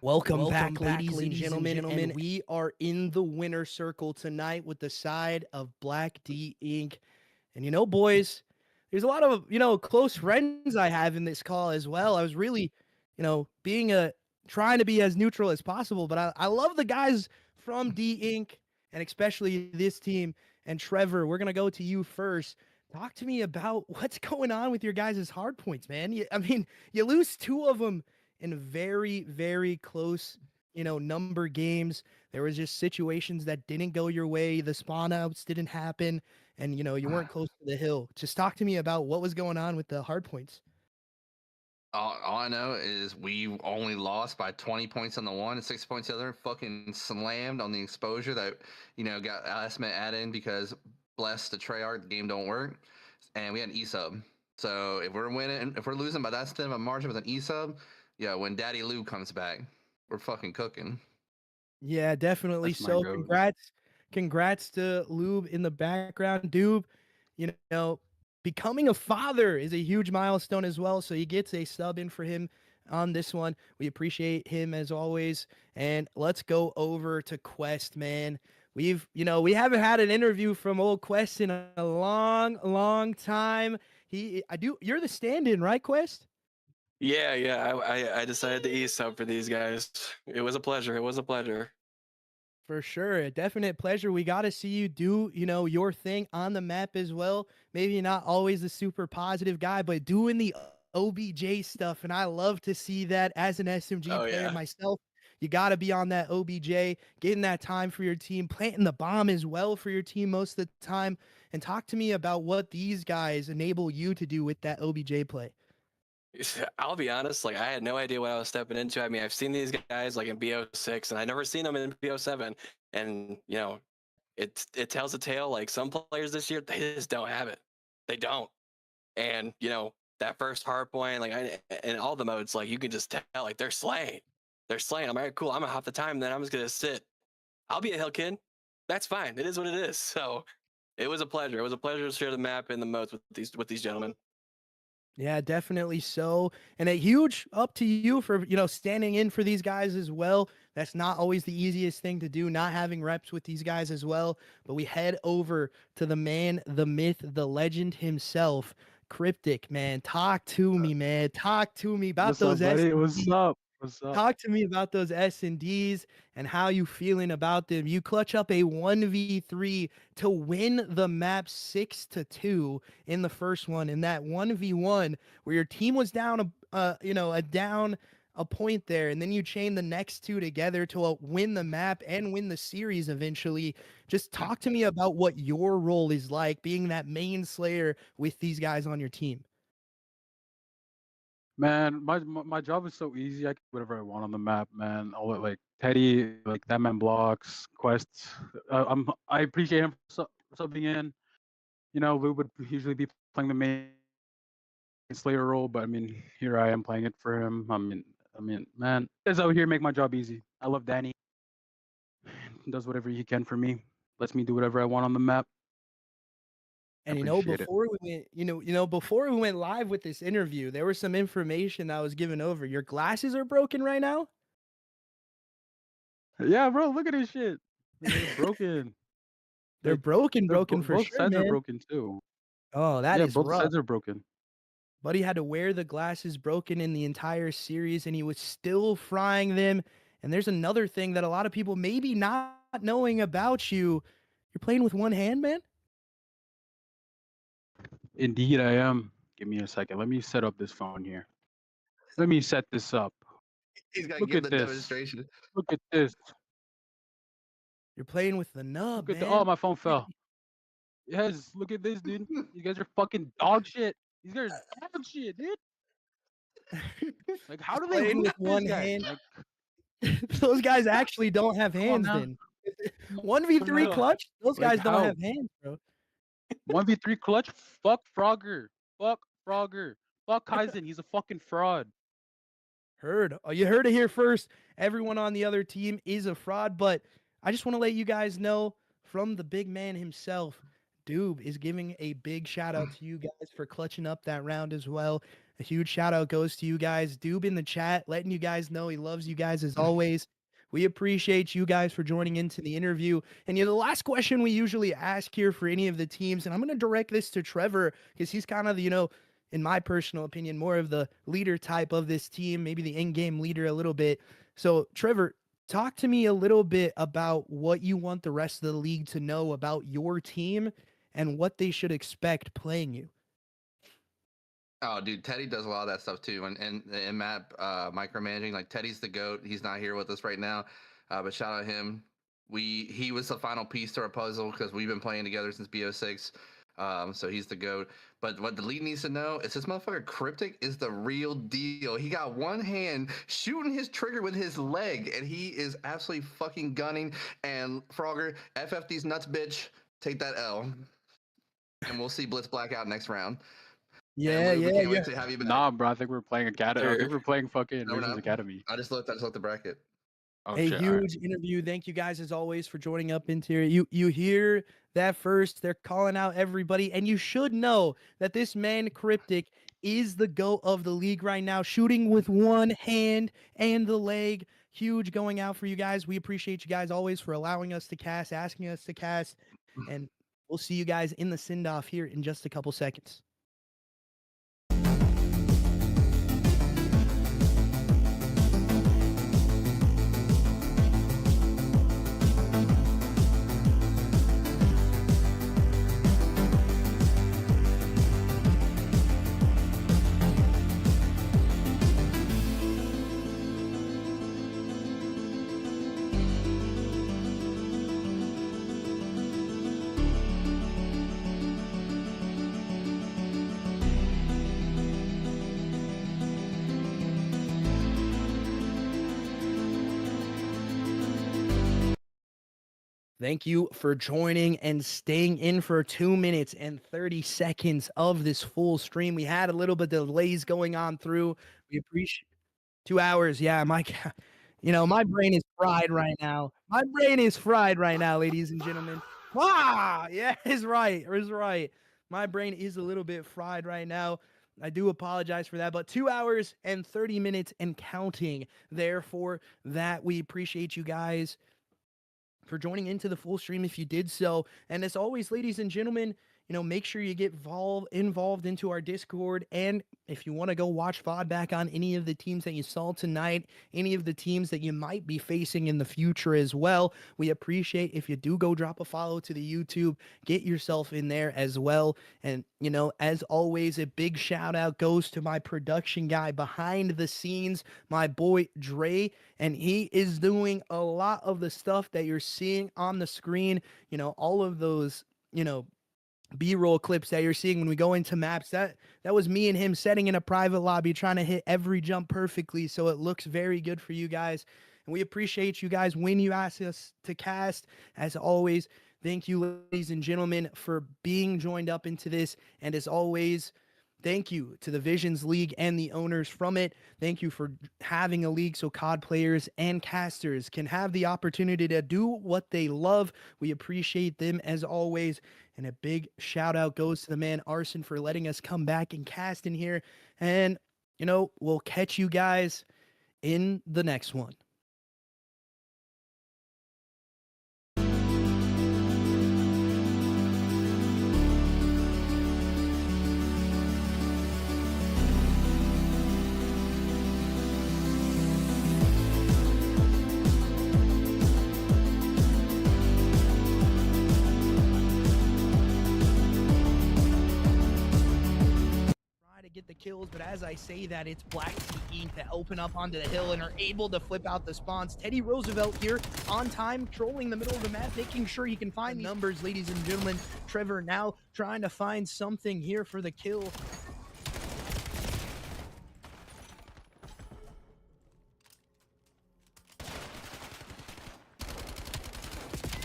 Welcome back, ladies and gentlemen, and we are in the winner circle tonight with the side of Black D Inc. And boys, there's a lot of close friends I have in this call as well. I was really, trying to be as neutral as possible, but I love the guys from D Inc. and especially this team. And Trevor, we're gonna go to you first. Talk to me about what's going on with your guys' hard points, man. You lose two of them in very, very close, number games. There was just situations that didn't go your way. The spawn outs didn't happen, and you weren't close to the hill. Just talk to me about what was going on with the hard points. All I know is we only lost by 20 points on the one and 6 points the other. Fucking slammed on the exposure that got last minute add in because bless the Treyarch, the game don't work, and we had an E sub. So if we're losing by that thin of a margin with an E sub, yeah, when Daddy Lou comes back, we're fucking cooking. Yeah, definitely. So congrats to Lube in the background. Doob, becoming a father is a huge milestone as well. So he gets a sub in for him on this one. We appreciate him as always. And let's go over to Quest, man. We haven't had an interview from old Quest in a long, long time. You're the stand-in, right, Quest? Yeah. I decided to e-sub for these guys. It was a pleasure. For sure. A definite pleasure. We got to see you do, your thing on the map as well. Maybe not always the super positive guy, but doing the OBJ stuff. And I love to see that as an SMG Oh, player yeah. myself. You got to be on that OBJ, getting that time for your team, planting the bomb as well for your team most of the time. And talk to me about what these guys enable you to do with that OBJ play. I'll be honest, like I had no idea what I was stepping into. I mean, I've seen these guys like in BO6 and I never seen them in BO7. And it tells a tale. Like some players this year, they just don't have it. They don't. And that first hard point, like in all the modes, like you can just tell, like they're slaying. They're slaying. I'm like, cool. I'm gonna hop the time, then I'm just gonna sit. I'll be a hill kid. That's fine. It is what it is. So it was a pleasure. It was a pleasure to share the map and the modes with these gentlemen. Yeah, definitely so. And a huge up to you for, standing in for these guys as well. That's not always the easiest thing to do, not having reps with these guys as well. But we head over to the man, the myth, the legend himself, Cryptic, man. Talk to me, man. Talk to me about those What's up? What's up? Talk to me about those S&Ds and how you feeling about them. You clutch up a 1v3 to win the map 6-2 in the first one. In that 1v1 where your team was down a point there, and then you chain the next two together to win the map and win the series eventually. Just talk to me about what your role is like being that main slayer with these guys on your team. Man, my job is so easy. I can do whatever I want on the map, man. All like Teddy, like that man blocks quests. I appreciate him for subbing in. Lou would usually be playing the main Slayer role, but I mean, here I am playing it for him. I mean, man, guys out here make my job easy. I love Danny. He does whatever he can for me. Lets me do whatever I want on the map. And Appreciate it. before we went live with this interview, there was some information I was given over. Your glasses are broken right now? Yeah, bro, look at this shit. They're broken. They're broken for both sure, sides man. are broken too. Oh, that Yeah, is both rough. sides are broken. Buddy had to wear the glasses broken in the entire series, and he was still frying them. And there's another thing that a lot of people maybe not knowing about you. You're playing with one hand, man? Indeed, I am. Give me a second. Let me set up this phone here. Let me set this up. He's got to Look give at the this. demonstration. Look at this. You're playing with the nub, Look at man. oh, my phone fell. Yes, look at this, dude. You guys are fucking dog shit. These guys are dog shit, dude. Like, how do they Playing lose with one this guy? hand. Like, Those guys actually don't have Come on hands now. then. 1v3 No. clutch? Those Like, guys don't how? have hands, bro. 1v3 clutch? Fuck Frogger. Fuck Frogger. Fuck Kaizen. He's a fucking fraud. Heard. Oh, you heard it here first. Everyone on the other team is a fraud, but I just want to let you guys know from the big man himself, Doob is giving a big shout out to you guys for clutching up that round as well. A huge shout out goes to you guys. Doob in the chat, letting you guys know he loves you guys as always. We appreciate you guys for joining into the interview. And the last question we usually ask here for any of the teams, and I'm going to direct this to Trevor because he's kind of the, in my personal opinion, more of the leader type of this team, maybe the in-game leader a little bit. So, Trevor, talk to me a little bit about what you want the rest of the league to know about your team and what they should expect playing you. Oh, dude, Teddy does a lot of that stuff too. And Matt micromanaging, like Teddy's the GOAT. He's not here with us right now, but shout out him. He was the final piece to our puzzle because we've been playing together since BO6. So he's the GOAT. But what the league needs to know is this motherfucker Cryptic is the real deal. He got one hand shooting his trigger with his leg, and he is absolutely fucking gunning. And Frogger, FF these nuts, bitch. Take that L. And we'll see Blitz Blackout next round. Yeah. Wait to have you back. Nah, bro. I think we're playing Academy. I think we're playing fucking No, we're Visions not. Academy. I just looked the bracket. Oh, A shit, huge interview. Thank you guys as always for joining up into it. You hear that first. They're calling out everybody, and you should know that this man Cryptic is the GOAT of the league right now, shooting with one hand and the leg. Huge going out for you guys. We appreciate you guys always for allowing us to cast, asking us to cast, and we'll see you guys in the send-off here in just a couple seconds. Thank you for joining and staying in for 2 minutes and 30 seconds of this full stream. We had a little bit of delays going on through. We appreciate 2 hours. Yeah, my my brain is fried right now. My brain is fried right now, ladies and gentlemen. Ah, yeah, is right. Is right. My brain is a little bit fried right now. I do apologize for that, but 2 hours and 30 minutes and counting. Therefore, that we appreciate you guys for joining into the full stream if you did so. And as always, ladies and gentlemen, make sure you get involved into our Discord. And if you want to go watch VOD back on any of the teams that you saw tonight, any of the teams that you might be facing in the future as well, we appreciate if you do go drop a follow to the YouTube, get yourself in there as well. And, as always, a big shout out goes to my production guy behind the scenes, my boy Dre, and he is doing a lot of the stuff that you're seeing on the screen, all of those, B-roll clips that you're seeing when we go into maps. That was me and him setting in a private lobby trying to hit every jump perfectly, so it looks very good for you guys. And we appreciate you guys when you ask us to cast. As always, thank you, ladies and gentlemen, for being joined up into this. And as always, thank you to the VIZIONZ League and the owners from it. Thank you for having a league so COD players and casters can have the opportunity to do what they love. We appreciate them as always. And a big shout out goes to the man Arson for letting us come back and cast in here. And, we'll catch you guys in the next one. Get the kills, but as I say that, it's Black Tea Inc. that open up onto the hill and are able to flip out the spawns. Teddy Roosevelt here on time, trolling the middle of the map, making sure he can find the numbers, ladies and gentlemen. Trevor now trying to find something here for the kill.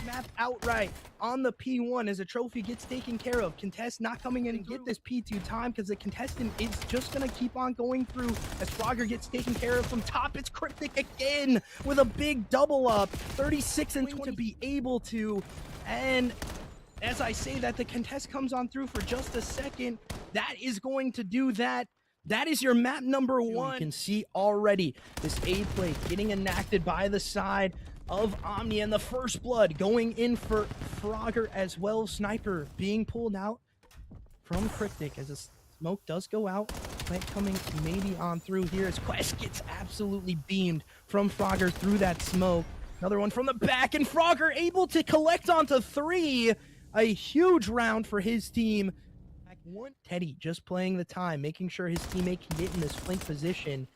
Map outright on the P1 as a trophy gets taken care of. Contest not coming in and get this P2 time because the contestant is just going to keep on going through as Frogger gets taken care of from top. It's Cryptic again with a big double up. 36 and 20 to be able to. And as I say that, the contest comes on through for just a second. That is going to do that. That is your map number 1. You can see already this A play getting enacted by the side of Omnia, and the first blood going in for Frogger as well. Sniper being pulled out from Cryptic as a smoke does go out. Plant coming maybe on through here as Quest gets absolutely beamed from Frogger through that smoke. Another one from the back, and Frogger able to collect onto 3. A huge round for his team. Teddy just playing the time, making sure his teammate can get in this flank position.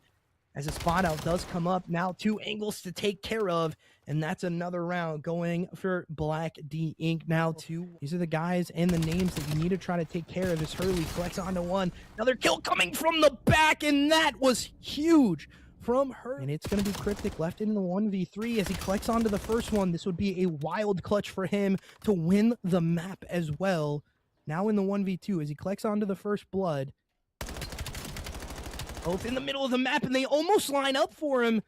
As a spot out does come up, now 2 angles to take care of, and that's another round going for Black D Inc. Now 2. These are the guys and the names that you need to try to take care of as Hurley collects onto 1. Another kill coming from the back, and that was huge from her. And it's going to be Cryptic left in the 1v3 as he collects onto the first one. This would be a wild clutch for him to win the map as well. Now in the 1v2 as he collects onto the first blood. Both in the middle of the map, and they almost line up for him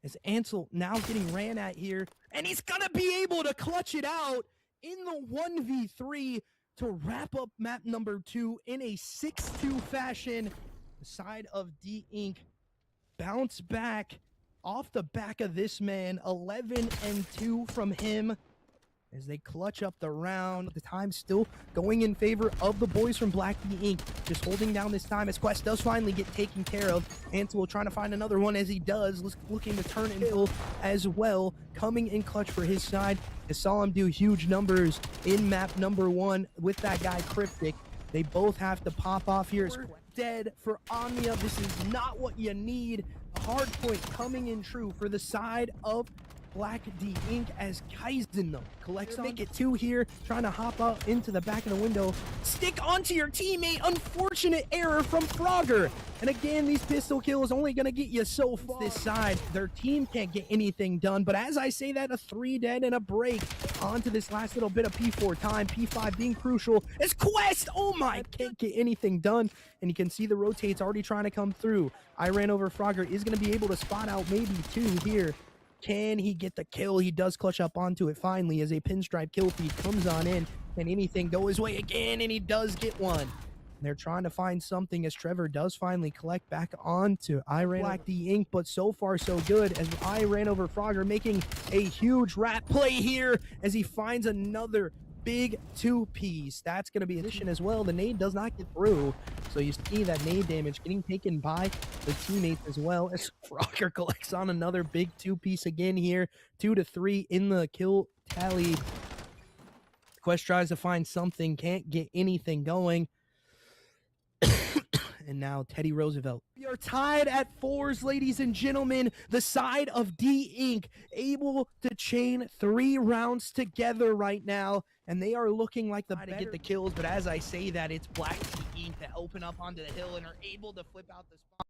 as Ansel now getting ran at here. And he's going to be able to clutch it out in the 1v3 to wrap up map number 2 in a 6-2 fashion. The side of D Inc. bounce back off the back of this man. 11 and 2 from him as they clutch up the round. The time still going in favor of the boys from Black D Inc. Just holding down this time as Quest does finally get taken care of. Ansel trying to find another one as he does, looking to turn and kill as well. Coming in clutch for his side. I saw him do huge numbers in map number 1 with that guy Cryptic. They both have to pop off here. We're dead for Omnia. This is not what you need. A hard point coming in true for the side of Black D Inc. as Kaizen collects on. Make it 2 here, trying to hop out into the back of the window. Stick onto your teammate. Unfortunate error from Frogger. And again, these pistol kills only going to get you so far. This side, their team can't get anything done. But as I say that, a 3 dead and a break onto this last little bit of P4 time. P5 being crucial. It's Quest! Oh my, can't get anything done. And you can see the rotates already trying to come through. I ran over Frogger is going to be able to spot out maybe 2 here. Can he get the kill? He does clutch up onto it finally as a pinstripe kill feed comes on in. Can anything go his way again? And he does get one. They're trying to find something as Trevor does finally collect back onto Iran Black the Ink, but so far so good as I ran over Frogger, making a huge rat play here as he finds another big 2-piece. That's going to be an issue as well. The nade does not get through, so you see that nade damage getting taken by the teammates as well as Frogger collects on another big 2-piece again here. 2 to 3 in the kill tally. Quest tries to find something, can't get anything going. And now Teddy Roosevelt. We are tied at 4s, ladies and gentlemen. The side of D Inc. able to chain 3 rounds together right now, and they are looking like the to get the kills. But as I say that, it's Black D Inc. that open up onto the hill and are able to flip out the spot.